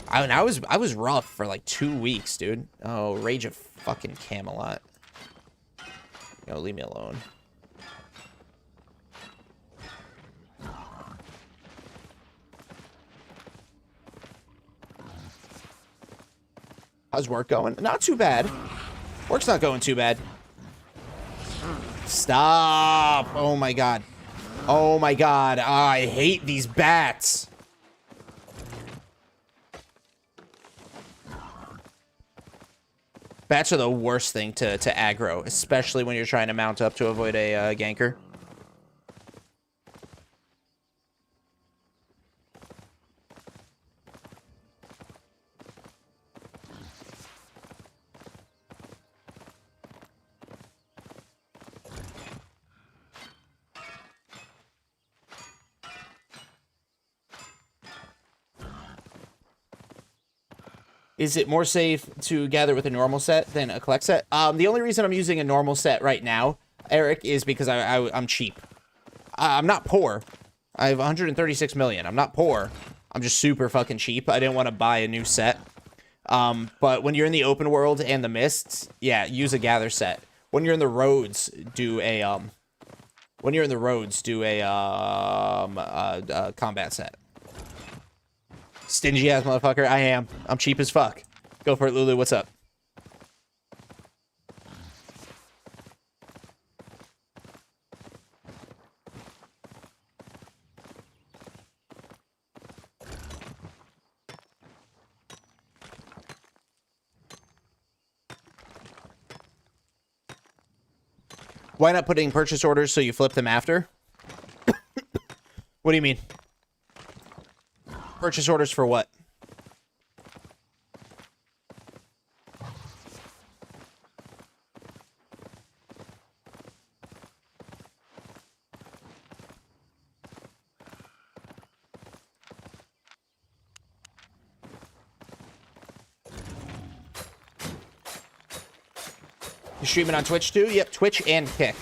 I was rough for like 2 weeks, dude. Oh, Rage of fucking Camelot. Yo, leave me alone. How's work going? Not too bad. Work's not going too bad. Stop. Oh my god. Oh my god. I hate these bats. Bats are the worst thing to aggro, especially when you're trying to mount up to avoid a ganker. Is it more safe to gather with a normal set than a collect set? The only reason I'm using a normal set right now, Eric, is because I'm cheap. I'm not poor. I have 136 million. I'm not poor. I'm just super fucking cheap. I didn't want to buy a new set. But when you're in the open world and the mists, yeah, use a gather set. When you're in the roads, do a When you're in the roads, do a combat set. Stingy ass motherfucker. I am. I'm cheap as fuck. Go for it, Lulu. What's up? Why not putting purchase orders so you flip them after? What do you mean? Purchase orders for what? You streaming on Twitch too? Yep, Twitch and Kick.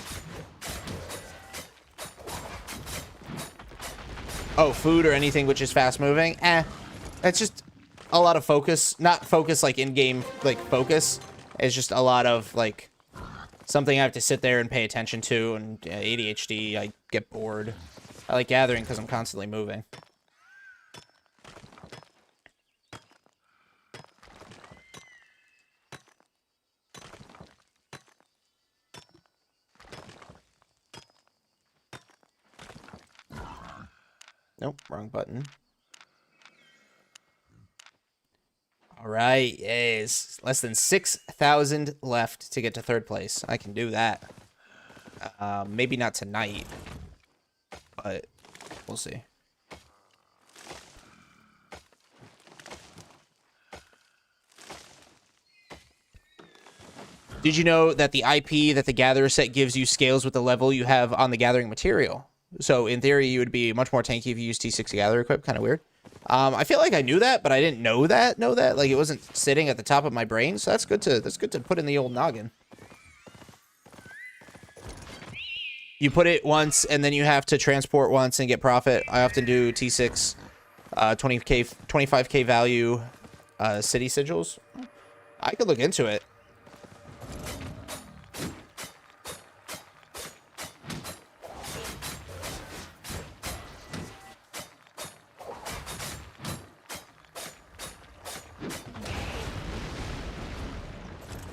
Oh, food or anything which is fast moving? It's just a lot of focus. Not focus like in-game, like focus. It's just a lot of like something I have to sit there and pay attention to. And ADHD, I get bored. I like gathering because I'm constantly moving. Nope, wrong button. All right, yes. Less than 6,000 left to get to third place. I can do that. Maybe not tonight, but we'll see. Did you know that the IP that the Gatherer set gives you scales with the level you have on the gathering material? So in theory, you would be much more tanky if you use T6 Gather equip. Kind of weird. I feel like I knew that, but I didn't know that. Like it wasn't sitting at the top of my brain. So that's good to put in the old noggin. You put it once, and then you have to transport once and get profit. I often do T6, 20k, 25k value, city sigils. I could look into it.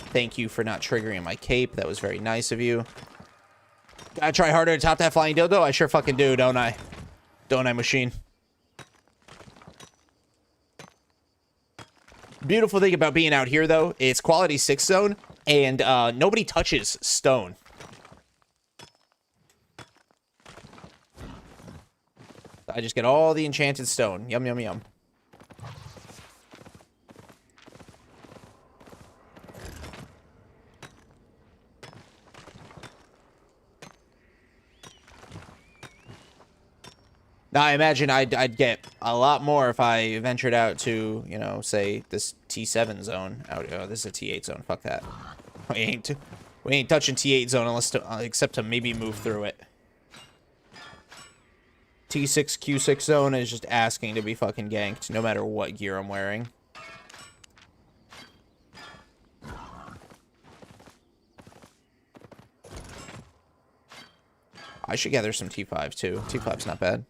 Thank you for not triggering my cape. That was very nice of you. Gotta try harder to top that flying dildo? I sure fucking do, don't I? Don't I, machine? Beautiful thing about being out here, though, it's quality 6 zone, and nobody touches stone. I just get all the enchanted stone. Yum, yum, yum. Now, I imagine I'd get a lot more if I ventured out to, you know, say this T7 zone. Oh, this is a T8 zone. Fuck that. We ain't touching T8 zone unless except to maybe move through it. T6 Q6 zone is just asking to be fucking ganked, no matter what gear I'm wearing. I should gather some T5 too. T5's not bad.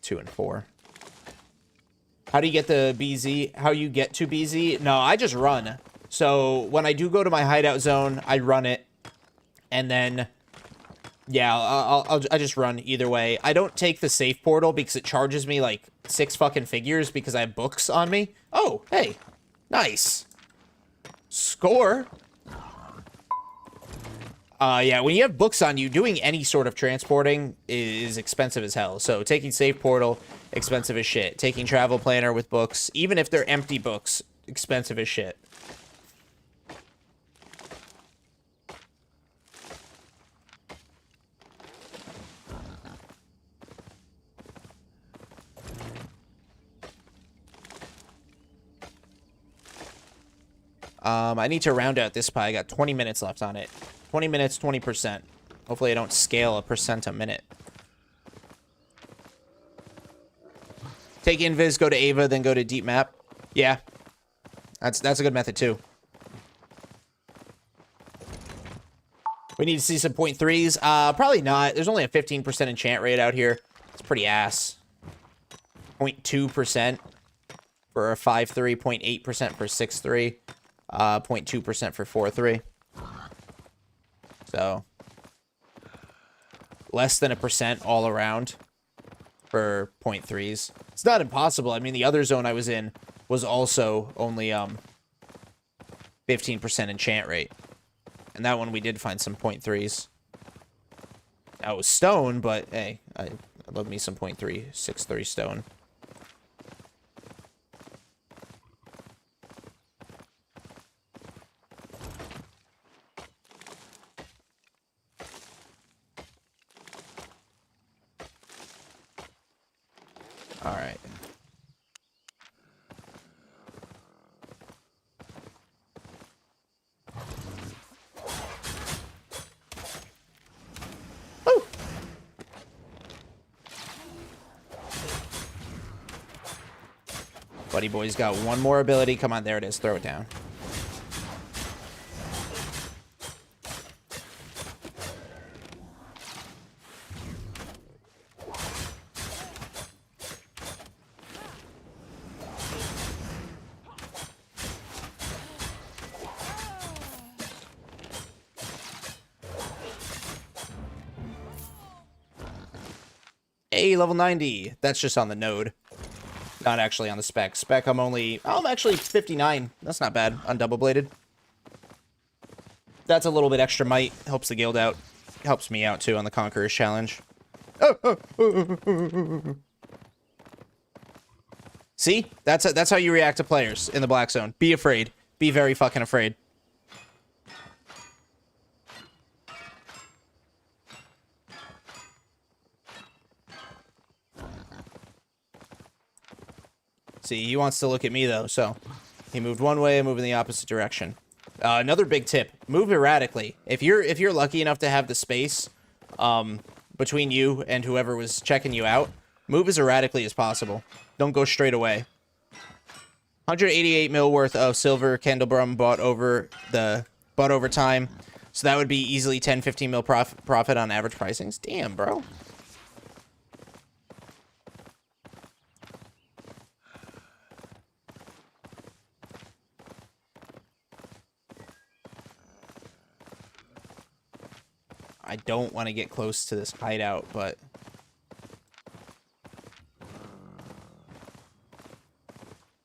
2 and 4. How do you get the BZ? How you get to BZ? No, I just run. So when I do go to my hideout zone, I run it, and then yeah, I just run either way. I don't take the safe portal because it charges me like 6 fucking figures because I have books on me. Oh, hey, nice score. Yeah, when you have books on you, doing any sort of transporting is expensive as hell. So taking safe portal, expensive as shit. Taking travel planner with books, even if they're empty books, expensive as shit. I need to round out this pie. I got 20 minutes left on it. 20 minutes, 20%. Hopefully I don't scale a percent a minute. Take invis, go to Ava, then go to deep map. Yeah. That's a good method too. We need to see some point threes. Probably not. There's only a 15% enchant rate out here. It's pretty ass. 0.2% for a 5-3, 0.8% for 6-3, 0.2% for 4-3. So less than 1% all around for 0.3s. It's not impossible. I mean, the other zone I was in was also only 15% enchant rate. And that one we did find some 0.3s. That was stone, but hey, I love me some 0.3, 6-3 stone. All right. Woo! Buddy boy's got one more ability. Come on, there it is. Throw it down. Hey, level 90. That's just on the node. Not actually on the spec. Spec, I'm actually 59. That's not bad on double bladed. That's a little bit extra might. Helps the guild out. Helps me out too on the Conqueror's challenge. See? That's how you react to players in the black zone. Be afraid. Be very fucking afraid. See, he wants to look at me, though, so he moved one way, I move in the opposite direction. Another big tip, move erratically. If you're lucky enough to have the space between you and whoever was checking you out, move as erratically as possible. Don't go straight away. 188 mil worth of silver Candlebrum bought over time. So that would be easily 10-15 mil profit on average pricings. Damn, bro. I don't want to get close to this hideout, but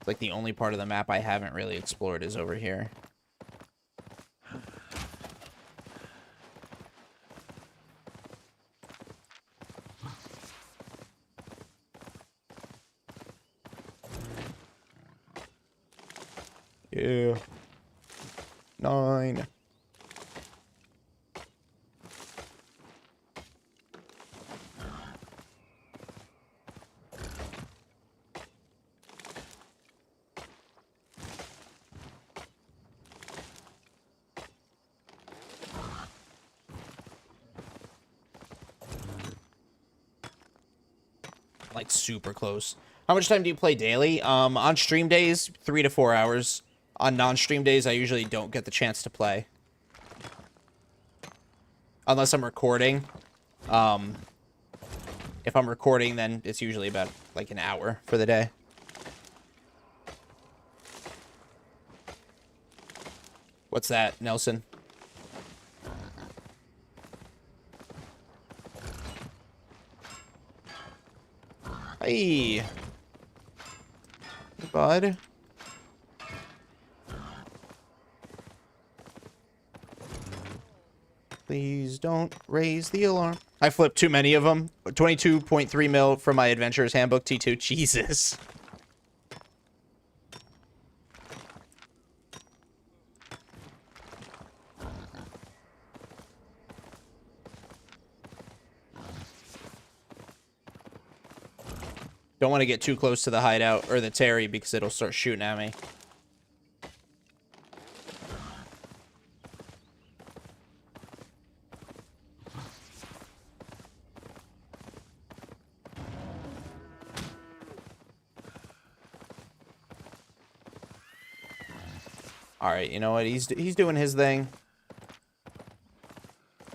it's like the only part of the map I haven't really explored is over here. Yeah. 9. Like super close. How much time do you play daily? On stream days, 3 to 4 hours. On non-stream days, I usually don't get the chance to play. Unless I'm recording. If I'm recording, then it's usually about like an hour for the day. What's that, Nelson? Hey. Hey, bud. Please don't raise the alarm. I flipped too many of them. 22.3 mil from my Adventurer's Handbook T2. Jesus. Don't want to get too close to the hideout or the Terry because it'll start shooting at me. All right, you know what? He's doing his thing.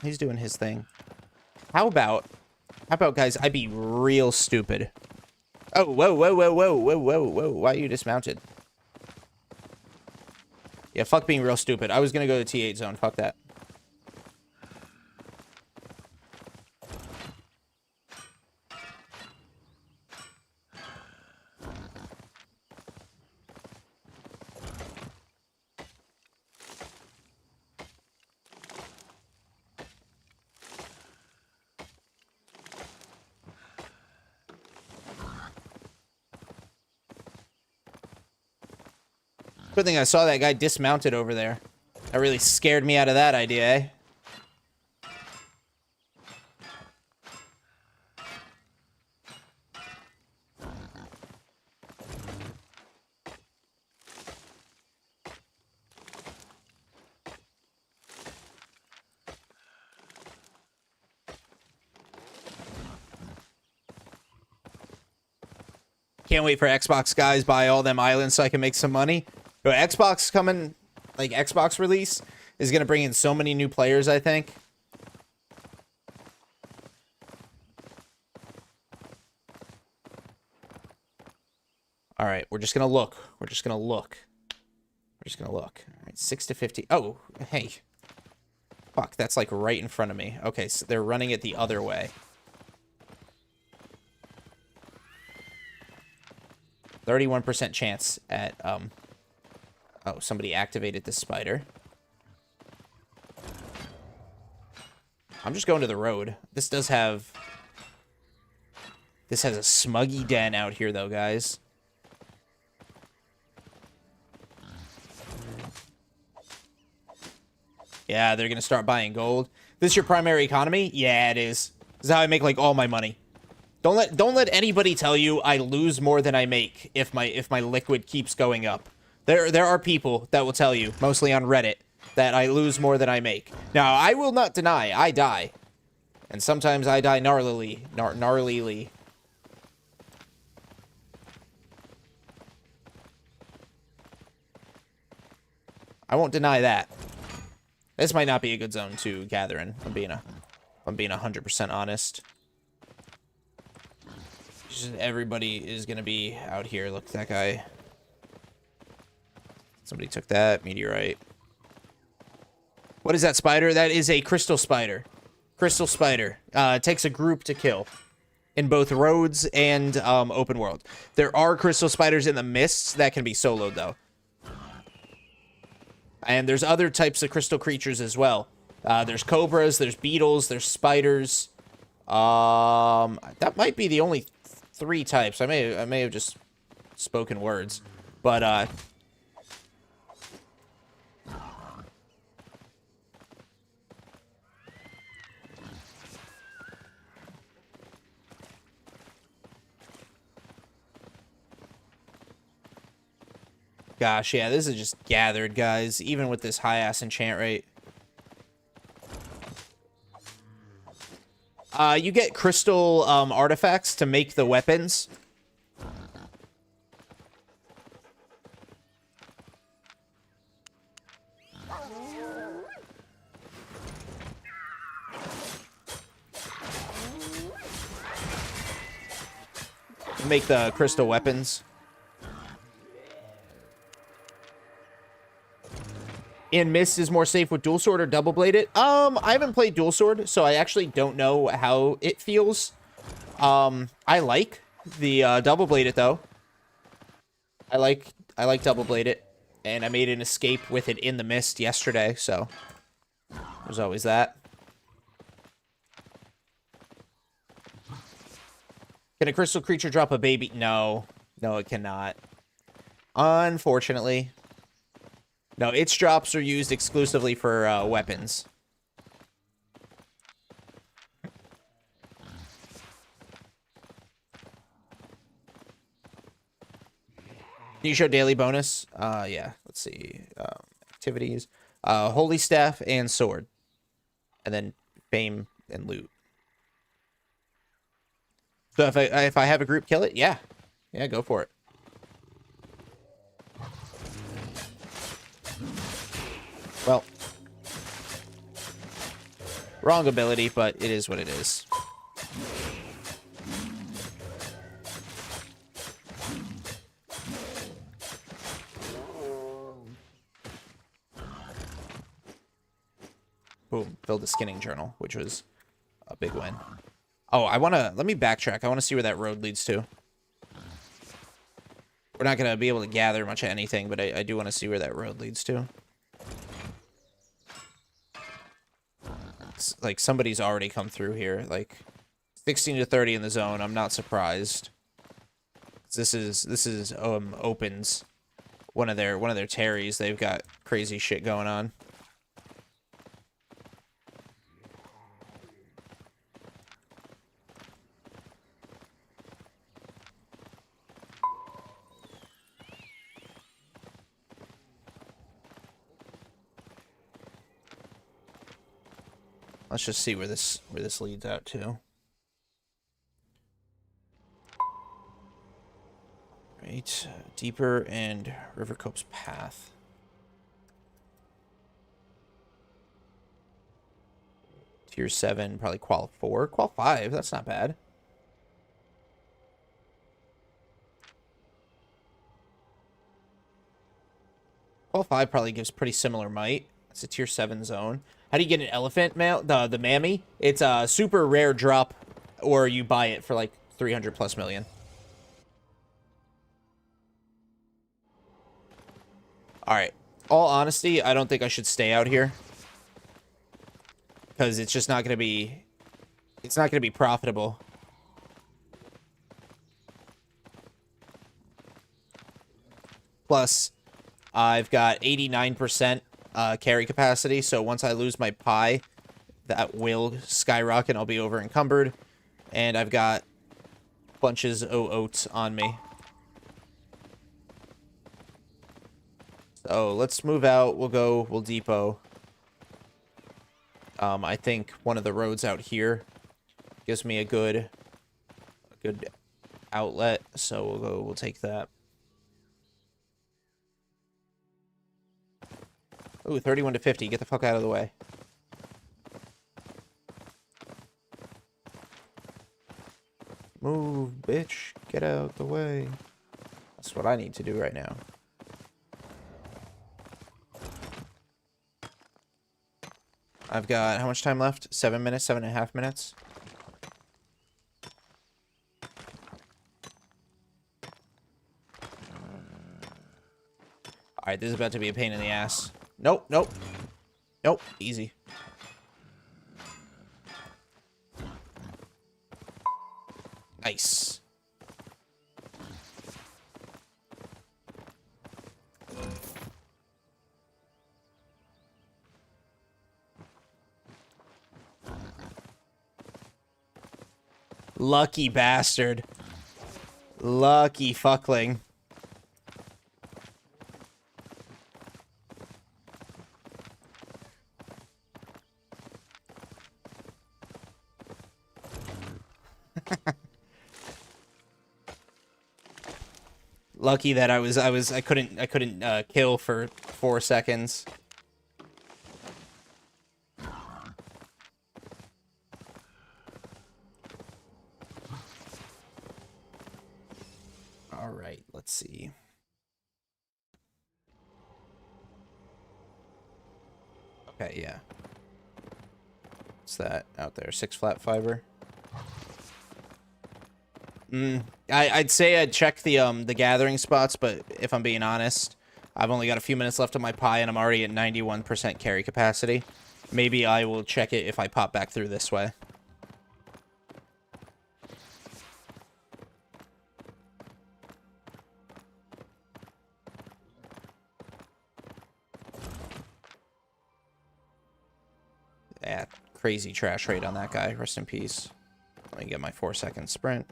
He's doing his thing. How about guys? I'd be real stupid. Oh, whoa, whoa, whoa, whoa, whoa, whoa, whoa! Why are you dismounted? Yeah, fuck being real stupid. I was gonna go to T8 zone. Fuck that. Good thing I saw that guy dismounted over there. That really scared me out of that idea, eh? Can't wait for Xbox guys buy all them islands so I can make some money. But Xbox coming, like Xbox release, is going to bring in so many new players, I think. All right, we're just going to look. We're just going to look. We're just going to look. All right, 6 to 50. Oh, hey. Fuck, that's like right in front of me. Okay, so they're running it the other way. 31% chance at, oh, somebody activated the spider. I'm just going to the road. This does have... This has a smuggy den out here, though, guys. Yeah, they're going to start buying gold. This is your primary economy? Yeah, it is. This is how I make, like, all my money. Don't let anybody tell you I lose more than I make if my liquid keeps going up. There are people that will tell you, mostly on Reddit, that I lose more than I make. Now, I will not deny I die. And sometimes I die gnarlily. Gnarlily. I won't deny that. This might not be a good zone to gather in. I'm being 100% honest. Just everybody is gonna be out here. Look, that guy. Somebody took that meteorite. What is that spider? That is a crystal spider. Crystal spider. It takes a group to kill in both roads and open world. There are crystal spiders in the mists that can be soloed though. And there's other types of crystal creatures as well. There's cobras, there's beetles, there's spiders. That might be the only 3 types. I may have just spoken words. But gosh, yeah, this is just gathered, guys, even with this high-ass enchant rate. You get crystal artifacts to make the weapons. Make the crystal weapons. And Mist is more safe with dual sword or double bladed. I haven't played dual sword, so I actually don't know how it feels. I like the double bladed though. I like double bladed, and I made an escape with it in the Mist yesterday, so there's always that. Can a crystal creature drop a baby? No, it cannot. Unfortunately. No, its drops are used exclusively for weapons. Can you show daily bonus? Yeah. Let's see. Activities. Holy staff and sword. And then fame and loot. So if I have a group kill it, yeah. Yeah, go for it. Wrong ability, but it is what it is. Boom. Filled the skinning journal, which was a big win. Oh, let me backtrack. I want to see where that road leads to. We're not going to be able to gather much of anything, but I do want to see where that road leads to. It's like, somebody's already come through here. Like, 16 to 30 in the zone. I'm not surprised. This is opens one of their Terries. They've got crazy shit going on. Let's just see where this leads out to. Right, deeper and River Cope's path. Tier 7, probably qual 4, qual 5. That's not bad. Qual 5 probably gives pretty similar might. It's a tier 7 zone. How do you get an elephant male? The mammy? It's a super rare drop, or you buy it for like 300 plus million. Alright. All honesty, I don't think I should stay out here. Because it's just not going to be... It's not going to be profitable. Plus, I've got 89% carry capacity, so once I lose my pie, that will skyrocket. I'll be over encumbered. And I've got bunches of oats on me. So let's move out. We'll depot. I think one of the roads out here gives me a good outlet, so we'll take that. Ooh, 31 to 50. Get the fuck out of the way. Move, bitch. Get out the way. That's what I need to do right now. I've got how much time left? 7 minutes, 7.5 minutes. Alright, this is about to be a pain in the ass. Nope, nope. Nope, easy. Nice. Lucky bastard. Lucky fuckling. Lucky that I couldn't kill for 4 seconds. All right, let's see. Okay, yeah. What's that out there? 6 flat fiber. I'd say I'd check the gathering spots, but if I'm being honest, I've only got a few minutes left on my pie, and I'm already at 91% carry capacity. Maybe I will check it if I pop back through this way. Yeah, crazy trash rate on that guy. Rest in peace. Let me get my 4-second sprint.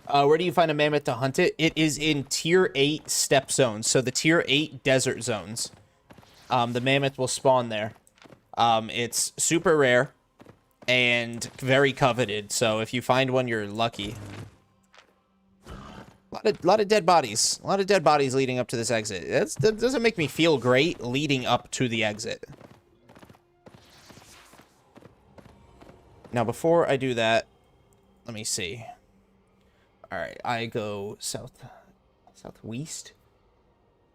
Where do you find a mammoth to hunt it? It is in tier 8 steppe zones. So the tier 8 desert zones. The mammoth will spawn there. It's super rare. and very coveted. So if you find one, you're lucky. Lot of dead bodies. A lot of dead bodies leading up to this exit. That doesn't make me feel great leading up to the exit. Now, before I do that, let me see. All right, I go southwest.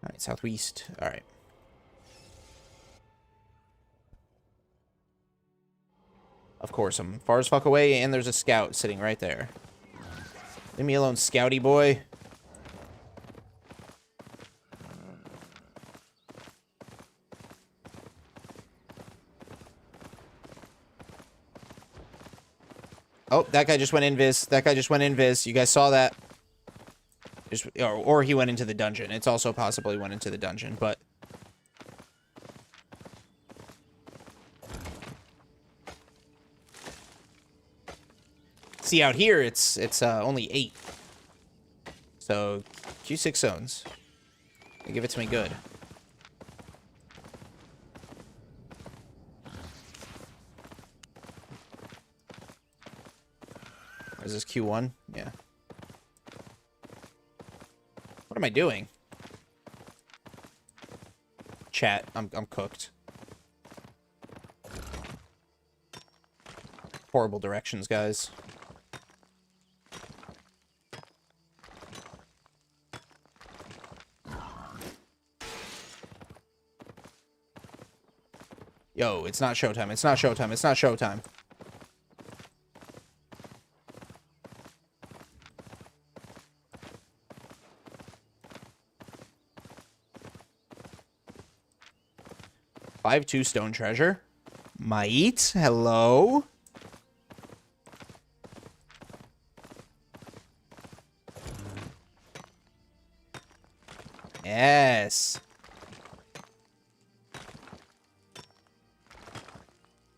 All right, southwest. All right. Of course, I'm far as fuck away, and there's a scout sitting right there. Leave me alone, scouty boy. Oh, that guy just went invis. That guy just went invis. You guys saw that? Just, or he went into the dungeon. It's also possible he went into the dungeon, but... See, out here, it's only 8. So, Q6 zones. They give it to me good. Is this Q1? Yeah. What am I doing? Chat, I'm cooked. Horrible directions, guys. Yo, it's not showtime. It's not showtime. It's not showtime. Five-2 stone treasure. Might. Hello. Yes.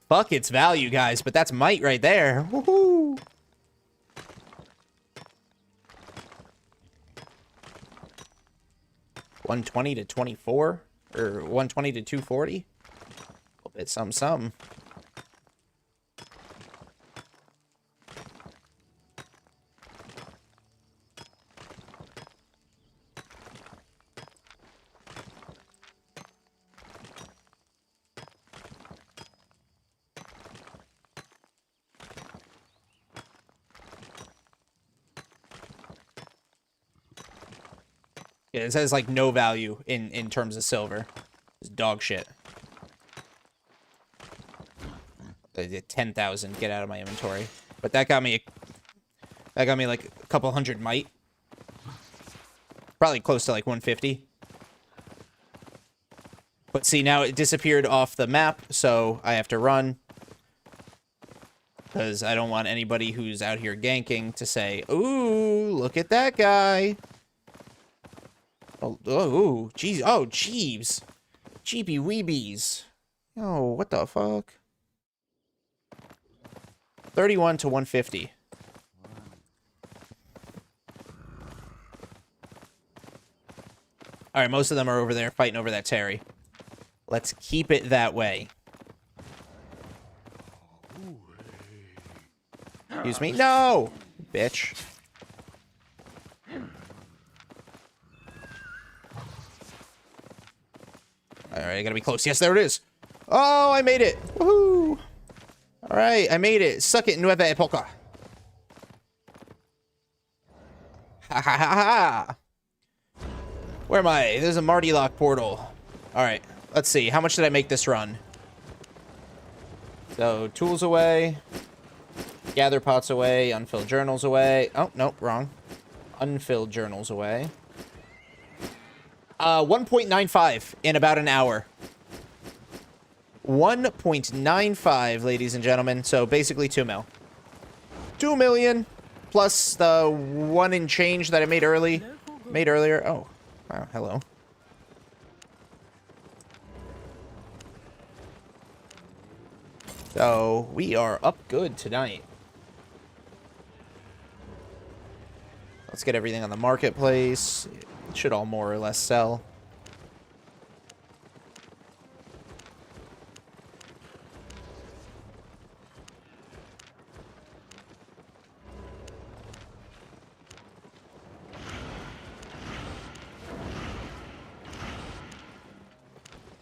Fuck its value, guys, but that's might right there. Woohoo! $120 to 24, or $120 to 240. A little bit some. Yeah, it says like no value in terms of silver. It's dog shit. 10,000. Get out of my inventory. But that got me like a couple hundred might. Probably close to like 150. But see, now it disappeared off the map, so I have to run. Because I don't want anybody who's out here ganking to say, ooh, look at that guy. Oh, jeez. Oh, jeebs. Jeepy weebies. Oh, what the fuck? 31 to 150. Alright, most of them are over there fighting over that Terry. Let's keep it that way. Excuse me? No! Bitch. Alright, I gotta be close. Yes, there it is. Oh, I made it. Woohoo! Alright, I made it. Suck it, Nueva Epoca. Ha ha ha ha! Where am I? There's a Marty Lock portal. Alright, let's see. How much did I make this run? So, tools away. Gather pots away. Unfilled journals away. Oh, nope, wrong. Unfilled journals away. 1.95 in about an hour. 1.95, ladies and gentlemen. So basically 2 mil. 2 million plus the 1 and change that I made earlier. Oh, wow, hello. So we are up good tonight. Let's get everything on the marketplace. It should all more or less sell.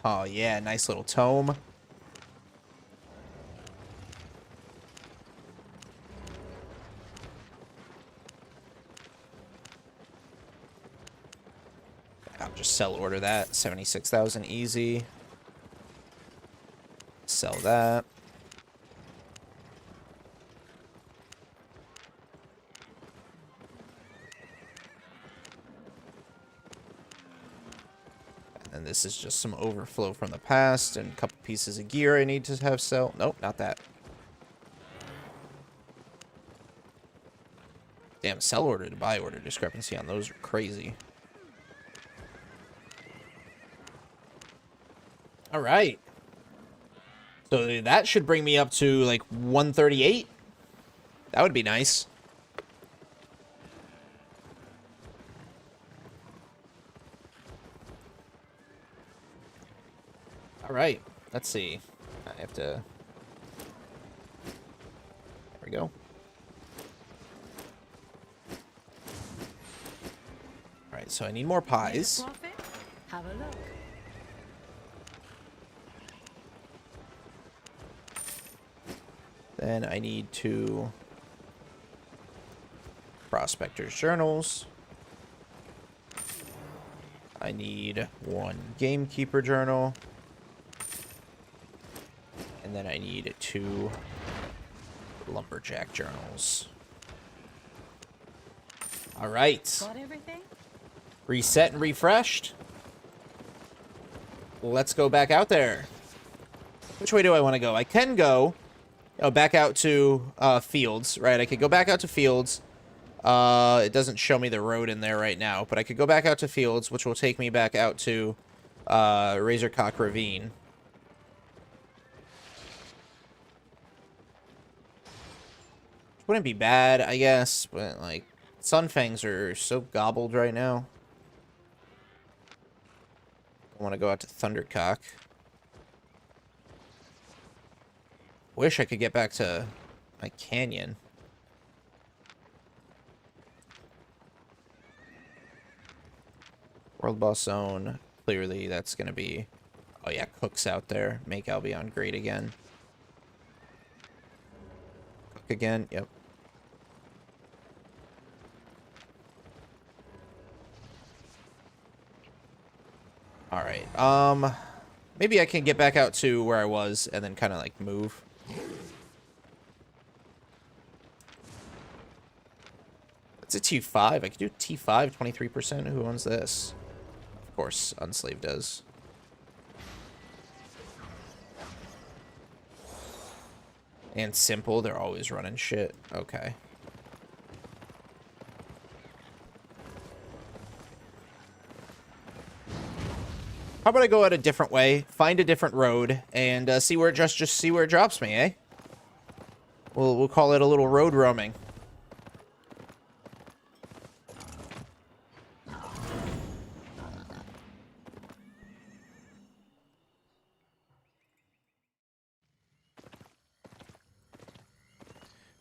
Oh, yeah, nice little tome. I'll just sell order that. 76,000 easy. Sell that. And this is just some overflow from the past and a couple pieces of gear I need to have sell. Nope, not that. Damn, sell order to buy order discrepancy on those are crazy. All right. So that should bring me up to like 138. That would be nice. All right. Let's see. I have to... There we go. All right, so I need more pies. Have a look. Then I need 2 prospector's journals. I need 1 gamekeeper journal. And then I need 2 lumberjack journals. All right. Got everything? Reset and refreshed. Let's go back out there. Which way do I want to go? I can go back out to fields, right? I could go back out to fields. It doesn't show me the road in there right now, but I could go back out to fields, which will take me back out to Razorcock Ravine. Wouldn't be bad, I guess, but like Sunfangs are so gobbled right now. I want to go out to Thundercock. Wish I could get back to my canyon. World Boss Zone. Clearly, that's going to be... Oh, yeah, Cook's out there. Make Albion great again. Cook again. Yep. Alright. Maybe I can get back out to where I was and then kind of, like, move. It's a T5. I could do T5, 23%. Who owns this? Of course, Unslave does. And Simple, they're always running shit. Okay. How about I go out a different way, find a different road, and see where it just see where it drops me, eh? We'll call it a little road roaming.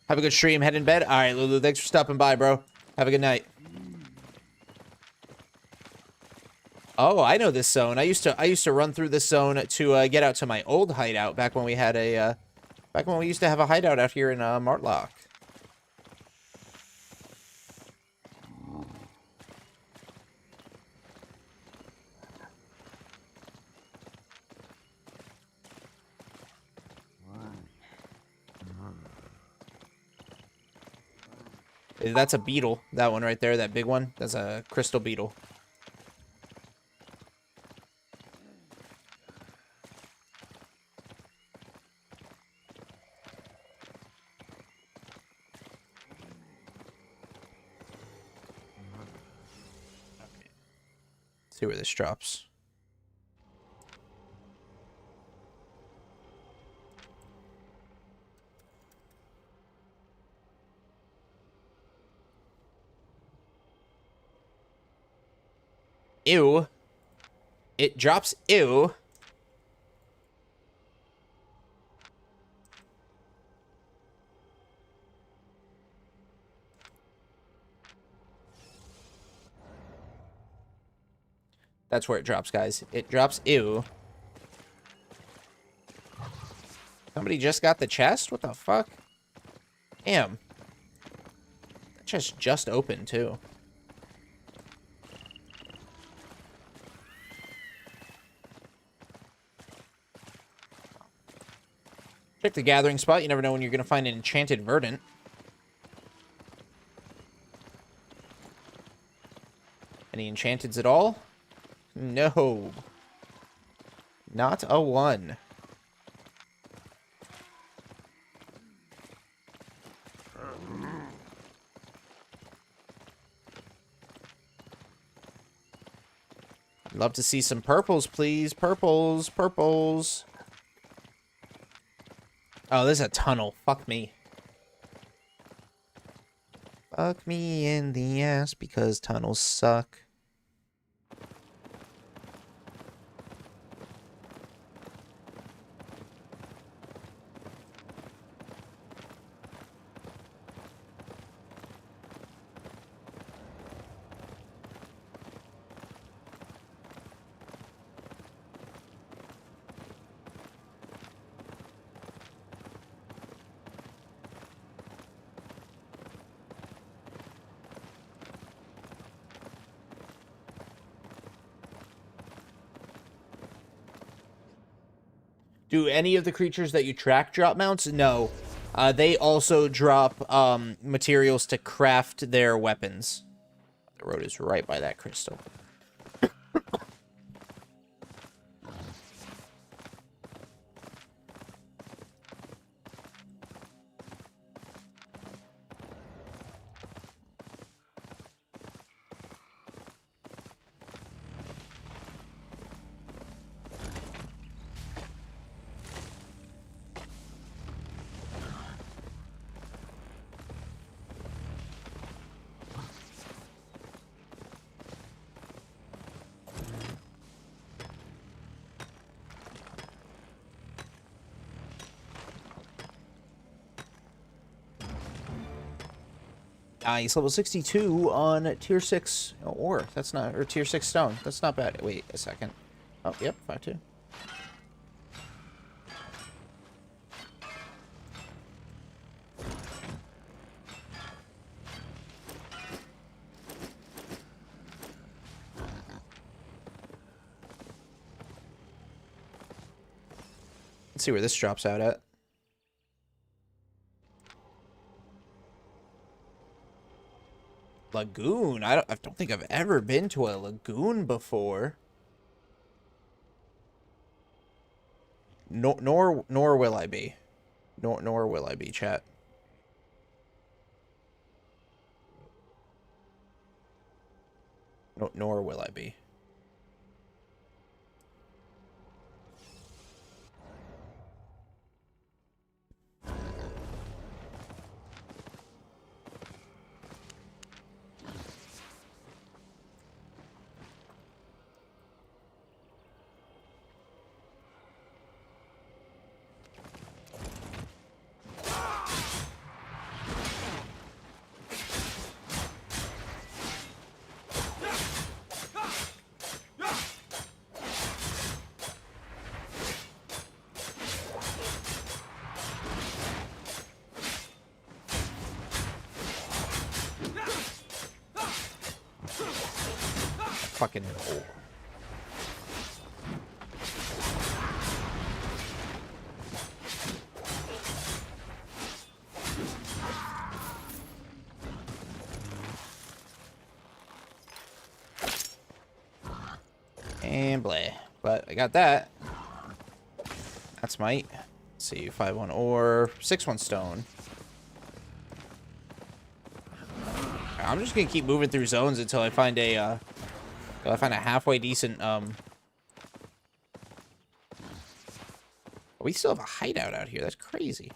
Have a good stream. Head in bed. All right, Lulu. Thanks for stopping by, bro. Have a good night. Oh, I know this zone. I used to run through this zone to get out to my old hideout back when we had a back when we used to have a hideout out here in Martlock. That's a beetle. That one right there, that big one. That's a crystal beetle. See where this drops. Ew. It drops ew. That's where it drops, guys. It drops ew. Somebody just got the chest? What the fuck? Damn. That chest just opened, too. Check the gathering spot. You never know when you're going to find an enchanted verdant. Any enchanteds at all? No. Not a one. Love to see some purples, please. Purples, purples. Oh, there's a tunnel. Fuck me. Fuck me in the ass because tunnels suck. Do any of the creatures that you track drop mounts? No. They also drop materials to craft their weapons. The road is right by that crystal. Nice, level 62 on tier 6 ore. That's not, or tier 6 stone. That's not bad. Wait a second. Oh, yep, 5-2. Let's see where this drops out at. Lagoon. I don't think I've ever been to a lagoon before. Nor will I be. Nor will I be, chat. Nor will I be. Fucking hole. And bleh. But I got that. That's might. Let's see, 5-1 ore, 6-1 stone. I'm just gonna keep moving through zones until I find a halfway decent we still have a hideout out here. That's crazy.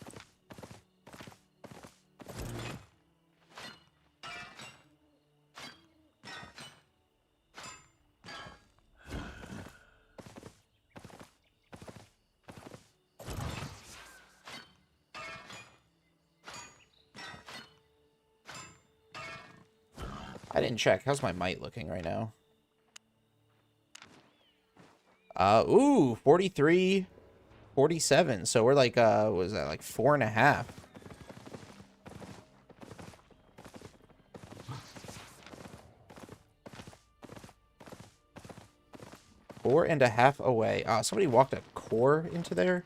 I didn't check. How's my might looking right now? Ooh, 43. 47. So we're like, what was that, like 4.5? Four and a half away. Somebody walked a core into there.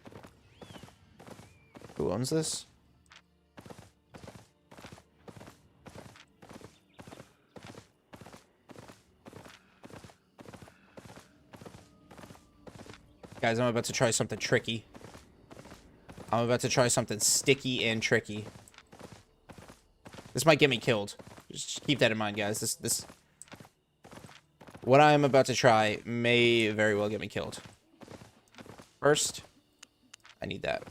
Who owns this? Guys, I'm about to try something tricky. I'm about to try something sticky and tricky. This might get me killed. Just keep that in mind, guys. This what I am about to try may very well get me killed. First, I need that.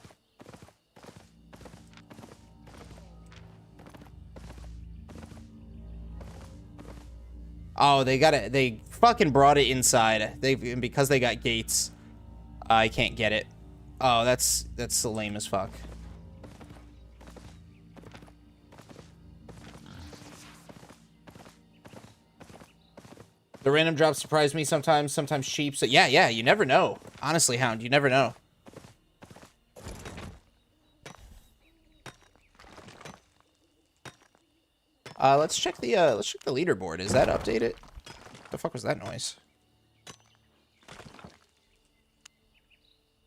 Oh, they got it. They fucking brought it inside. Because they got gates, I can't get it. Oh, that's so lame as fuck. The random drops surprise me sometimes cheap. So yeah, you never know. Honestly, Hound, you never know. Let's check the leaderboard. Is that updated? The fuck was that noise?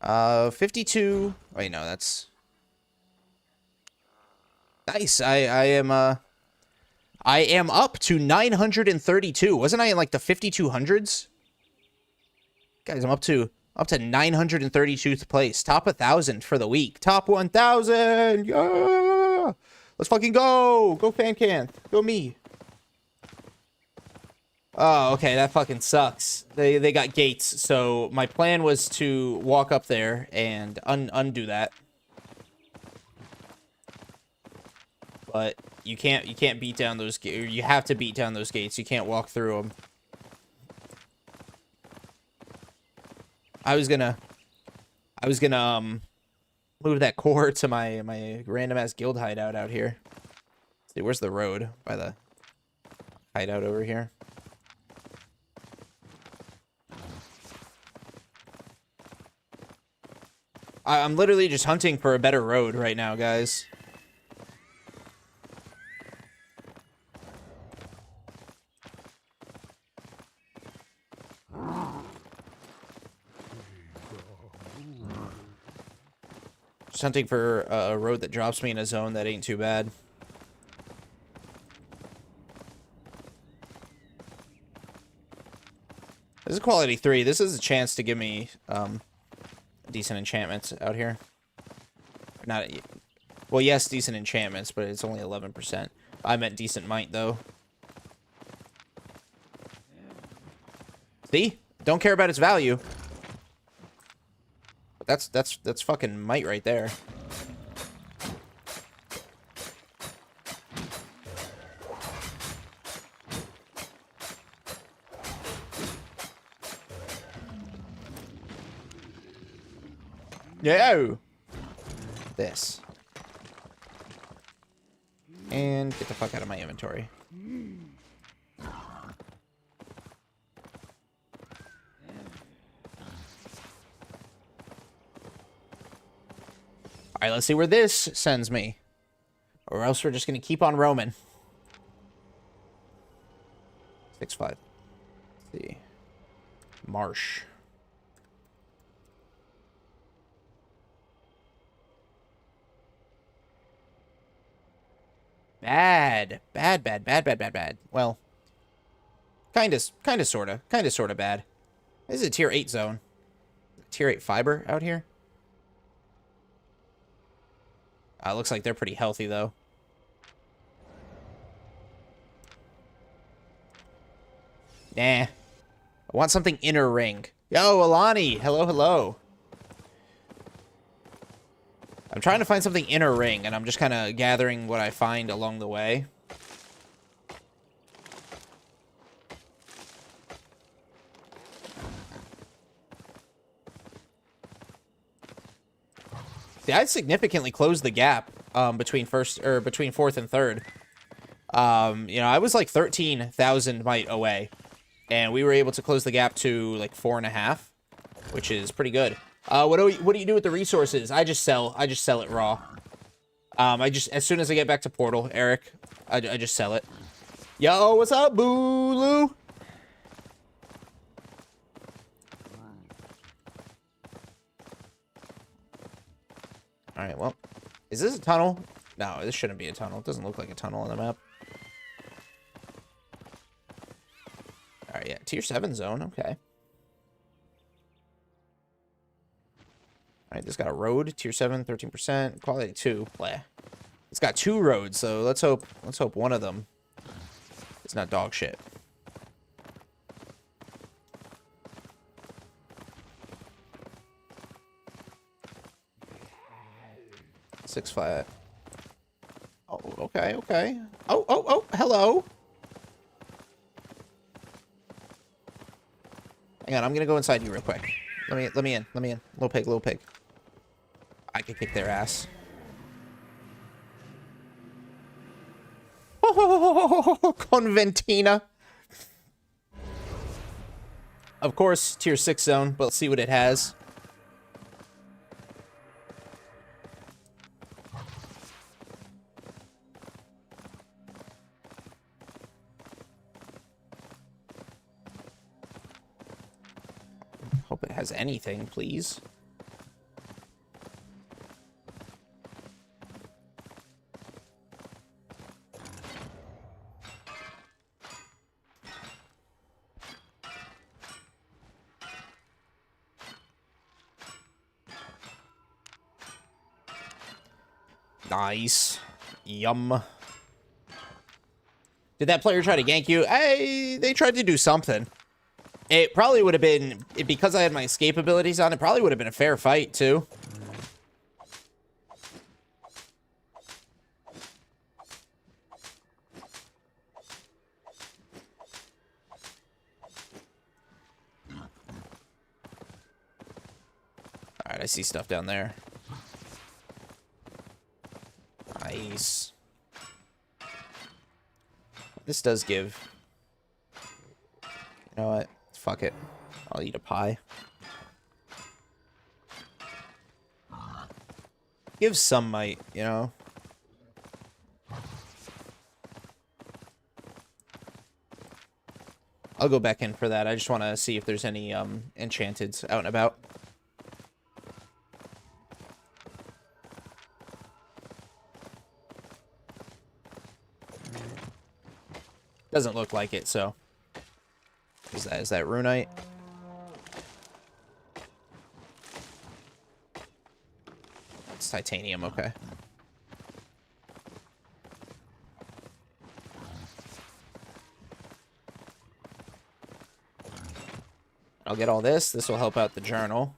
52. Wait, no, that's nice. I am up to 932. Wasn't I in like the 5200s? Guys, I'm up to 932th place. Top 1,000 for the week. Top 1,000. Yeah! Let's fucking go. Go FanCan. Go me. Oh, okay, that fucking sucks. They got gates, so my plan was to walk up there and undo that. But you can't beat down those gates. You have to beat down those gates. You can't walk through them. I was gonna move that core to my random ass guild hideout out here. Let's see, where's the road? By the hideout over here. I'm literally just hunting for a better road right now, guys. Just hunting for a road that drops me in a zone that ain't too bad. This is quality 3. This is a chance to give me decent enchantments out here. Not, well, yes, decent enchantments, but it's only 11%. I meant decent might, though. See? Don't care about its value. That's fucking might right there. No! This. And get the fuck out of my inventory. Alright, let's see where this sends me. Or else we're just gonna keep on roaming. 6-5. Let's see. Marsh. Bad. Bad. Well, kinda, sorta bad. This is a tier 8 zone. Tier 8 fiber out here. Looks like they're pretty healthy, though. Nah. I want something inner ring. Yo, Alani! Hello. I'm trying to find something inner ring, and I'm just kind of gathering what I find along the way. See, I significantly closed the gap between fourth and third. You know, I was like 13,000 might away, and we were able to close the gap to like 4.5, which is pretty good. What do you do with the resources? I just sell it raw. As soon as I get back to Portal, Eric, I just sell it. Yo, what's up, Booloo? All right, well, is this a tunnel? No, this shouldn't be a tunnel. It doesn't look like a tunnel on the map. All right, yeah, tier 7 zone, okay. All right, this got a road, tier 7, 13%, quality 2. Bleh. It's got 2 roads, so let's hope one of them is not dog shit. Six flat. Oh, okay, okay. Oh, hello. Hang on, I'm gonna go inside you real quick. Let me in. Little pig. I can kick their ass. Oh, Conventina. Of course, tier 6 zone, but let's see what it has. Hope it has anything, please. Nice. Yum. Did that player try to gank you? Hey, they tried to do something. It probably would have been, because I had my escape abilities on, it probably would have been a fair fight, too. Alright, I see stuff down there. Nice. This does give. You know what? Fuck it. I'll eat a pie. Give some might, you know? I'll go back in for that. I just want to see if there's any enchanteds out and about. Doesn't look like it, so. Is that runite? It's titanium, okay. I'll get all this. This will help out the journal.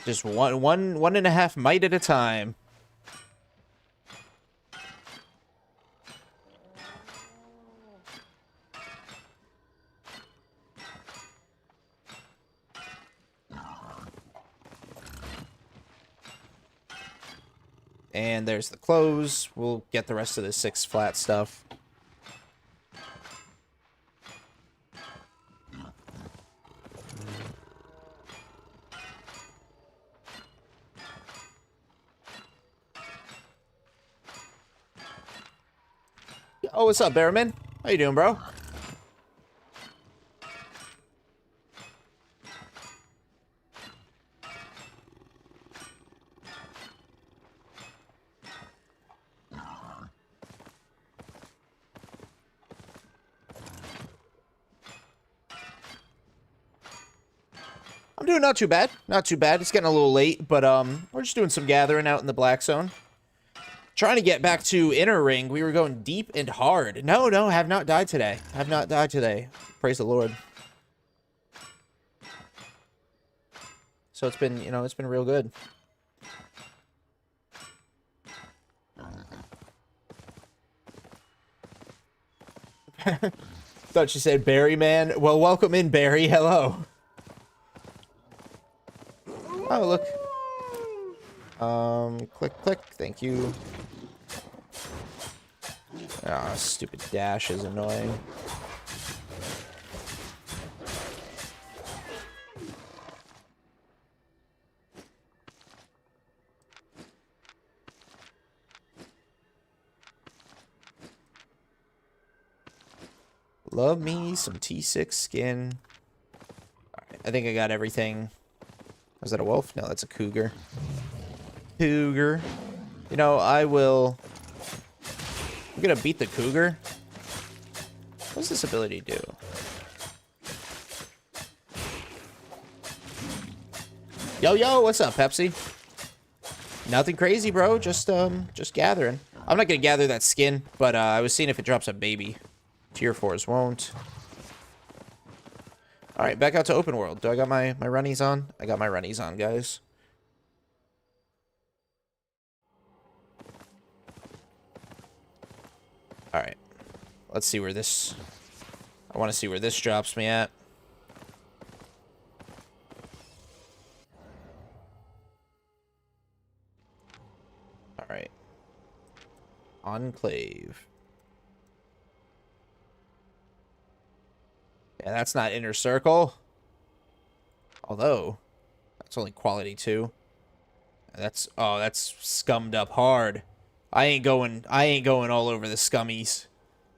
Just one and a half might at a time. And there's the clothes. We'll get the rest of the 6 flat stuff. Oh, what's up, Bearman? How you doing, bro? I'm doing not too bad. Not too bad. It's getting a little late, but we're just doing some gathering out in the Black Zone. Trying to get back to Inner Ring. We were going deep and hard. No, have not died today. Have not died today. Praise the Lord. So it's been, you know, it's been real good. Thought you said Barry, man. Well, welcome in, Barry. Hello. Oh, look. Click. Thank you. Ah, stupid dash is annoying. Love me some T6 skin. Alright, I think I got everything. Was that a wolf? No, that's a cougar. Cougar. You know, I will... I'm gonna beat the cougar. What does this ability do? Yo, what's up, Pepsi? Nothing crazy, bro. Just gathering. I'm not gonna gather that skin, but I was seeing if it drops a baby. Tier 4s won't. Alright, back out to open world. Do I got my runnies on? I got my runnies on, guys. Alright. Let's see where this... I want to see where this drops me at. Alright. Enclave. Yeah, that's not inner circle. Although, that's only quality 2. That's... Oh, that's scummed up hard. I ain't going all over the scummies.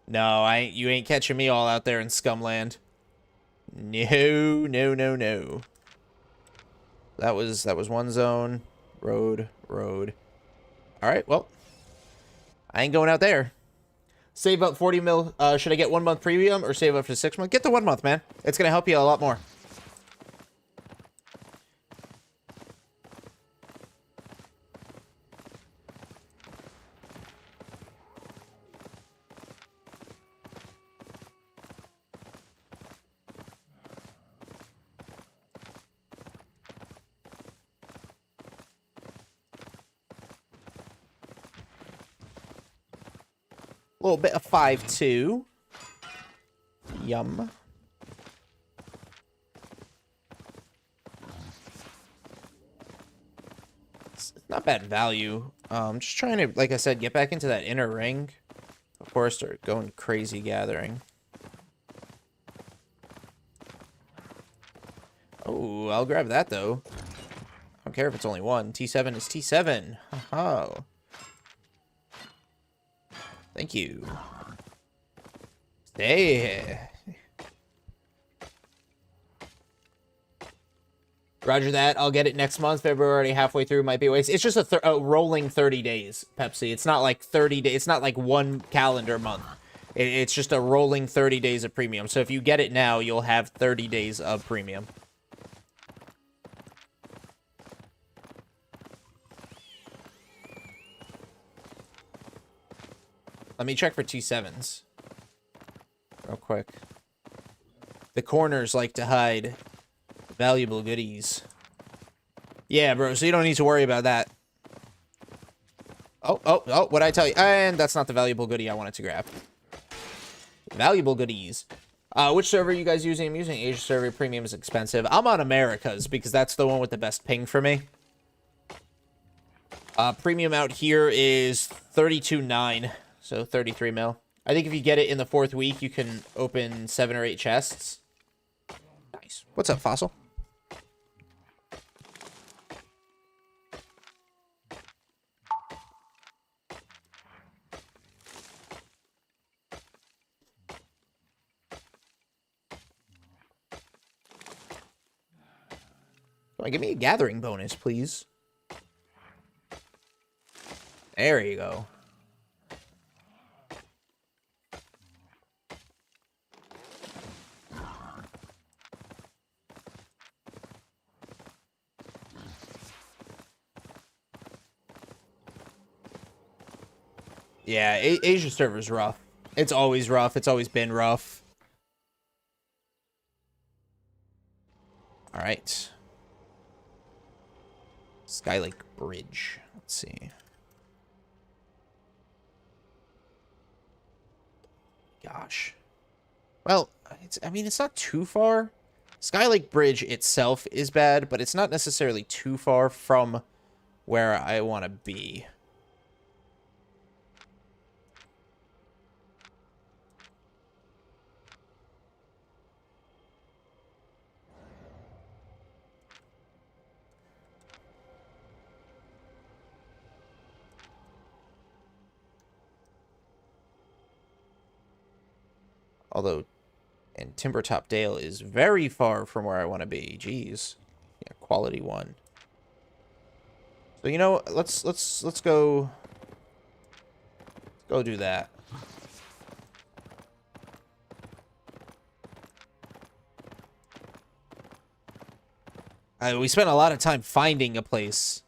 No, you ain't catching me all out there in Scumland. No. That was one zone. Road. Alright, well. I ain't going out there. Save up 40 mil. Should I get 1 month premium or save up for 6 months? Get the 1 month, man. It's gonna help you a lot more. A little bit of 5-2. Yum. It's not bad value. Just trying to, like I said, get back into that inner ring before I start going crazy gathering. Oh, I'll grab that, though. I don't care if it's only one. T7 is T7. Haha. Thank you. Hey. Roger that. I'll get it next month. February already halfway through. Might be a waste. It's just a rolling 30 days, Pepsi. It's not like 30 days. It's not like one calendar month. It's just a rolling 30 days of premium. So if you get it now, you'll have 30 days of premium. Let me check for T7s. Real quick. The corners like to hide valuable goodies. Yeah, bro, so you don't need to worry about that. Oh, what'd I tell you? And that's not the valuable goodie I wanted to grab. Valuable goodies. Which server are you guys using? I'm using Asia server. Premium is expensive. I'm on America's because that's the one with the best ping for me. Premium out here is 32.9. So 33 mil. I think if you get it in the 4th week, you can open 7 or 8 chests. Nice. What's up, Fossil? Come on, give me a gathering bonus, please. There you go. Yeah, Asia server's rough. It's always rough. It's always been rough. All right. Skylake Bridge. Let's see. Gosh. Well, I mean, it's not too far. Skylake Bridge itself is bad, but it's not necessarily too far from where I want to be. Although And Timbertop Dale is very far from where I want to be. Jeez. Yeah, quality 1. So you know, let's go do that. We spent a lot of time finding a place.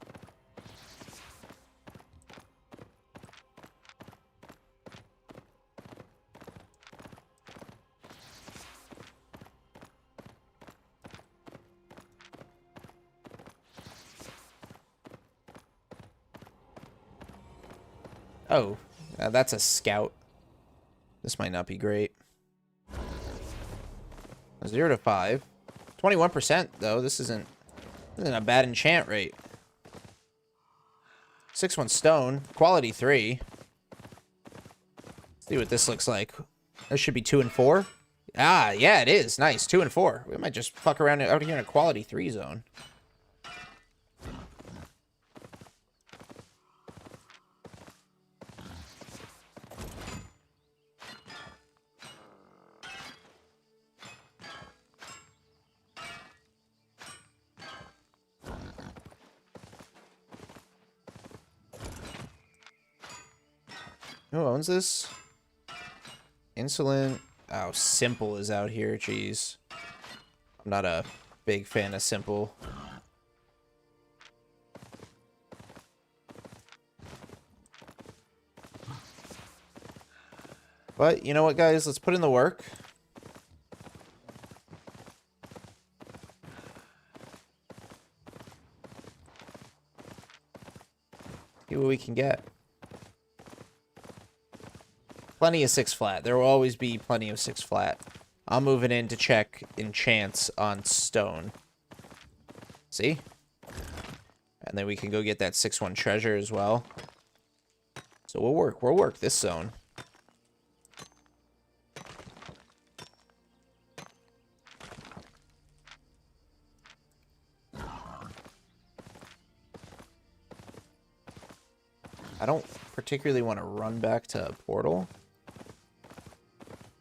Oh, that's a scout. This might not be great. 0 to 5. 21% though. This isn't a bad enchant rate. 6-1 stone. Quality 3. See what this looks like. This should be 2 and 4. Ah, yeah, it is. Nice. 2 and 4. We might just fuck around out here in a quality 3 zone. Who owns this? Insolent. Oh, Simple is out here. Jeez. I'm not a big fan of Simple. But, you know what, guys? Let's put in the work. See what we can get. Plenty of 6 flat. There will always be plenty of 6 flat. I'm moving in to check enchants on stone. See? And then we can go get that 6-1 treasure as well. So we'll work this zone. I don't particularly want to run back to Portal.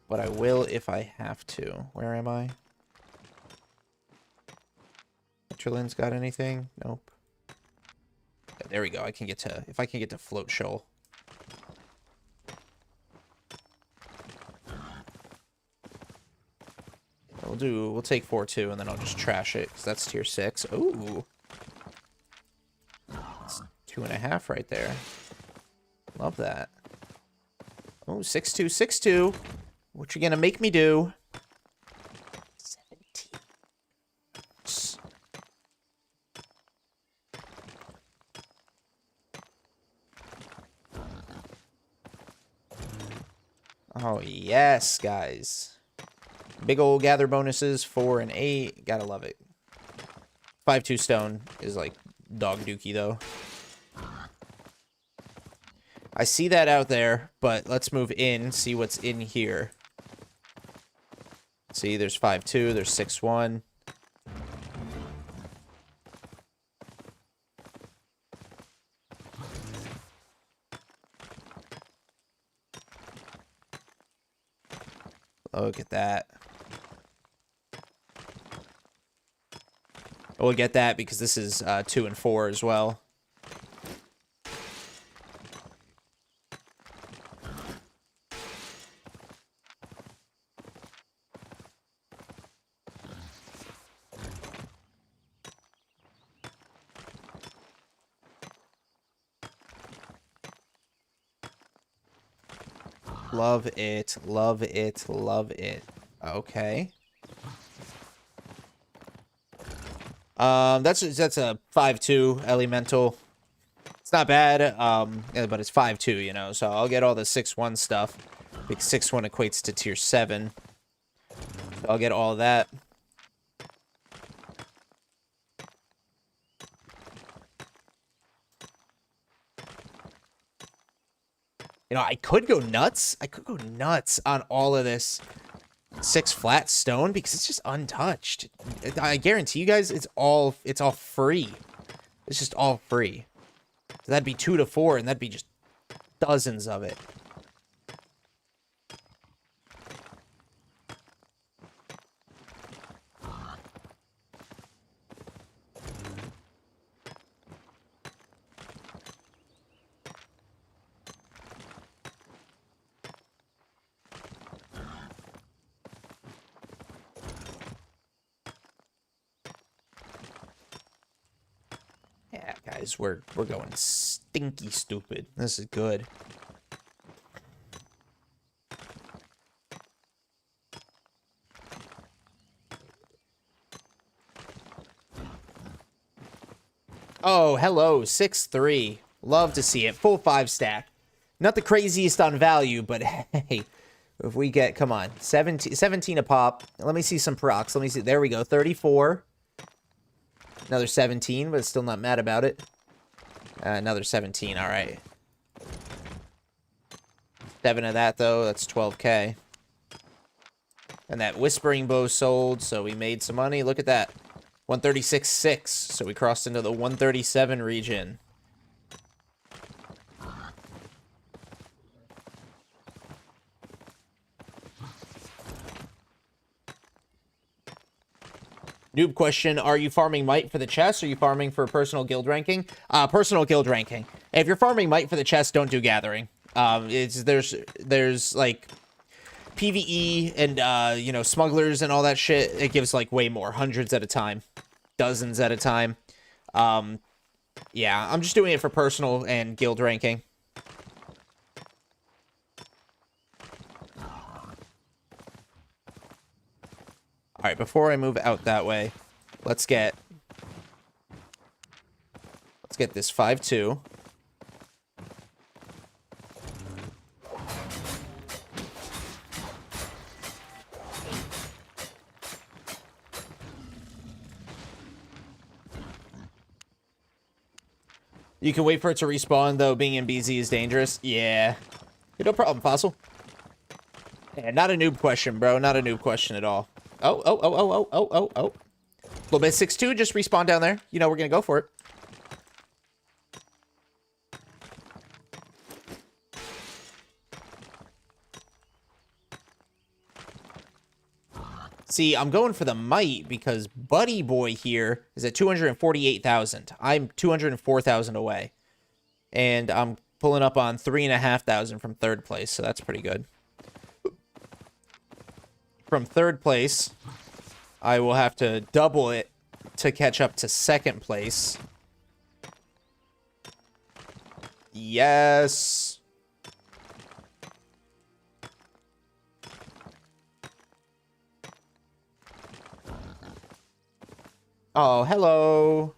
But I will if I have to. Where am I? Trilin's got anything? Nope. Yeah, there we go. I can get to... If I can get to Float Shoal. We'll take 4-2 and then I'll just trash it. Because that's tier 6. Ooh. That's 2.5 right there. Love that. Oh, 6-2, 6-2. What you gonna make me do? 17. Oh, yes, guys. Big old gather bonuses, 4 and 8. Gotta love it. 5-2 stone is like dog dookie, though. I see that out there, but let's move in, see what's in here. See, there's 5-2, there's 6-1. Look at that. We'll get that because this is 2 and 4 as well. Love it, love it, love it. Okay. That's a 5-2 elemental. It's not bad, yeah, but it's 5-2, you know, so I'll get all the 6-1 stuff. Because 6-1 equates to tier 7. So I'll get all that. You know, I could go nuts. I could go nuts on all of this 6 flat stone because it's just untouched. I guarantee you guys, it's all free. It's just all free. So that'd be 2 to 4, and that'd be just dozens of it. guys, we're going stinky stupid. This is good. Oh, hello, 6-3. Love to see it. Full 5 stack. Not the craziest on value, but hey, if we get, come on, 17 a pop. Let me see some procs. Let me see. There we go, 34. Another 17, but still not mad about it. Another 17, all right. 7 of that, though. That's 12K. And that Whispering Bow sold, so we made some money. Look at that. 136.6, so we crossed into the 137 region. Noob question, are you farming might for the chest, or are you farming for personal guild ranking? Personal guild ranking. If you're farming might for the chest, don't do gathering. There's like PvE and, you know, smugglers and all that shit. It gives like way more, hundreds at a time, dozens at a time. Yeah, I'm just doing it for personal and guild ranking. All right, before I move out that way, let's get this 5-2. You can wait for it to respawn, though. Being in BZ is dangerous. Yeah. No problem, Fossil. Yeah, not a noob question, bro. Not a noob question at all. Oh. Little bit 6-2, just respawn down there. You know we're gonna go for it. See, I'm going for the might because Buddy Boy here is at 248,000. I'm 204,000 away. And I'm pulling up on 3,500 from third place, so that's pretty good. From third place, I will have to double it to catch up to second place. Yes. Oh, hello.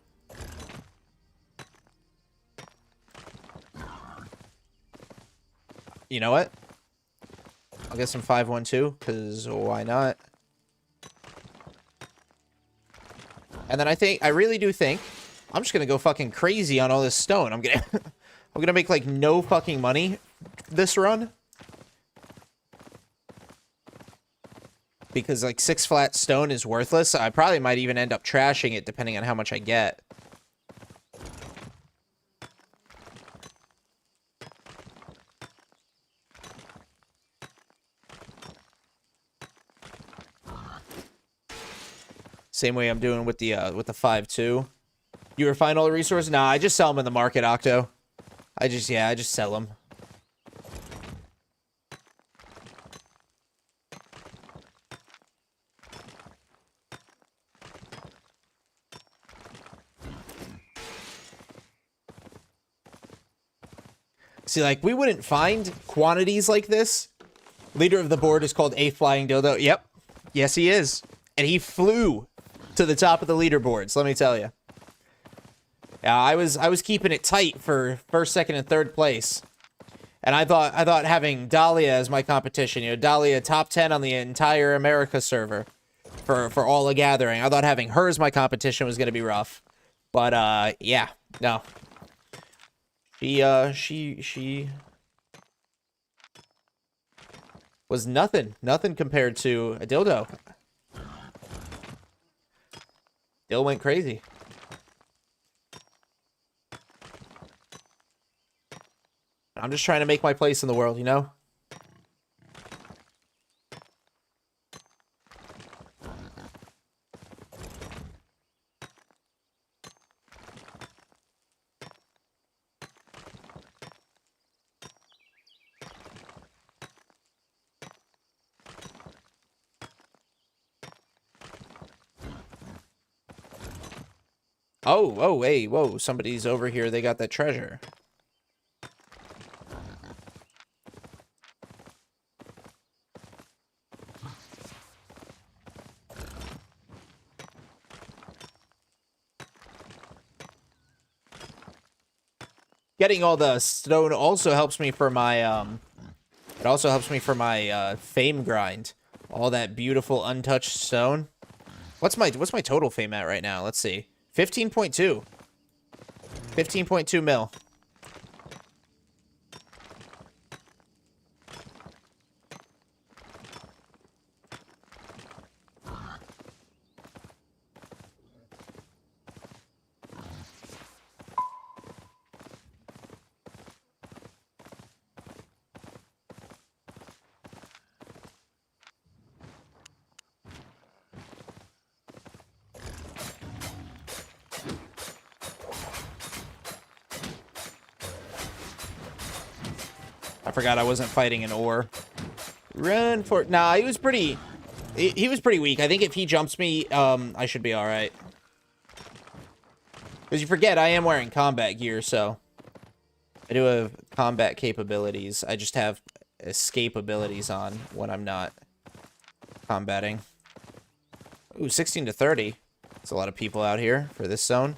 You know what? I'll get some 5-1-2, because why not? And then I really do think, I'm just gonna go fucking crazy on all this stone. I'm gonna make like no fucking money this run. Because like 6 flat stone is worthless. I probably might even end up trashing it depending on how much I get. Same way I'm doing with the 5-2. You refine all the resources? Nah, I just sell them in the market, Octo. I just sell them. See, like, we wouldn't find quantities like this. Leader of the board is called A Flying Dildo. Yep. Yes, he is. And he flew to the top of the leaderboards, let me tell you. Yeah, I was keeping it tight for first, second, and third place. And I thought having Dahlia as my competition, you know, Dahlia top 10 on the entire America server for all the gathering. I thought having her as my competition was gonna be rough. But yeah, no. She was nothing compared to a dildo. Dill went crazy. I'm just trying to make my place in the world, you know? Oh, hey, whoa, somebody's over here. They got that treasure. Getting all the stone also helps me for my, it also helps me for my, fame grind. All that beautiful untouched stone. What's my total fame at right now? Let's see. 15.2. 15.2 mil. I forgot I wasn't fighting an ore. Run for... Nah, he was pretty... He was pretty weak. I think if he jumps me, I should be alright. Because you forget, I am wearing combat gear, so... I do have combat capabilities. I just have escape abilities on when I'm not combating. Ooh, 16 to 30. That's a lot of people out here for this zone.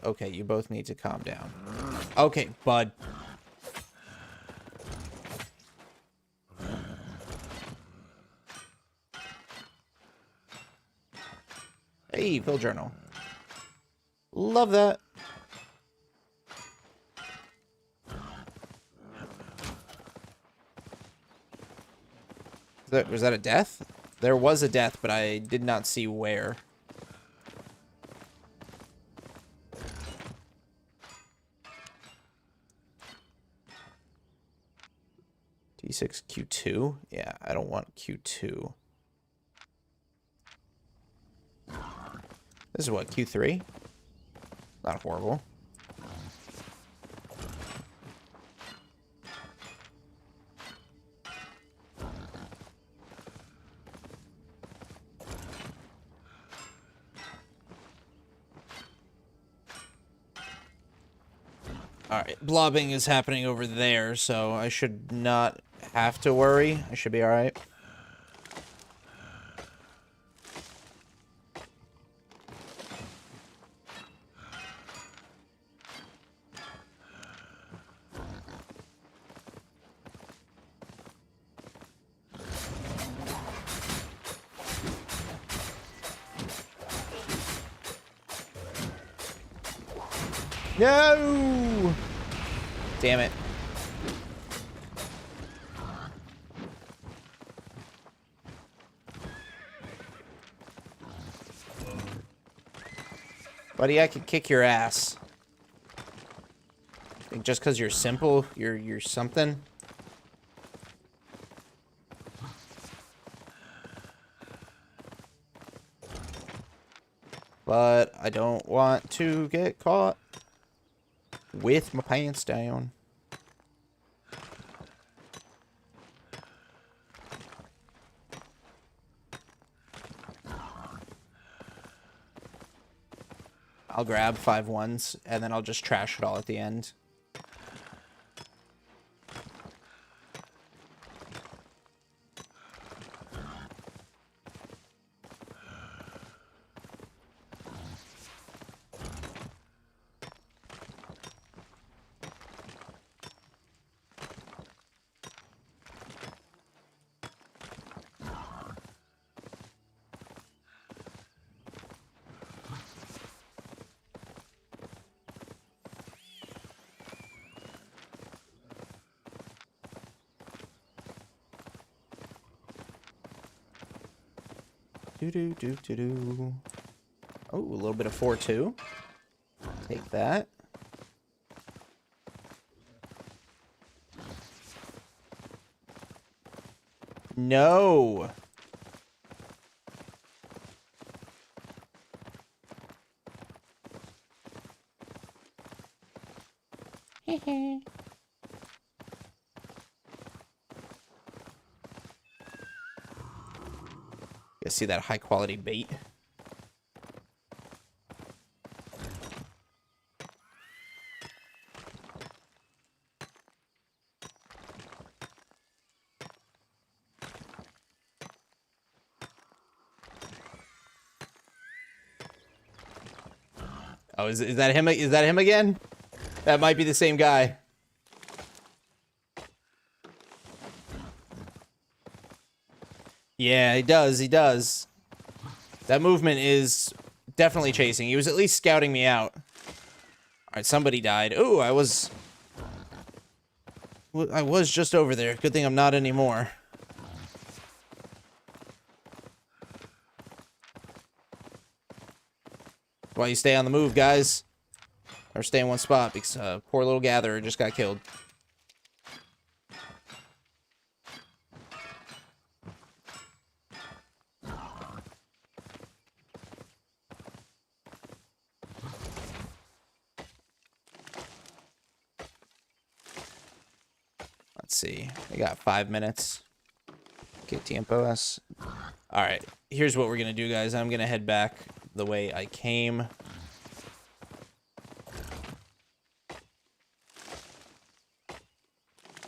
Okay, you both need to calm down. Okay, bud. Hey, Phil Journal. Love that. Was that a death? There was a death, but I did not see where. T6 Q2? Yeah, I don't want Q2. This is what, Q3? Not horrible. Alright, blobbing is happening over there, so I should not have to worry. I should be alright. No! Damn it. Buddy, I could kick your ass. Think just because you're simple, you're something? But I don't want to get caught with my pants down. I'll grab 5 ones, and then I'll just trash it all at the end. Do. Oh, a little bit of 4-2. Take that. No. You see that high quality bait? Oh, is that him? Is that him again? That might be the same guy. Yeah, he does. He does. That movement is definitely chasing. He was at least scouting me out. All right, somebody died. Ooh, I was just over there. Good thing I'm not anymore. Why you stay on the move, guys? Or stay in one spot, because poor little gatherer just got killed. Let's see. We got 5 minutes. Get tiempo S. Alright, here's what we're gonna do, guys. I'm gonna head back the way I came.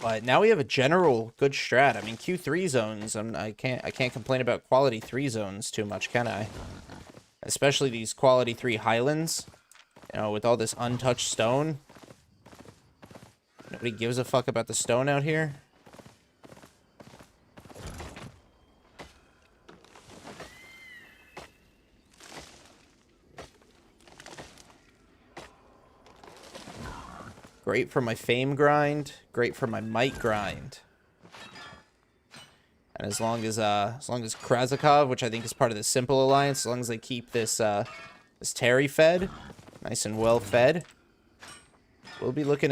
But now we have a general good strat. I mean, Q3 zones. I can't complain about quality 3 zones too much, can I? Especially these quality 3 highlands. You know, with all this untouched stone. Nobody gives a fuck about the stone out here. Great for my fame grind. Great for my might grind. And as long as Krazakov, which I think is part of the Simple Alliance, as long as they keep this this Terry fed, nice and well fed, we'll be looking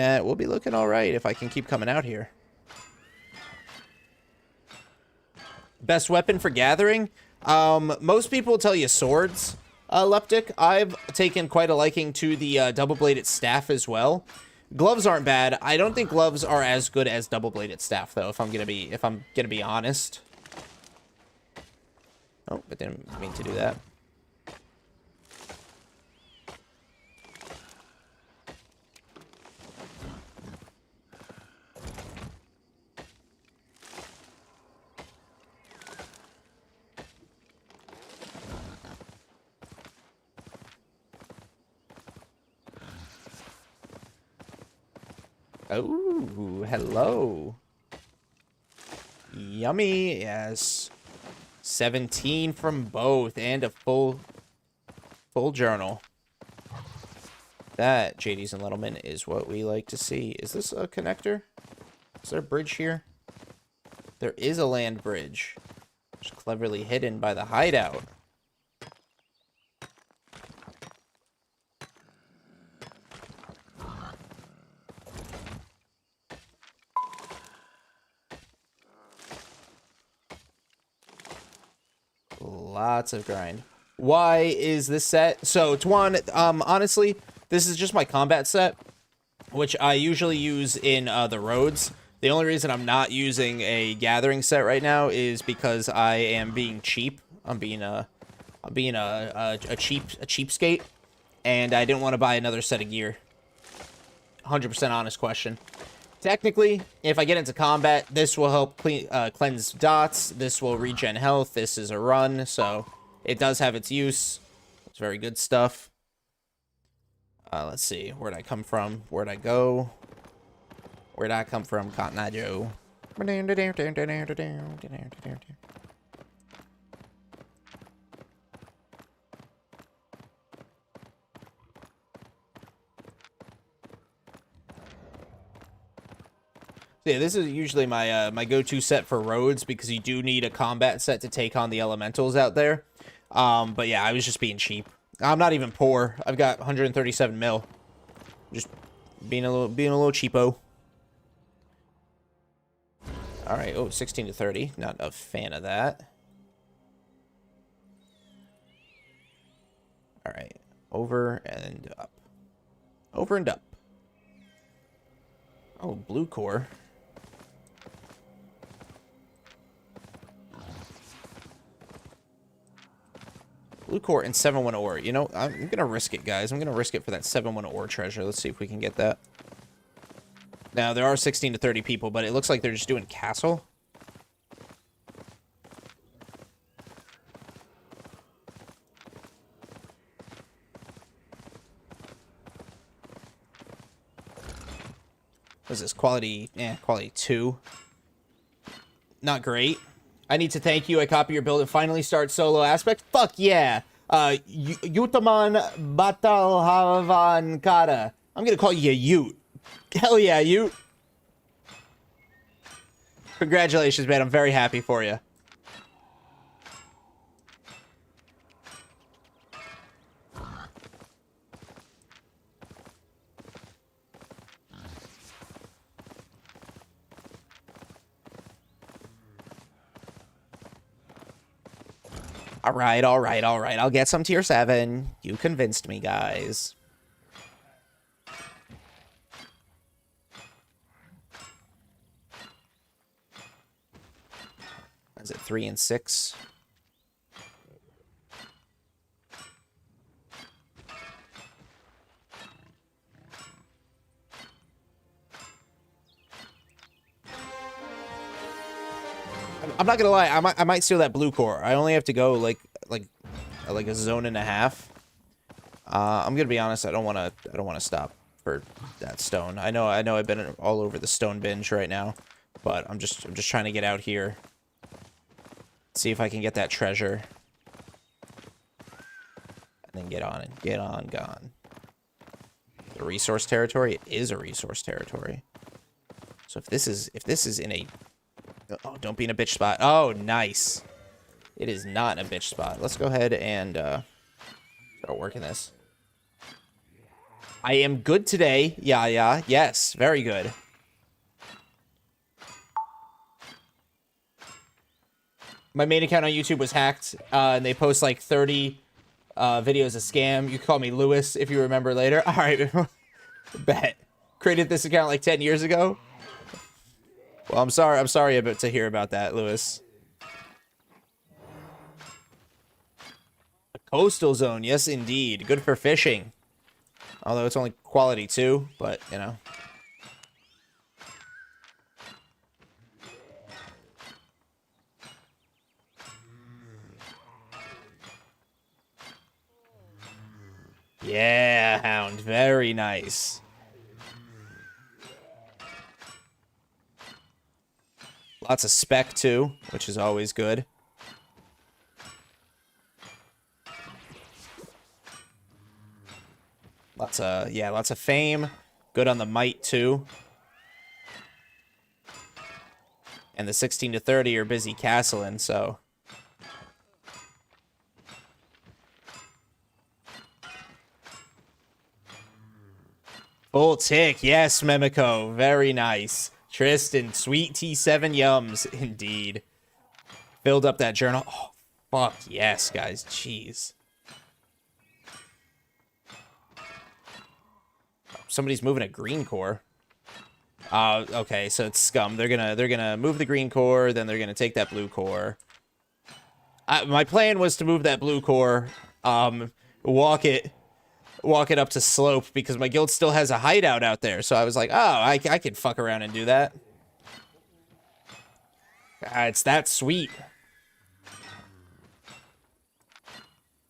all right if I can keep coming out here. Best weapon for gathering? Most people will tell you swords, Leptic. I've taken quite a liking to the double-bladed staff as well. Gloves aren't bad. I don't think gloves are as good as double-bladed staff, though, if I'm gonna be honest. Oh, but didn't mean to do that. Oh, hello. Yummy, yes. 17 from both and a full journal. That, JDs and Littleman, is what we like to see. Is this a connector? Is there a bridge here? There is a land bridge. Just cleverly hidden by the hideout. Lots of grind. Why is this set? So, Tuan, honestly, this is just my combat set, which I usually use in the roads. The only reason I'm not using a gathering set right now is because I am being cheap. I'm being a cheapskate, and I didn't want to buy another set of gear. 100% honest question. Technically, if I get into combat, this will help cleanse dots. This will regen health. This is a run, so it does have its use. It's very good stuff. Let's see. Where'd I come from? Where'd I go? Where'd I come from, Cotton Eye Joe? Yeah, this is usually my my go-to set for roads because you do need a combat set to take on the elementals out there. But yeah, I was just being cheap. I'm not even poor. I've got 137 mil. Just being a little cheapo. All right. Oh, 16 to 30. Not a fan of that. All right. Over and up. Over and up. Oh, blue core. Blue core and 7-1 ore. You know, I'm going to risk it, guys. I'm going to risk it for that 7-1 ore treasure. Let's see if we can get that. Now, there are 16 to 30 people, but it looks like they're just doing castle. What is this? Quality, quality 2. Not great. I need to thank you. I copy your build and finally start solo aspect. Fuck yeah. Yutaman Batal Kara. I'm gonna call you Ute. Hell yeah, Ute. Congratulations, man. I'm very happy for you. All right, all right, all right. I'll get some tier 7. You convinced me, guys. Is it 3 and 6? I'm not gonna lie. I might steal that blue core. I only have to go like a zone and a half. I'm gonna be honest. I don't want to stop for that stone. I know. I've been all over the stone binge right now, but I'm just trying to get out here. See if I can get that treasure, and then get on gone. The resource territory. It is a resource territory. So if this is in a oh, don't be in a bitch spot. Oh, nice. It is not in a bitch spot. Let's go ahead and start working this. I am good today. Yeah. Yes, very good. My main account on YouTube was hacked, and they post like 30 videos of scam. You can call me Lewis if you remember later. All right. Bet. Created this account like 10 years ago. Well, I'm sorry to hear about that, Lewis. A coastal zone, yes indeed. Good for fishing. Although it's only quality 2, but, you know. Yeah, hound. Very nice. Lots of spec, too, which is always good. Lots of fame. Good on the might, too. And the 16 to 30 are busy castling, so... Full tick. Yes, Memiko. Very nice. Tristan, sweet T7 yums, indeed. Filled up that journal. Oh, fuck yes, guys. Jeez. Somebody's moving a green core. Okay, so it's scum. They're gonna move the green core, then they're gonna take that blue core. My plan was to move that blue core, walk it up to slope because my guild still has a hideout out there. So I was like, oh, I could fuck around and do that. It's that sweet.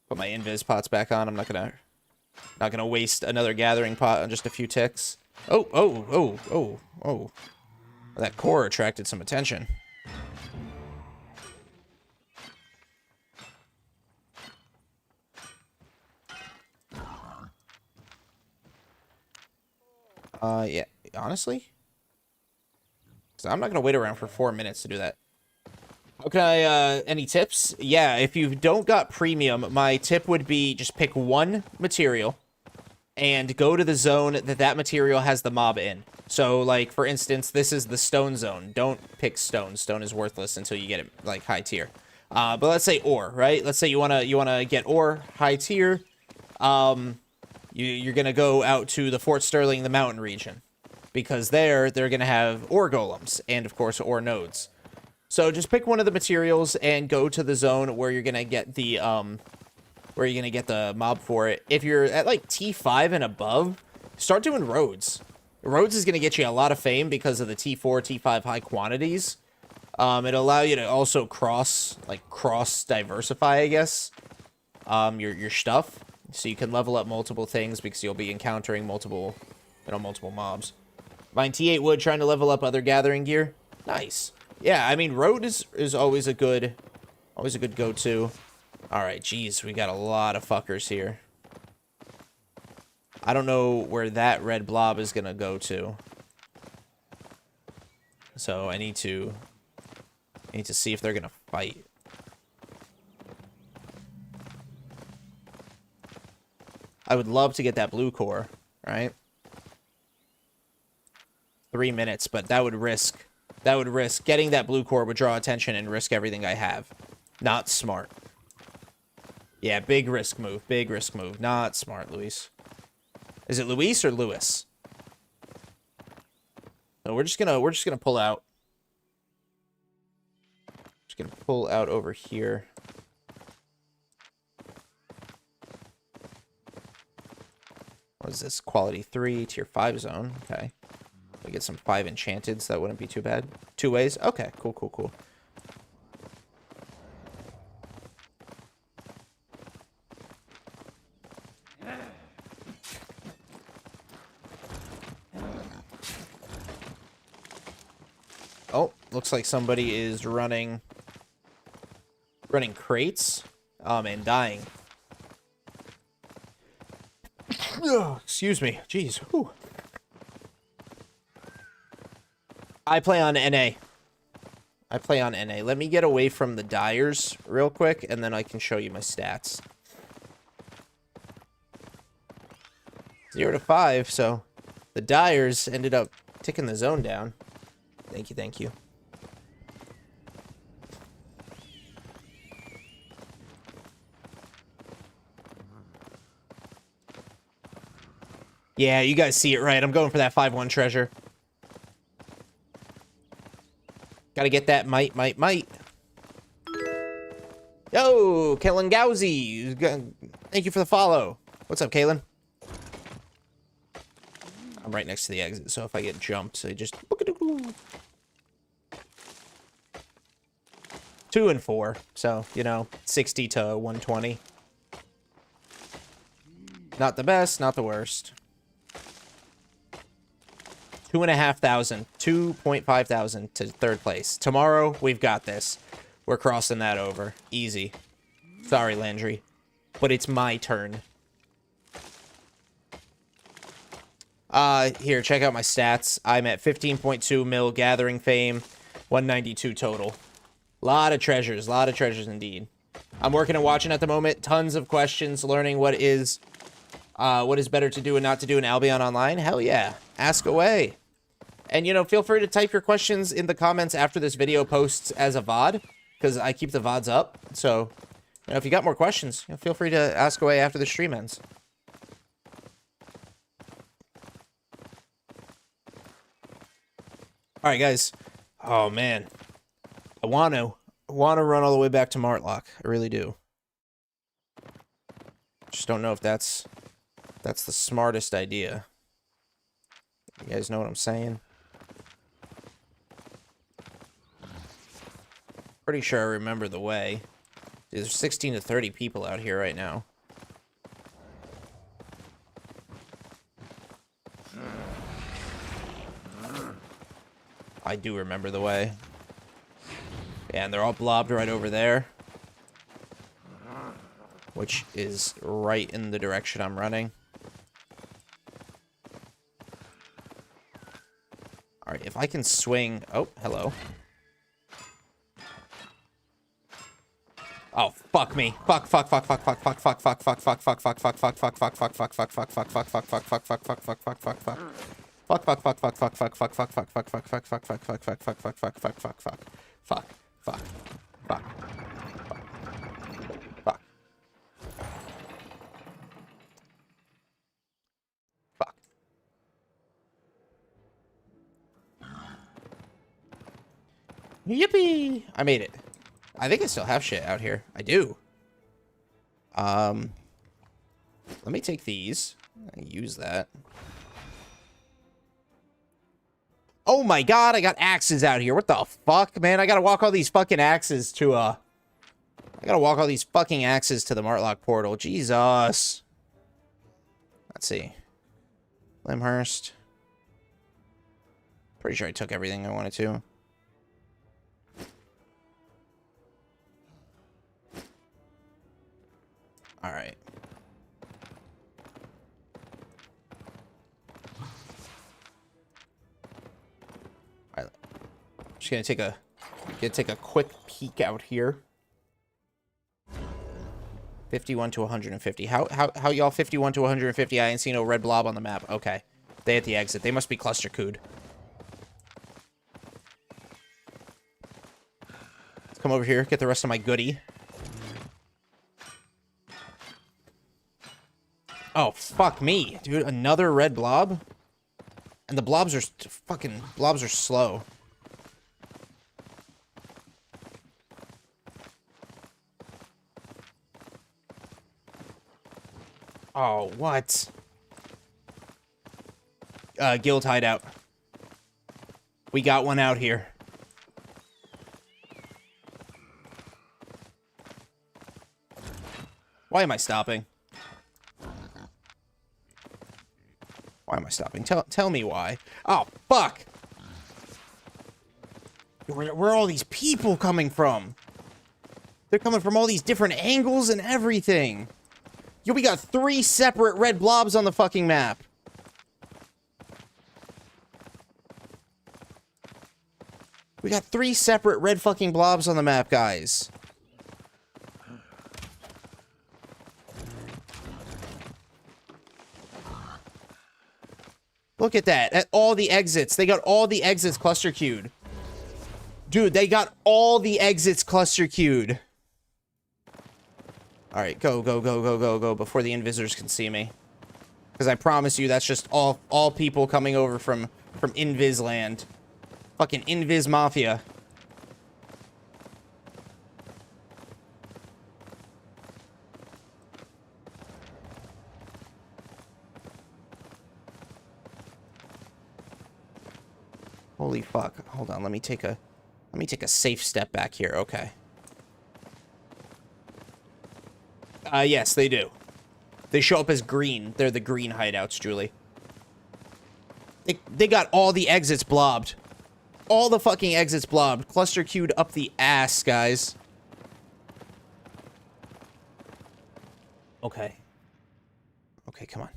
Put my invis pots back on. I'm not gonna waste another gathering pot on just a few ticks. Oh. That core attracted some attention. Yeah, honestly? So I'm not gonna wait around for 4 minutes to do that. How can I, any tips? Yeah, if you don't got premium, my tip would be just pick one material and go to the zone that material has the mob in. So, like, for instance, this is the stone zone. Don't pick stone. Stone is worthless until you get it, like, high tier. But let's say ore, right? Let's say you wanna get ore, high tier. You're gonna go out to the Fort Sterling, the mountain region, because they're gonna have ore golems and of course ore nodes. So just pick one of the materials and go to the zone where you're gonna get the where you're gonna get the mob for it. If you're at like T5 and above, start doing roads. Roads is gonna get you a lot of fame because of the T4, T5 high quantities. It'll allow you to also cross diversify, I guess, your stuff. So you can level up multiple things because you'll be encountering multiple mobs. Mine T8 wood, trying to level up other gathering gear. Nice. Yeah, I mean, road is always a good go-to. All right, geez, we got a lot of fuckers here. I don't know where that red blob is gonna go to. So I need to see if they're gonna fight. I would love to get that blue core, right? 3 minutes, but that would risk getting that blue core would draw attention and risk everything I have. Not smart. Yeah, big risk move. Big risk move. Not smart, Luis. Is it Luis or Lewis? No, we're just gonna pull out. Just gonna pull out over here. What is this? Quality 3, tier 5 zone. Okay. We get some 5 enchanted, so that wouldn't be too bad. 2 ways? Okay, cool, cool, cool. Oh, looks like somebody is running crates, and dying. Excuse me. Jeez. Whew. I play on NA. Let me get away from the dyers real quick, and then I can show you my stats. 0 to 5, so the dyers ended up ticking the zone down. Thank you, thank you. Yeah, you guys see it right. I'm going for that 5-1 treasure. Gotta get that might. Yo, Kalen Gowsy. Thank you for the follow. What's up, Kalen? I'm right next to the exit, so if I get jumped, I just... 2 and 4, so, you know, 60 to 120. Not the best, not the worst. 2,500, 2,500 to 3rd place. Tomorrow, we've got this. We're crossing that over. Easy. Sorry, Landry. But it's my turn. Here, check out my stats. I'm at 15.2 mil gathering fame, 192 total. Lot of treasures indeed. I'm working and watching at the moment. Tons of questions, learning what is better to do and not to do in Albion Online. Hell yeah. Ask away. And, you know, feel free to type your questions in the comments after this video posts as a VOD, because I keep the VODs up. So, you know, if you got more questions, you know, feel free to ask away after the stream ends. All right, guys. Oh, man. I want to run all the way back to Martlock. I really do. Just don't know if that's the smartest idea. You guys know what I'm saying? Pretty sure I remember the way. There's 16 to 30 people out here right now. I do remember the way. Yeah, and they're all blobbed right over there. Which is right in the direction I'm running. Alright, if I can swing... Oh, hello. Oh, fuck me. Fuck. Yippee! I made it. I think I still have shit out here. I do. Let me take these. Use that. Oh my god, I got axes out here. What the fuck, man? I gotta walk all these fucking axes to, I gotta walk all these fucking axes to the Martlock portal. Jesus. Let's see. Limhurst. Pretty sure I took everything I wanted to. Alright. Alright. Just gonna take a quick peek out here. 51 to 150. How y'all 51 to 150? I ain't seen no red blob on the map. Okay. They at the exit. They must be cluster cooed. Let's come over here, get the rest of my goodie. Oh, fuck me. Dude, another red blob? And the blobs are fucking blobs are slow. Oh, what? Guild hideout. We got one out here. Why am I stopping? Why am I stopping? Tell me why. Oh, fuck! Where are all these people coming from? They're coming from all these different angles and everything. Yo, we got 3 separate red blobs on the fucking map. We got 3 separate red fucking blobs on the map, guys. Look at that. At all the exits. They got all the exits cluster queued. Dude, they got all the exits cluster queued. Alright, go, go, go, go, go, go, before the invisors can see me. Because I promise you, that's just all people coming over from Invis land. Fucking Invis Mafia. Holy fuck. Hold on, let me take a safe step back here. Okay. Yes, they do. They show up as green. They're the green hideouts, Julie. They got all the exits blobbed. All the fucking exits blobbed. Cluster queued up the ass, guys. Okay. Okay, come on.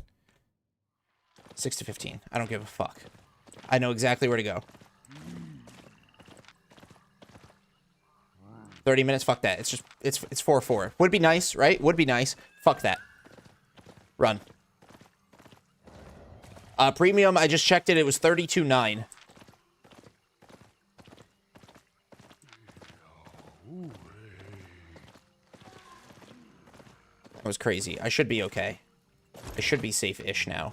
6 to 15. I don't give a fuck. I know exactly where to go. 30 minutes? Fuck that. It's just, it's 4-4. Would be nice, right? Would be nice. Fuck that. Run. Premium, I just checked it. It was 32.9. That was crazy. I should be okay. I should be safe-ish now.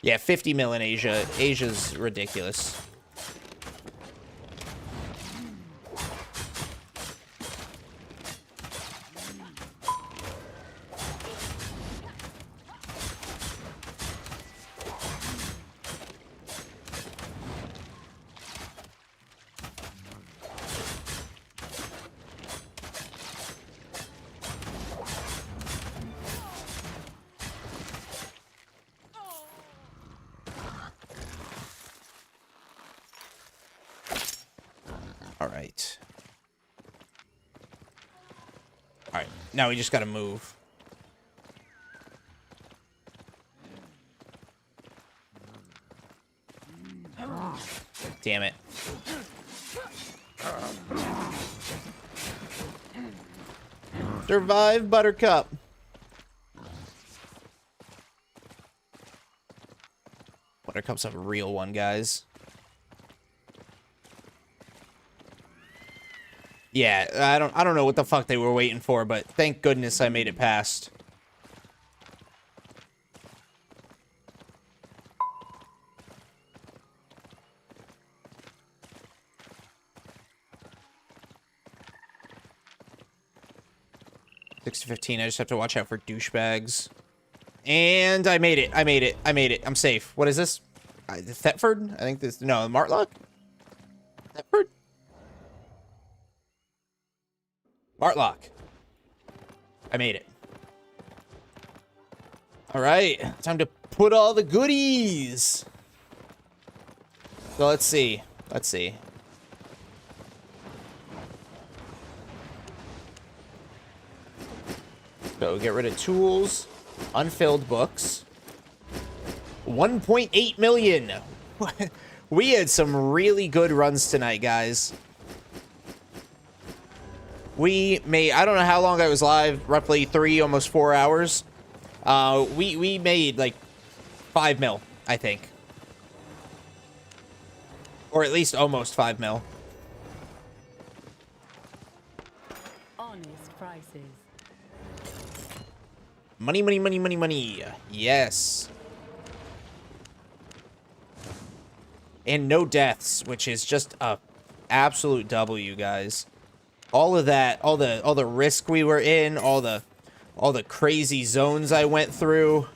Yeah, 50 mil in Asia. Asia's ridiculous. Alright. Alright, now we just gotta move. Damn it. Survive, Buttercup. Buttercup's a real one, guys. Yeah, I don't know what the fuck they were waiting for, but thank goodness I made it past. 6 to 15. I just have to watch out for douchebags. And I made it. I made it. I made it. I'm safe. What is this? Thetford? I think this... No, Martlock? Thetford? Martlock. I made it. All right. Time to put all the goodies. So let's see. Let's see. So get rid of tools. Unfilled books. 1.8 million. We had some really good runs tonight, guys. We made, I don't know how long I was live, roughly 3, almost 4 hours. We made like 5 mil, I think. Or at least almost 5 mil. Honest prices. Money, money, money, money, money. Yes. And no deaths, which is just a absolute W, guys. All of that, all the risk we were in, all the crazy zones I went through.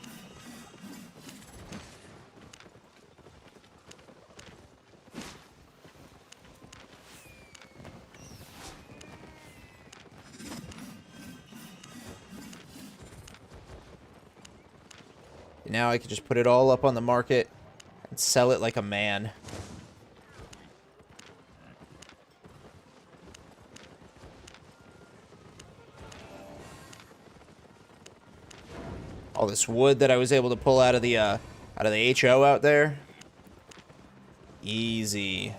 Now I can just put it all up on the market and sell it like a man. All this wood that I was able to pull out of the HO out there. Easy.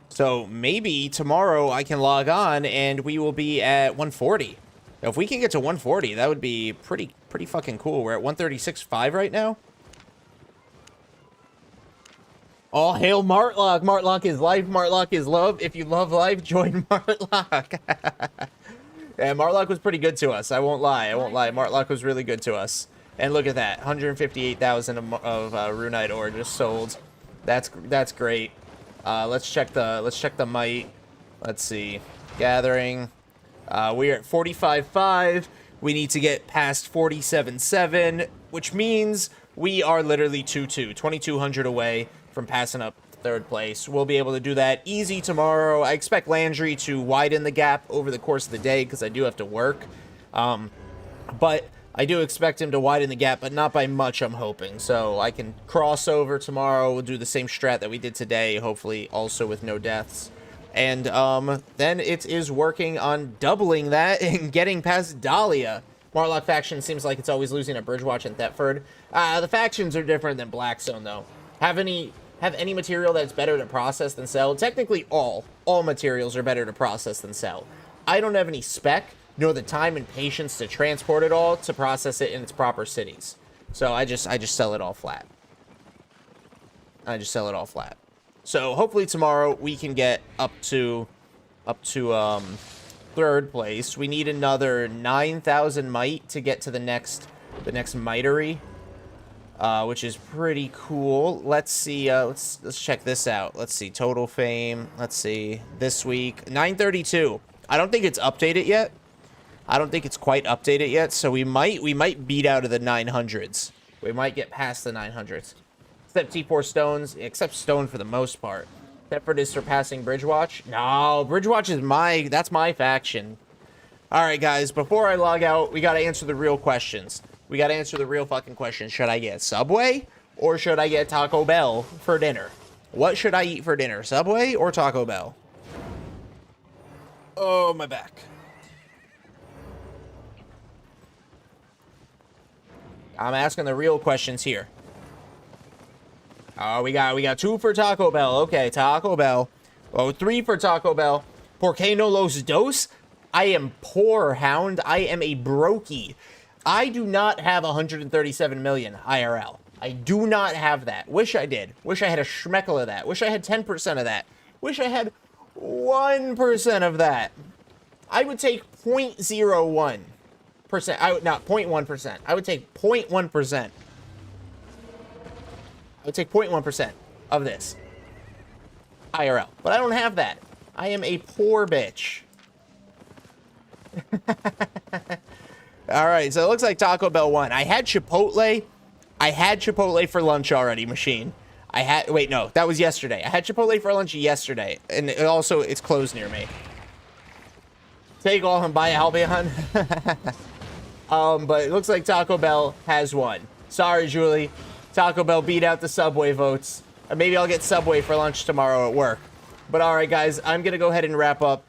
So maybe tomorrow I can log on and we will be at 140. If we can get to 140, that would be pretty fucking cool. We're at 136.5 right now. All hail Martlock. Martlock is life. Martlock is love. If you love life, join Martlock. Yeah, Martlock was pretty good to us. I won't lie. I won't lie. Martlock was really good to us. And look at that. 158,000 of Runite ore just sold. That's great. Let's check the might. Let's see. Gathering. We are at 45.5. We need to get past 47.7, which means we are literally 2,200 away from passing up third place. We'll be able to do that easy tomorrow. I expect Landry to widen the gap over the course of the day because I do have to work. But I do expect him to widen the gap, but not by much, I'm hoping. So I can cross over tomorrow. We'll do the same strat that we did today, hopefully also with no deaths. And then it is working on doubling that and getting past Dahlia. Martlock faction seems like it's always losing at Bridgewatch and Thetford. The factions are different than Blackstone, though. Have any material that's better to process than sell? Technically, all materials are better to process than sell. I don't have any spec, nor the time and patience to transport it all to process it in its proper cities. So I just sell it all flat. I just sell it all flat. So hopefully tomorrow we can get up to third place. We need another 9,000 might to get to the next mitery, which is pretty cool. Let's see. Let's check this out. Let's see total fame. Let's see this week 932. I don't think it's updated yet. I don't think it's quite updated yet. So we might beat out of the 900s. We might get past the 900s. Except T4 stones, except stone for the most part. Thetford is surpassing Bridgewatch. No, Bridgewatch is that's my faction. All right, guys, before I log out, we got to answer the real questions. We got to answer the real fucking questions. Should I get Subway or should I get Taco Bell for dinner? What should I eat for dinner, Subway or Taco Bell? Oh, my back. I'm asking the real questions here. Oh, we got 2 for Taco Bell. Okay, Taco Bell. Oh, 3 for Taco Bell. Por qué no los dos? I am poor, Hound. I am a brokey. I do not have 137 million IRL. I do not have that. Wish I did. Wish I had a schmeckle of that. Wish I had 10% of that. Wish I had 1% of that. I would take 0.01% Not 0.1%. I would take 0.1%. I would take 0.1% of this. IRL. But I don't have that. I am a poor bitch. All right, so it looks like Taco Bell won. I had Chipotle. I had Chipotle for lunch already, machine. Wait, no, that was yesterday. I had Chipotle for lunch yesterday, and it's closed near me. Take all and buy Albion. But it looks like Taco Bell has won. Sorry, Julie. Taco Bell beat out the Subway votes. Maybe I'll get Subway for lunch tomorrow at work. But all right, guys, I'm going to go ahead and wrap up.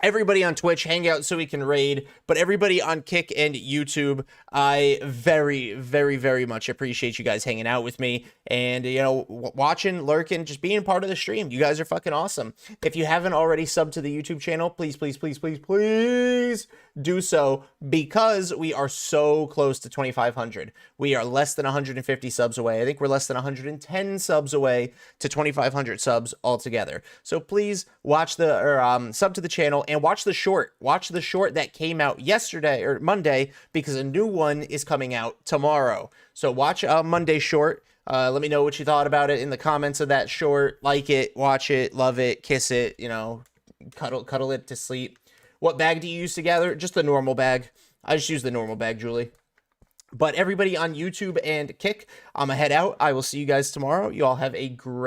Everybody on Twitch, hang out so we can raid. But everybody on Kick and YouTube, I very, very, very much appreciate you guys hanging out with me. And, you know, watching, lurking, just being part of the stream. You guys are fucking awesome. If you haven't already subbed to the YouTube channel, please, please, please, please, please do so. Because we are so close to 2,500. We are less than 150 subs away. I think we're less than 110 subs away to 2,500 subs altogether. So please watch sub to the channel and watch the short. Watch the short that came out yesterday or Monday, because a new one is coming out tomorrow. So watch Monday short. Let me know what you thought about it in the comments of that short. Like it, watch it, love it, kiss it, you know, cuddle it to sleep. What bag do you use to gather? Just the normal bag. I just use the normal bag, Julie. But everybody on YouTube and Kick, I'm going to head out. I will see you guys tomorrow. You all have a great